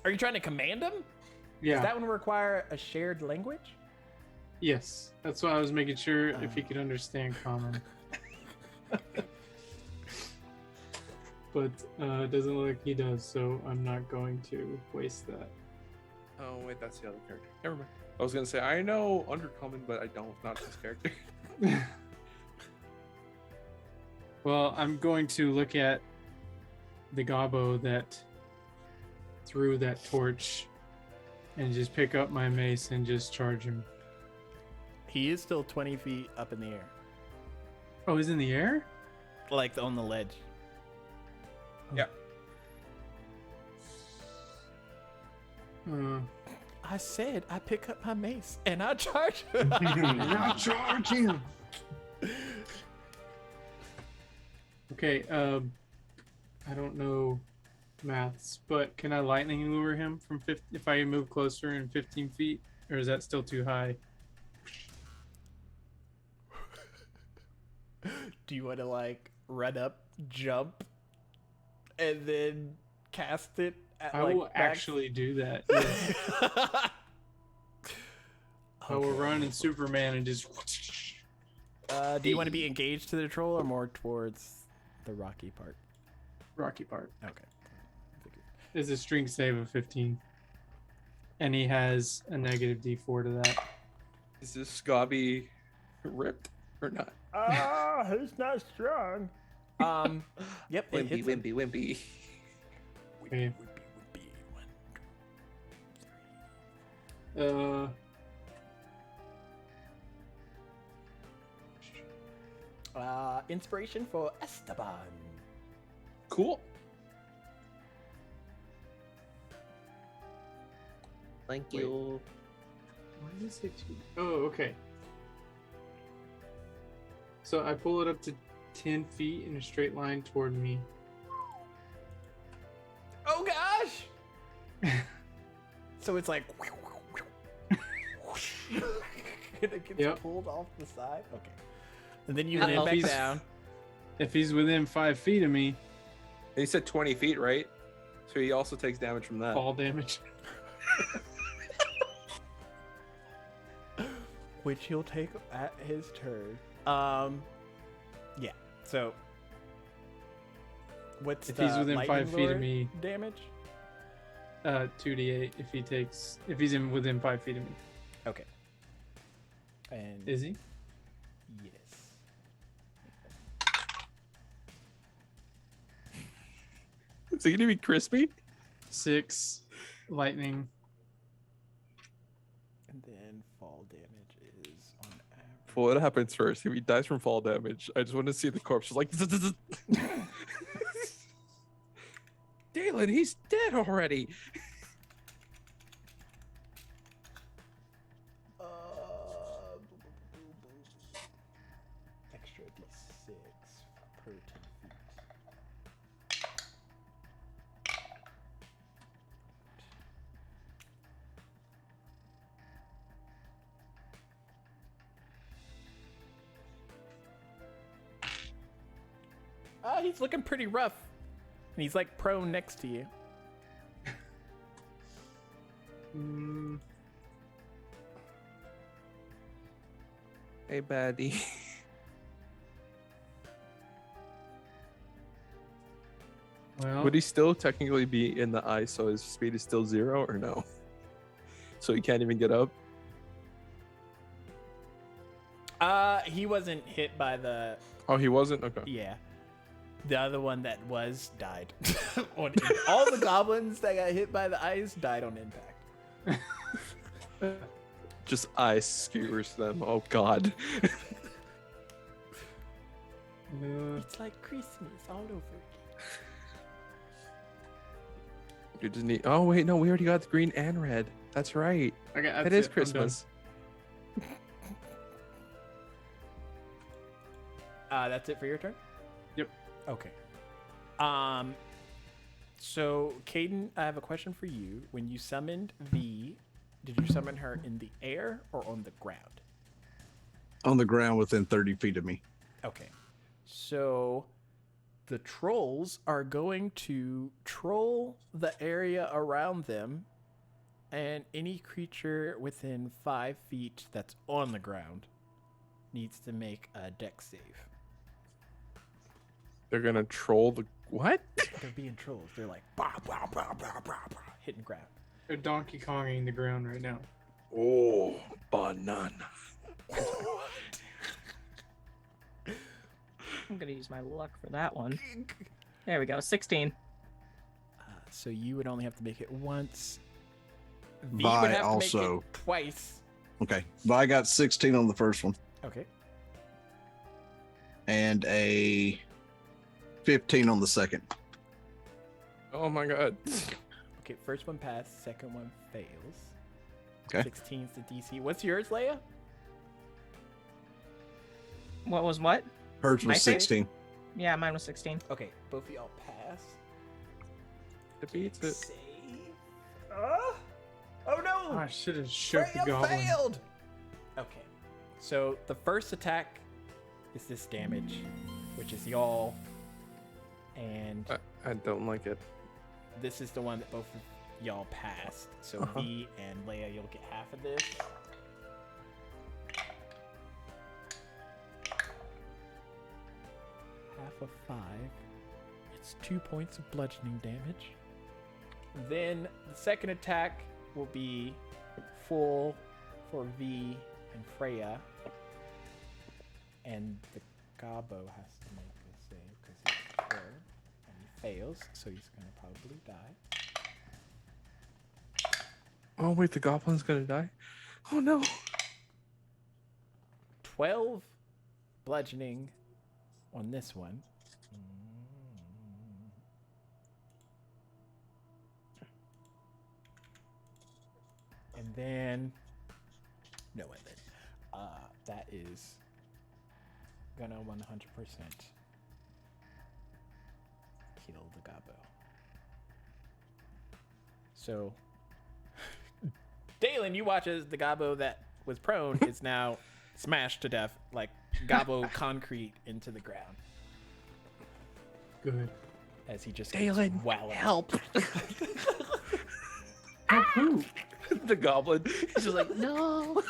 Are you trying to command him? Yeah. Does that one require a shared language? Yes. That's why I was making sure if he could understand common. But it doesn't look like he does, so I'm not going to waste that. Oh wait, that's the other character. Never mind. I was gonna say I know Undercommon, but I don't. Not this character. Well, I'm going to look at the gobbo that threw that torch and just pick up my mace and just charge him. He is still 20 feet up in the air, Oh, he's in the air? like on the ledge. Yeah. I said I pick up my mace and I charge him. Now charge him. Okay, I don't know maths, but can I lightning lure him from 50 if I move closer in 15 feet? Or is that still too high? Do you want to like run up, jump, and then cast it at, I will actually do that. Yes. I will run in Superman and just... Do you want to be engaged to the troll or more towards the rocky part? Rocky part. Okay. Is a strength save of 15. And he has a negative d4 to that. Is this Scobby ripped or not? He's not strong. Yep. Wimpy. Okay. Wimpy. 1, 2, 3, Inspiration for Esteban. Cool. Thank Wait. you. Why did it say 2? Oh, okay. So I pull it up to 10 feet in a straight line toward me. Oh gosh! So it's like it gets Yep. pulled off the side. Okay. And then you And land if back he's- down. If he's within 5 feet of me, He said 20 feet, right? So he also takes damage from that. fall damage. Which he'll take at his turn. Yeah. So what's If the he's within lightning 5 feet of lure me, damage? 2d8 if he's in within 5 feet of me. Okay. And Is he? yes. Is it gonna be crispy? 6 lightning. And then fall damage is on average. Well, what happens first? If he dies from fall damage, I just want to see the corpse just like. Dalen, he's dead already. Extra d6 per 10 feet. He's looking pretty rough. And he's like prone next to you. Mm, Hey, baddie. well, Would he still technically be in the ice, so his speed is still 0, or no? So he can't even get up? He wasn't hit by the Oh, he wasn't? Okay. yeah. The other one that was died. All the goblins that got hit by the ice died on impact. Just ice skewers them. Oh, God. It's like Christmas all over again. You just need. Oh, wait, no, we already got the green and red. That's right. okay, It that's is I'm done. Christmas. That's it for your turn? Yep. Okay. So Caden, I have a question for you. When you summoned V, did you summon her in the air or on the ground? On the ground within 30 feet of me. Okay. So the trolls are going to troll the area around them, and any creature within 5 feet that's on the ground needs to make a dex save. They're going to troll the. What? They're being trolls. They're like, bah, bah, bah, bah, bah, bah, hitting ground. They're Donkey Konging the ground right now. Oh, banana. I'm gonna use my luck for that one. There we go, 16. So you would only have to make it once. V Vi would have to also. make it twice. Okay. But I got 16 on the first one Okay. and a 15 on the second. Oh, my God. Okay, first one passed, second one fails. Okay. 16 is the DC. What's yours, Leia? What was what? Hers My was save? 16. Yeah, mine was 16. Okay, both of y'all pass. It beats it. Save. Oh no! I should have shook the Freya goblin. failed! Okay, so the first attack is this damage, which is y'all. And I don't like it. this is the one that both of y'all passed. So Uh-huh. V and Leia, you'll get half of this. Half of 5. It's 2 points of bludgeoning damage. Then the second attack will be full for V and Freya. And the Gobbo has to make a save because it's her. And he fails, so he's going to probably die. Oh wait, the goblin's gonna die. Oh no. 12 bludgeoning on this one. And then no, and then that is gonna 100% kill the gobbo. So Dalen, you watch as the gobbo that was prone is now smashed to death, like gobbo concrete into the ground. Good. As he just Dalen, walloped. help. Help who? The goblin. He's just like, no.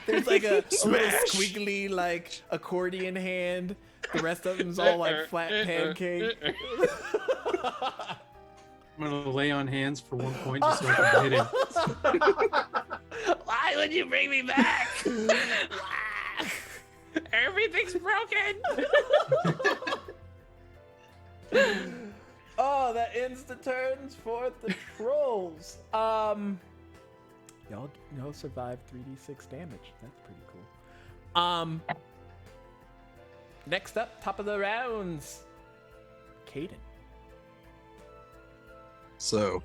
There's like a little squiggly like accordion hand. The rest of them's all like flat pancake. I'm gonna lay on hands for 1 point just so I can hit him. Why would you bring me back? Everything's broken. Oh, that ends the turns for the trolls. Y'all survived 3d6 damage. That's pretty cool. Next up, top of the rounds, Caden. So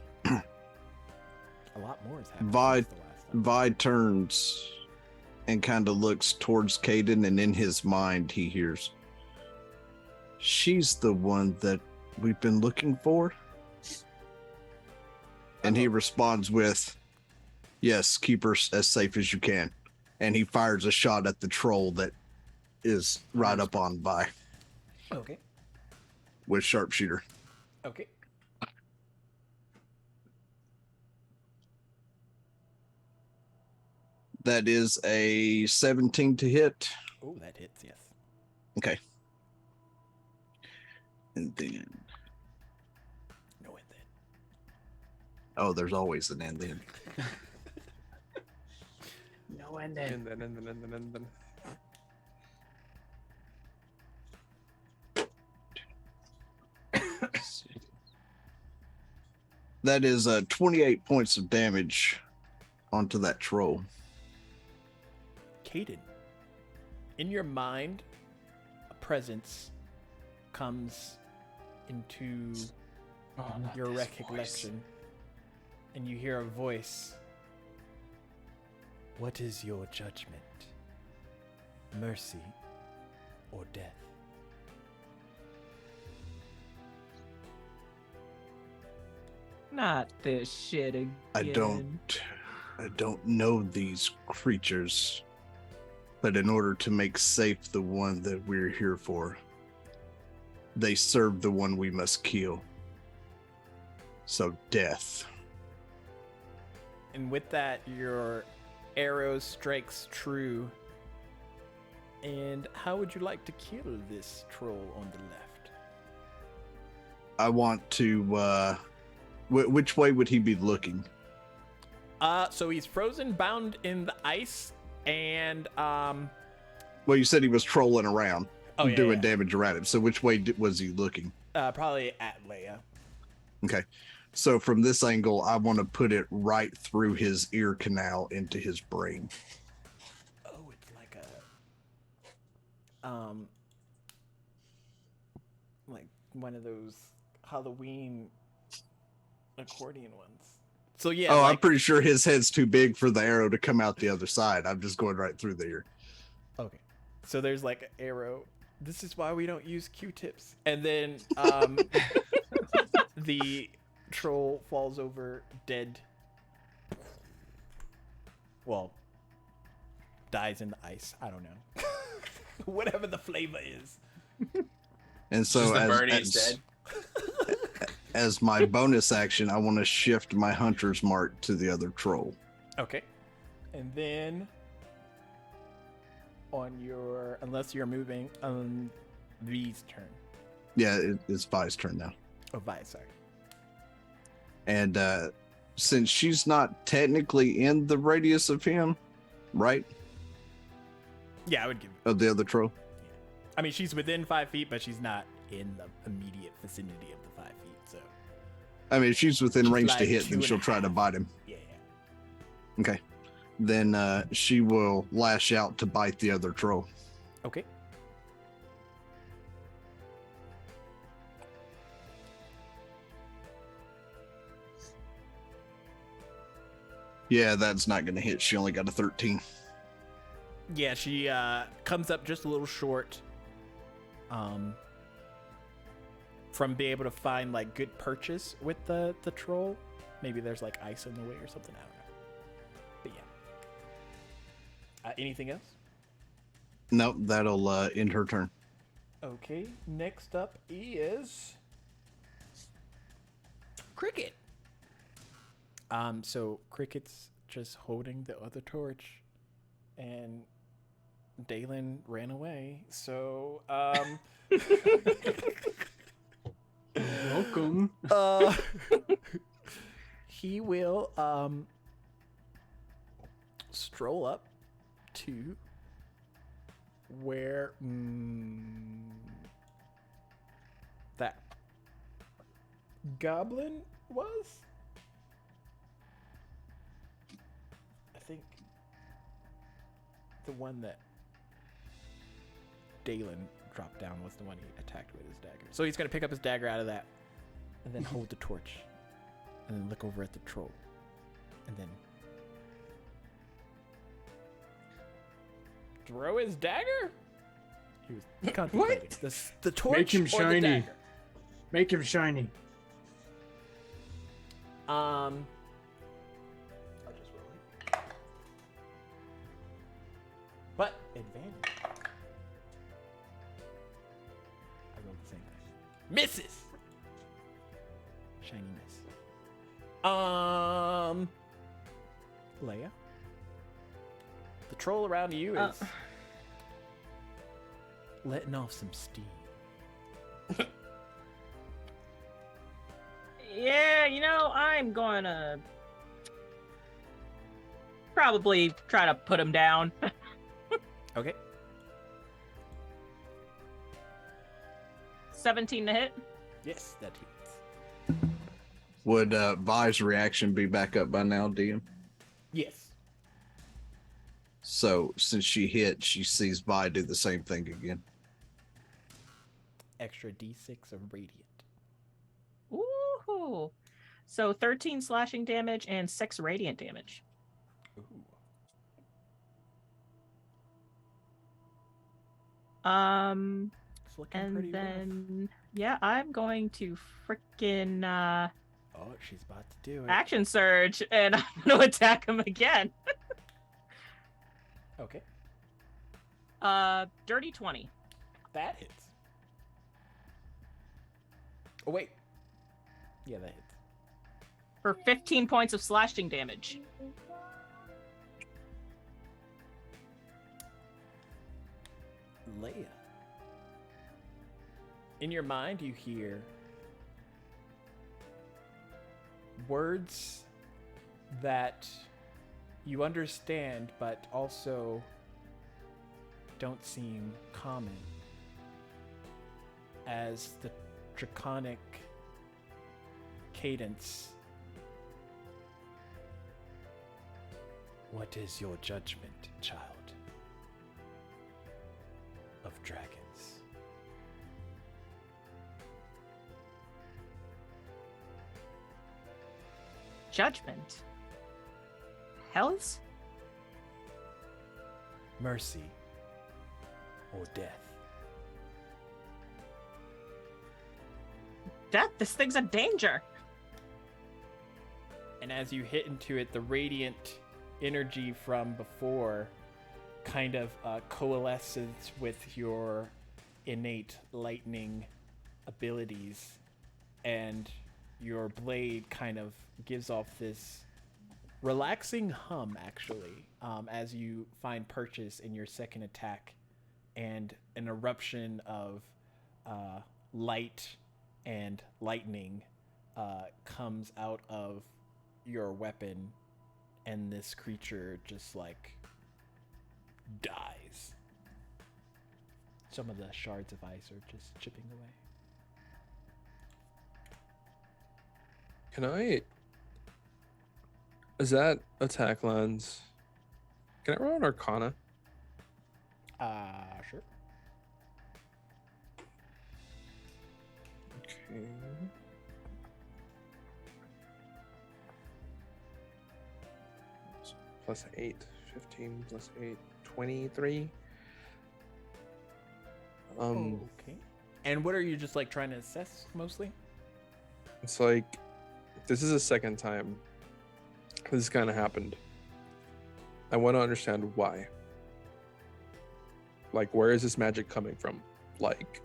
A lot more is happening. Vi- since the last time. Vi turns and kind of looks towards Caden, and in his mind he hears, "She's the one that we've been looking for." And he responds with, "Yes, keep her as safe as you can." And he fires a shot at the troll that is right up on Vi Okay. with sharpshooter. Okay. That is a 17 to hit. Oh, that hits. Yes. Okay. And then, No, and then. oh, there's always an and then. No, and then. And then. That is 28 points of damage onto that troll. Caden, in your mind, a presence comes into Oh, not your this recollection, and you hear a voice. What is your judgment? Mercy or death? Not this shit again. I don't know these creatures, but in order to make safe the one that we're here for, they serve the one we must kill. So death. And with that, your arrow strikes true. And how would you like to kill this troll on the left? I want to, which way would he be looking? So he's frozen, bound in the ice, and Well, you said he was trolling around, doing damage around him. So which way was he looking? Probably at Leia. Okay. So from this angle, I want to put it right through his ear canal into his brain. Oh, it's like like one of those Halloween accordion ones. So yeah. Oh, like, I'm pretty sure his head's too big for the arrow to come out the other side. I'm just going right through the ear. Okay. So there's like an arrow. This is why we don't use Q-tips. And then the troll falls over dead. Well, dies in the ice. I don't know. Whatever the flavor is. And so Just the birdie's dead. as my bonus action, I want to shift my hunter's mark to the other troll. Okay. And then on your, unless you're moving on V's turn. Yeah, it's Vi's turn now. Oh, Vi, sorry. And since she's not technically in the radius of him, right? Yeah, I would give. Of the other troll? I mean, she's within 5 feet, but she's not in the immediate vicinity of the 5 feet. So I mean, if she's within She's range to like hit, then 2.5. she'll try to bite him. yeah. Okay. Then she will lash out to bite the other troll. Okay. Yeah, that's not going to hit. She only got a 13. Yeah, she comes up just a little short. From being able to find like good purchase with the troll. Maybe there's like ice in the way or something. I don't know. But yeah. Anything else? Nope, that'll end her turn. Okay. Next up is Cricket. So Cricket's just holding the other torch, and Dalen ran away. So Welcome. he will stroll up to where that goblin was. I think the one that Dalen dropped down was the one he attacked with his dagger. So he's going to pick up his dagger out of that and then hold the torch and then look over at the troll and then throw his dagger? He was contemplating. The torch Make him or the shiny. dagger? Make him shiny. I'll just roll it. But advantage. I rolled the same thing. Misses. Shiny miss. Leia. The troll around you is letting off some steam. Yeah, I'm gonna probably try to put him down. Okay. 17 to hit. Yes, that hits. Would Vi's reaction be back up by now, DM? Yes. So since she hit, she sees Vi do the same thing again. Extra d6 of radiant. Ooh. So 13 slashing damage and 6 radiant damage. Ooh. It's looking pretty And then yeah, I'm going to frickin' rough. Oh, she's about to do it. action surge, and I'm gonna attack him again. Okay. Dirty 20. That hits. Oh, wait. Yeah, that hits. For 15 points of slashing damage. Leia. In your mind, you hear words that you understand, but also don't seem common, as the draconic cadence. What is your judgment, child of dragons? Judgment. Hells? Mercy or death? Death? This thing's a danger. And as you hit into it, the radiant energy from before kind of coalesces with your innate lightning abilities, and your blade kind of gives off this relaxing hum, actually, as you find purchase in your second attack, and an eruption of light and lightning comes out of your weapon, and this creature just like dies. Some of the shards of ice are just chipping away. Can I Is that attack lens? Can I roll an Arcana? Sure. Okay. So plus 8, 15 plus 8, 23. Okay. And what are you just like trying to assess mostly? It's like this is the second time this kind of happened. I want to understand why. Like, where is this magic coming from? Like,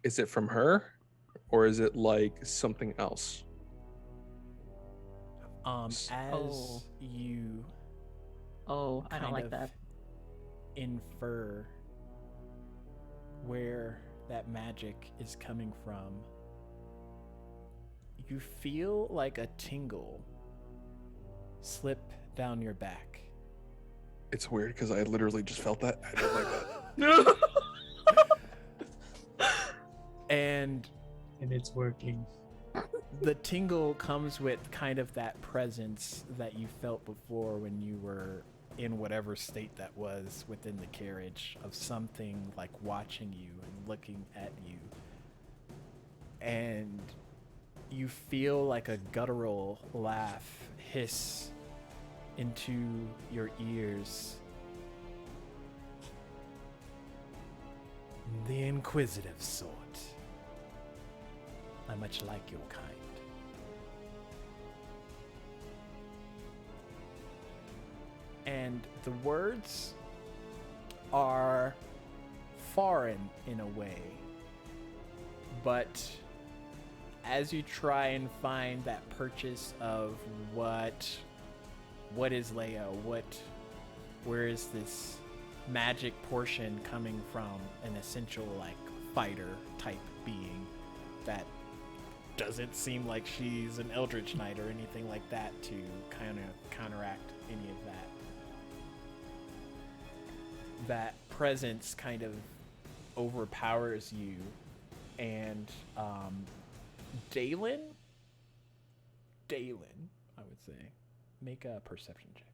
is it from her, or is it like something else? As Oh. you Oh, I don't kind like of that. infer where that magic is coming from, you feel like a tingle slip down your back. It's weird because I literally just felt that. I don't like that. And And it's working. the tingle comes with kind of that presence that you felt before when you were in whatever state that was within the carriage, of something like watching you and looking at you. And you feel like a guttural laugh hiss into your ears. The inquisitive sort. I much like your kind. And the words are foreign in a way, but as you try and find that purchase of what is Leia, where is this magic portion coming from, an essential like fighter type being that doesn't seem like she's an Eldritch Knight or anything like that to kind of counteract any of that. That presence kind of overpowers you, and Dalen, I would say, make a perception check.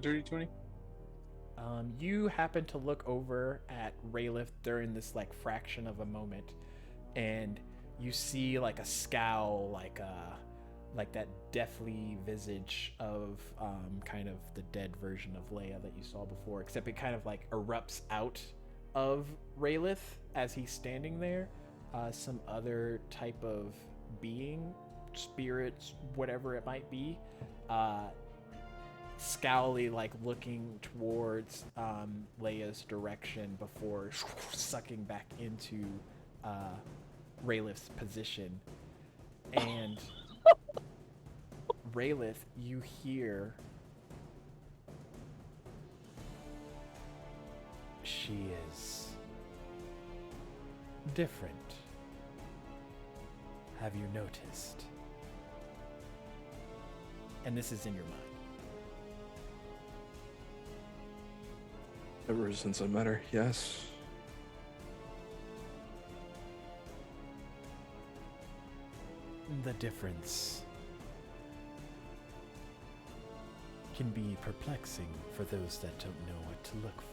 Dirty 20. You happen to look over at Raylith during this like fraction of a moment, and you see like a scowl, like that deathly visage of kind of the dead version of Leia that you saw before, except it kind of like erupts out of Raylith as he's standing there. Some other type of being, spirits, whatever it might be, scowly, like looking towards Leia's direction before sucking back into Raylith's position. And Raylith, you hear, she is different. Have you noticed? And this is in your mind. Ever since I met her, yes. The difference can be perplexing for those that don't know what to look for.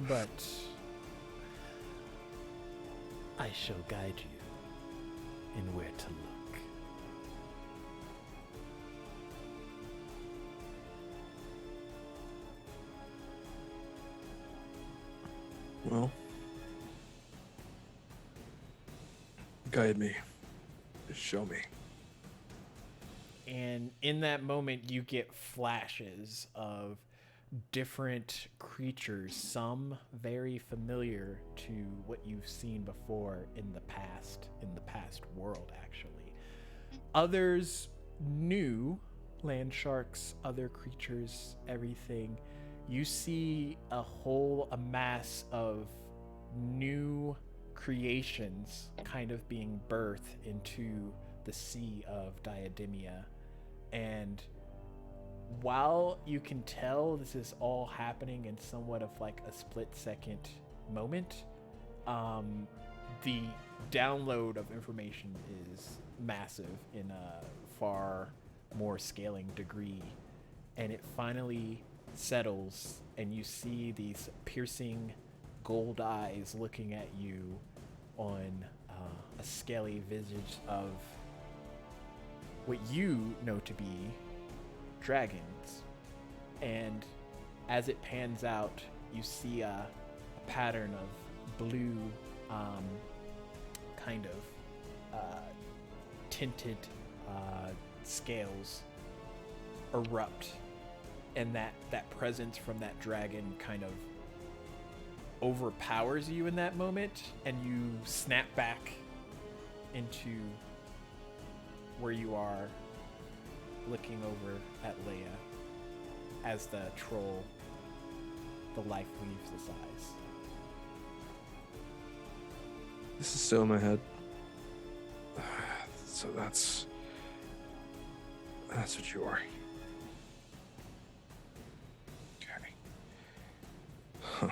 But I shall guide you in where to look. Well, guide me. Show me. And in that moment, you get flashes of different creatures, some very familiar to what you've seen before in the past world, actually. Others new, land sharks, other creatures, everything. You see a mass of new creations kind of being birthed into the sea of Diademia. And while you can tell this is all happening in somewhat of like a split second moment, the download of information is massive in a far more scaling degree, and it finally settles, and you see these piercing gold eyes looking at you on a scaly visage of what you know to be dragons. And as it pans out, you see a pattern of blue kind of tinted scales erupt, and that presence from that dragon kind of overpowers you in that moment, and you snap back into where you are, looking over at Leia as the troll, the life leaves his eyes. This is still in my head. So that's what you are. Okay. Huh.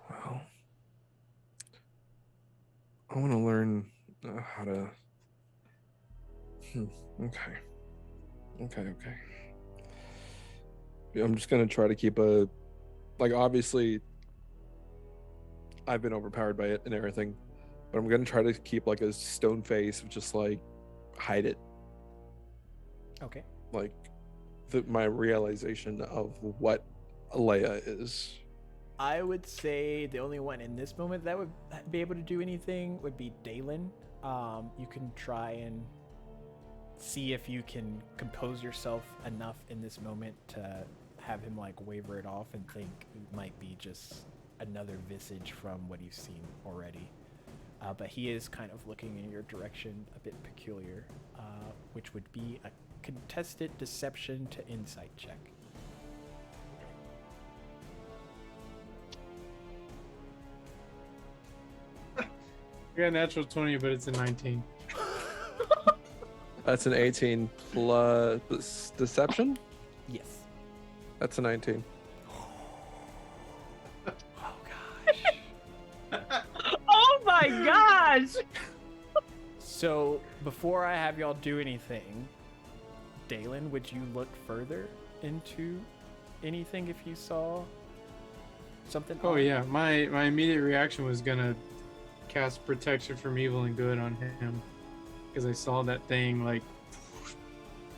Well, I want to learn how to. Okay. I'm just gonna try to keep obviously I've been overpowered by it and everything, but I'm gonna try to keep like a stone face, just like hide it, Okay. like my realization of what Leia is. I would say the only one in this moment that would be able to do anything would be Dalen. You can try and see if you can compose yourself enough in this moment to have him like waver it off and think it might be just another visage from what you've seen already. But he is kind of looking in your direction a bit peculiar, which would be a contested deception to insight check. I got a natural 20, but it's a 19. That's an 18 plus deception. Yes. That's a 19. Oh gosh. Oh my gosh! So before I have y'all do anything, Dalen, would you look further into anything if you saw something? Oh odd? yeah, my immediate reaction was gonna cast protection from evil and good on him, because I saw that thing like,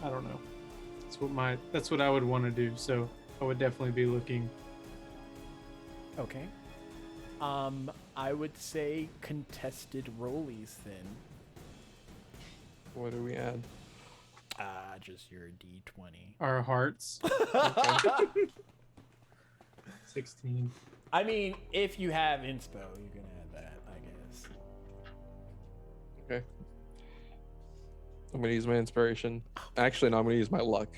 I don't know. That's what I would want to do. So I would definitely be looking. Okay. I would say contested rollies then. What do we add? Just your D20. Our hearts. 16. I mean, if you have inspo, you can add that, I guess. Okay. I'm gonna use my inspiration. Actually, no, I'm gonna use my luck.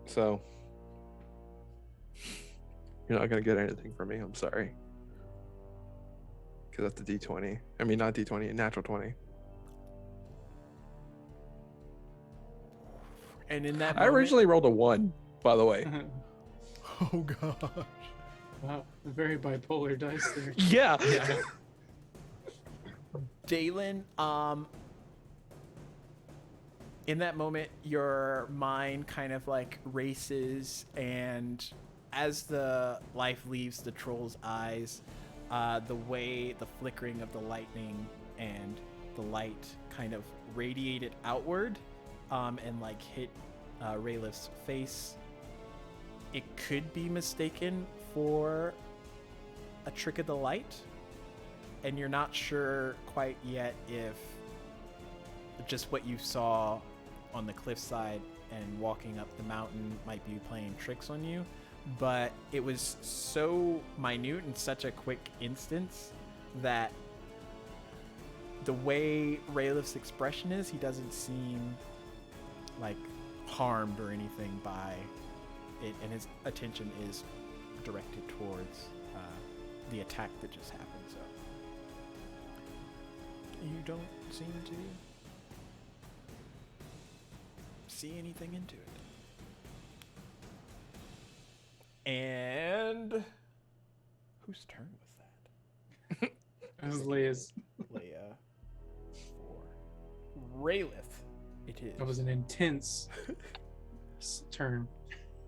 So you're not gonna get anything from me. I'm sorry. Because that's the D20. I mean, not D20, natural 20. And in that I originally rolled a 1, by the way. Oh gosh. Wow, a very bipolar dice there. Yeah. Dalen, in that moment, your mind kind of like races, and as the life leaves the troll's eyes, the way the flickering of the lightning and the light kind of radiated outward, and like hit Rayliff's face, it could be mistaken for a trick of the light, and you're not sure quite yet if just what you saw on the cliffside and walking up the mountain might be playing tricks on you, but it was so minute in such a quick instance that the way Rayliff's expression is, he doesn't seem like harmed or anything by it, and his attention is directed towards the attack that just happened. So you don't seem to see anything into it. And whose turn was that? That was Leia's. Leia. 4. Raylith. It is. That was an intense turn.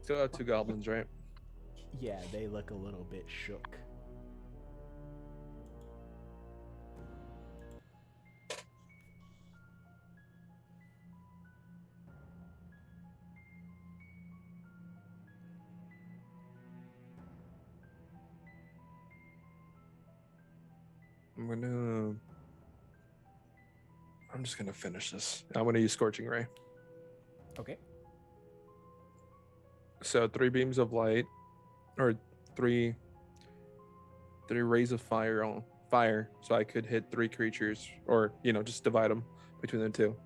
Still have 2 goblins, right? Yeah, they look a little bit shook. I'm just gonna finish this. I'm gonna use Scorching Ray. Okay. So 3 beams of light, or three rays of fire on fire, so I could hit 3 creatures, or just divide them between the 2.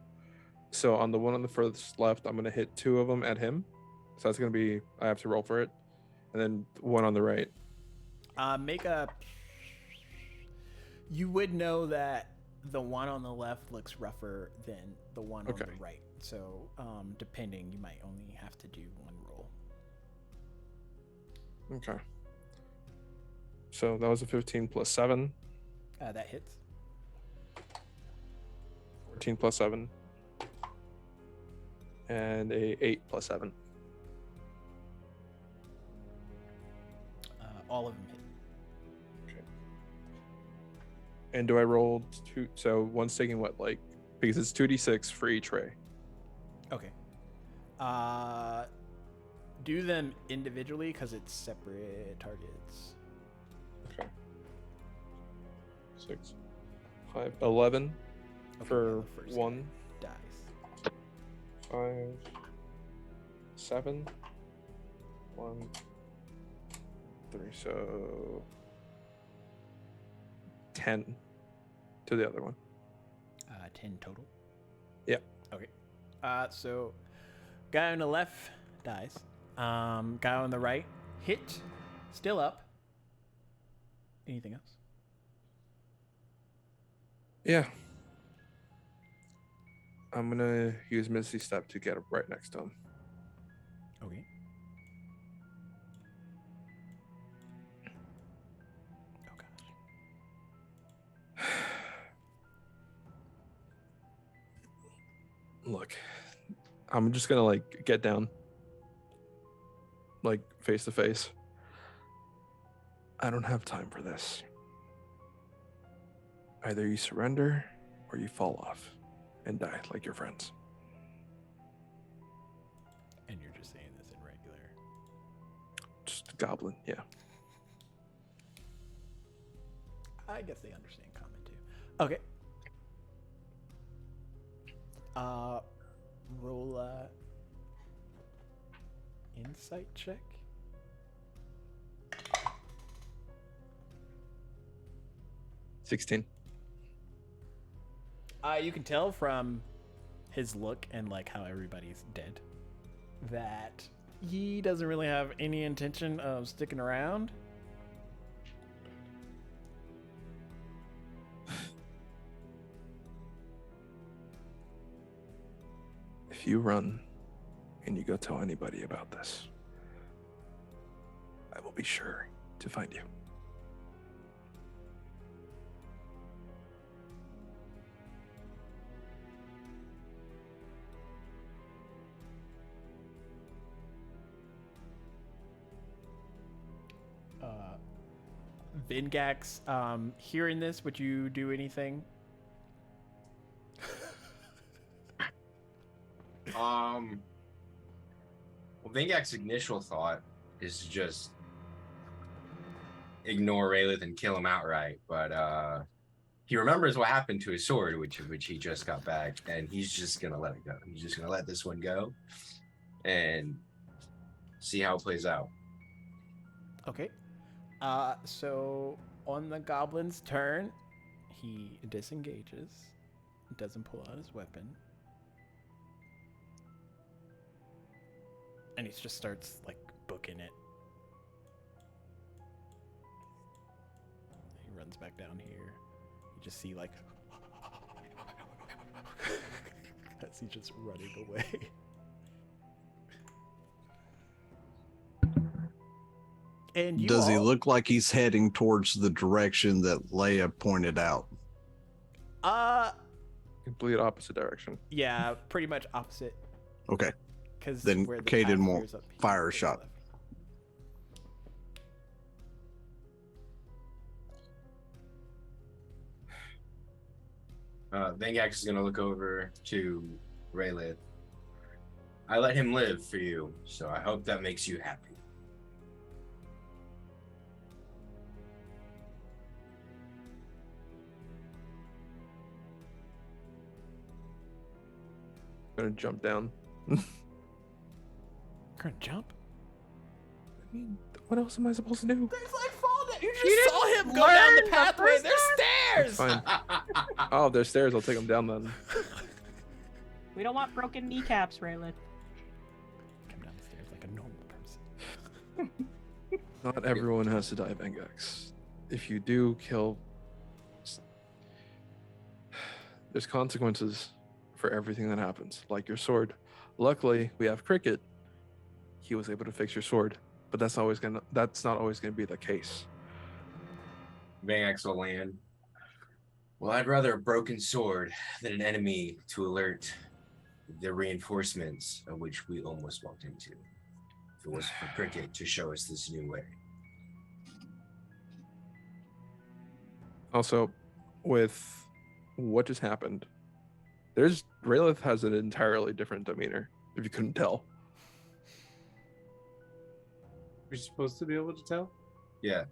So on the one on the furthest left, I'm gonna hit 2 of them at him. So that's gonna be, I have to roll for it, and then 1 on the right. Make a. You would know that the one on the left looks rougher than the one on the right. So, depending, you might only have to do 1 roll. Okay. So that was a 15 plus 7. That hits. 14 plus 7. And a 8 plus 7. All of them hit. And do I roll 2? So one's taking what, because it's 2d6 for each ray. Okay. Do them individually because it's separate targets. Okay. 6, 5, 11 Okay, for yeah, the first 1. Dies. 5, 7, 1, 3. So 10 to the other one. 10 total. Yeah. Okay. So guy on the left dies. Guy on the right hit, still up. Anything else? Yeah. I'm gonna use Misty Step to get right next to him. Okay. Oh gosh. Look, I'm just gonna get down, face to face. I don't have time for this. Either you surrender or you fall off and die like your friends. And you're just saying this in regular. Just a goblin, yeah. I guess they understand common too. Okay. Roll a insight check. $16. You can tell from his look and how everybody's dead that he doesn't really have any intention of sticking around. If you run and you go tell anybody about this, I will be sure to find you. Vingax, hearing this, would you do anything? Well, Vingak's initial thought is to just ignore Raylith and kill him outright, but he remembers what happened to his sword, which he just got back, and he's just gonna let it go. He's just gonna let this one go and see how it plays out. Okay. So on the goblin's turn, he disengages, doesn't pull out his weapon, and he just starts booking it. He runs back down here. You just see as he's just running away. And you Does he all- look like he's heading towards the direction that Leia pointed out? Complete opposite direction. Yeah, pretty much opposite. Okay. Because Then where the Caden path won't veers up, he fire a goes shot. left. Vengax is gonna look over to Raylith. I let him live for you, so I hope that makes you happy. Gonna jump down. Gonna jump? I mean, what else am I supposed to do? There's like fall down. You just You saw didn't him go down the learn the pathway. first There's stairs. Fine. Oh, there's stairs. I'll take them down then. We don't want broken kneecaps, Raylan. Come down the stairs like a normal person. Not everyone has to die, Vengax. If you do kill, there's consequences for everything that happens, like your sword. Luckily, we have Cricket. He was able to fix your sword, but that's not always gonna be the case. Vengax will land. Well, I'd rather a broken sword than an enemy to alert the reinforcements of which we almost walked into. If it was for Cricket to show us this new way. Also, with what just happened, Raylith has an entirely different demeanor, if you couldn't tell. We're supposed to be able to tell? Yeah.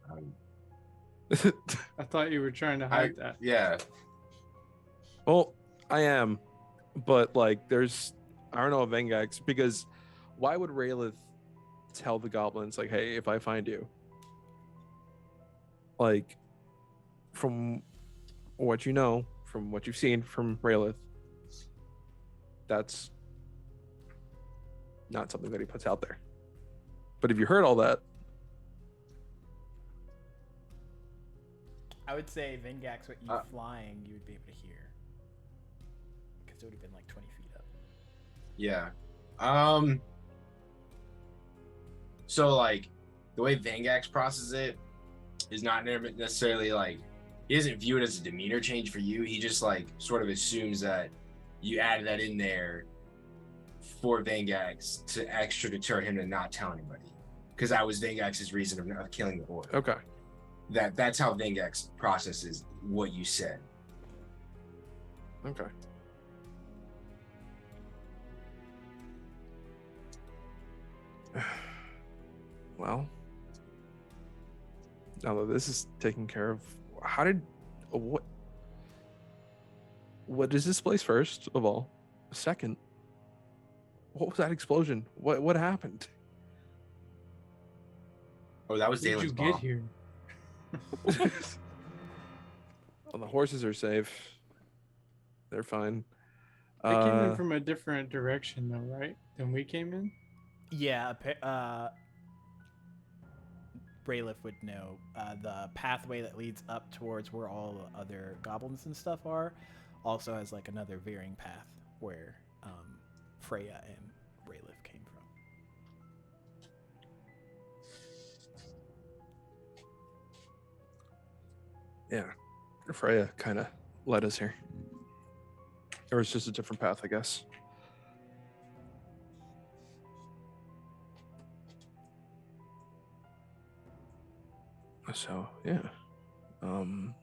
I thought you were trying to hide that. Yeah. Well, I am, but like, I don't know, Vengax, because why would Raylith tell the goblins, like, hey, if I find you? Like, from what you know, from what you've seen from Raylith, that's not something that he puts out there. But if you heard all that, I would say Vengax, what you flying, you would be able to hear. Because it would have been like 20 feet up. Yeah. So like the way Vengax processes it is not necessarily like he doesn't view it as a demeanor change for you. He just like sort of assumes that you added that in there for Vengax to extra deter him to not tell anybody. Because that was Vengax's reason of not killing the boy. okay. That's how Vengax processes what you said. Okay. Well, now that this is taken care of, what is this place first of all? Second, what was that explosion? What happened? Oh, that was Did you Dalen's get bomb. here? Well, the horses are safe. They're fine. They came in from a different direction, though, right? Than we came in? Yeah, Raylith would know. The pathway that leads up towards where all the other goblins and stuff are also has like another veering path where Freya and Raylith came from. Yeah, Freya kind of led us here. Or it's just a different path, I guess. So yeah, and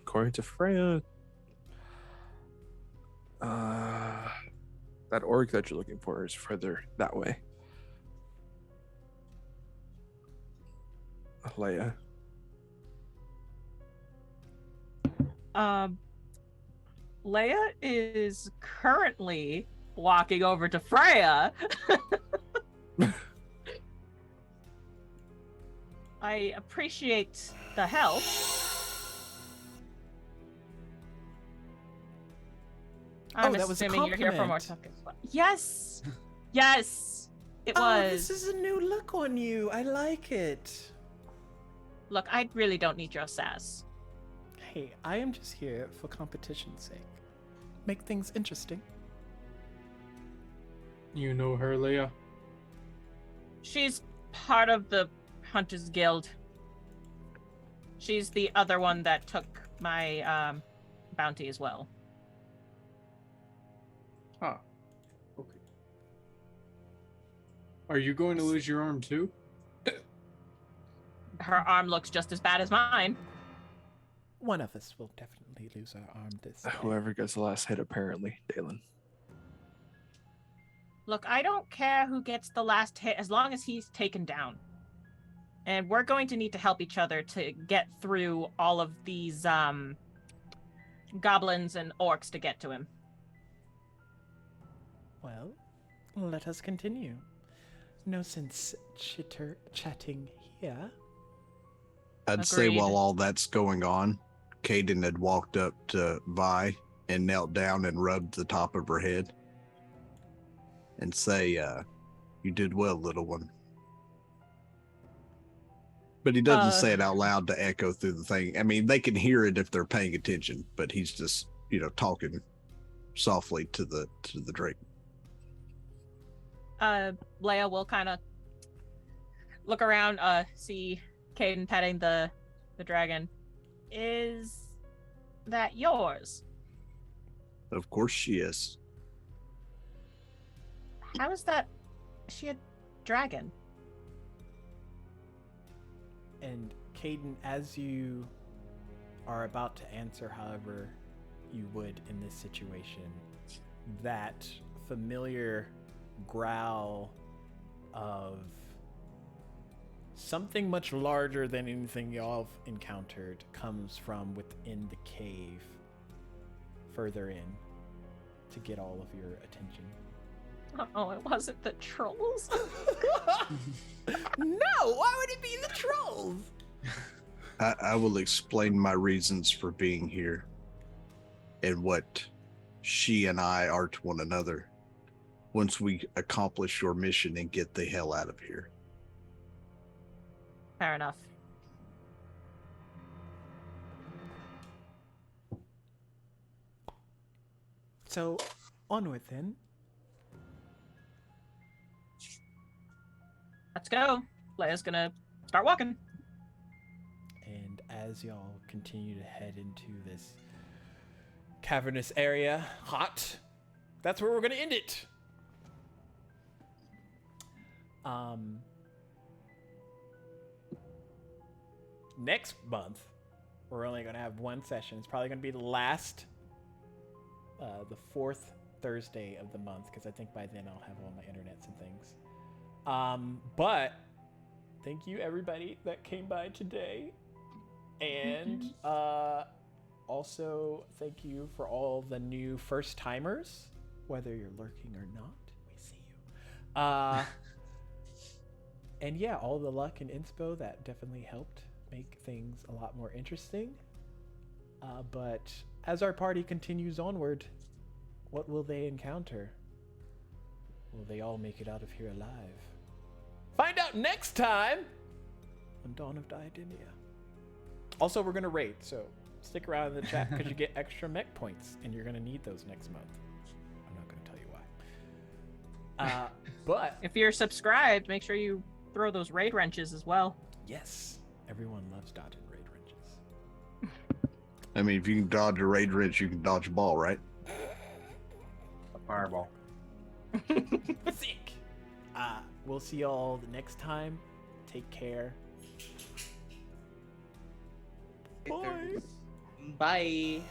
according to Freya, that orc that you're looking for is further that way. Leia. Leia is currently walking over to Freya. I appreciate the help. I'm that was a assuming you're here for more compliment. talk as well. Yes! Yes! It was. This is a new look on you. I like it. Look, I really don't need your sass. Hey, I am just here for competition's sake. Make things interesting. You know her, Leia? She's part of the Hunters Guild. She's the other one that took my bounty as well. Ah. Okay. Are you going to lose your arm too? Her arm looks just as bad as mine. One of us will definitely lose our arm this day. Whoever gets the last hit, apparently, Dalen. Look, I don't care who gets the last hit as long as he's taken down. And we're going to need to help each other to get through all of these goblins and orcs to get to him. Well, let us continue. No sense chatting here. I'd say Agreed. while all that's going on, Caden had walked up to Vi and knelt down and rubbed the top of her head and say, you did well, little one. But he doesn't say it out loud to echo through the thing. I mean, they can hear it if they're paying attention, but he's just, talking softly to the drake. Leia will kind of look around, see Caden petting the dragon. Is that yours? Of course she is. How is that? Is she a dragon? And Caden, as you are about to answer however you would in this situation, that familiar growl of something much larger than anything y'all have encountered comes from within the cave further in to get all of your attention. Oh, it wasn't the trolls? No, why would it be the trolls? I will explain my reasons for being here and what she and I are to one another once we accomplish your mission and get the hell out of here. Fair enough. So, onward then. Let's go. Leia's gonna start walking. And as y'all continue to head into this cavernous area, hot, that's where we're going to end it. Next month, we're only going to have one session. It's probably going to be the last, the fourth Thursday of the month, because I think by then I'll have all my internets and things. But thank you everybody that came by today. And also thank you for all the new first timers, whether you're lurking or not. We see you. And yeah, all the luck and inspo that definitely helped make things a lot more interesting. But as our party continues onward, what will they encounter? Will they all make it out of here alive? Find out next time on Dawn of Diademia. Also, we're going to raid, so stick around in the chat because you get extra mech points, and you're going to need those next month. I'm not going to tell you why. But If you're subscribed, make sure you throw those raid wrenches as well. yes, everyone loves dodging raid wrenches. I mean, if you can dodge a raid wrench, you can dodge a ball, right? A fireball. Sick. We'll see y'all the next time. Take care. Bye. Bye.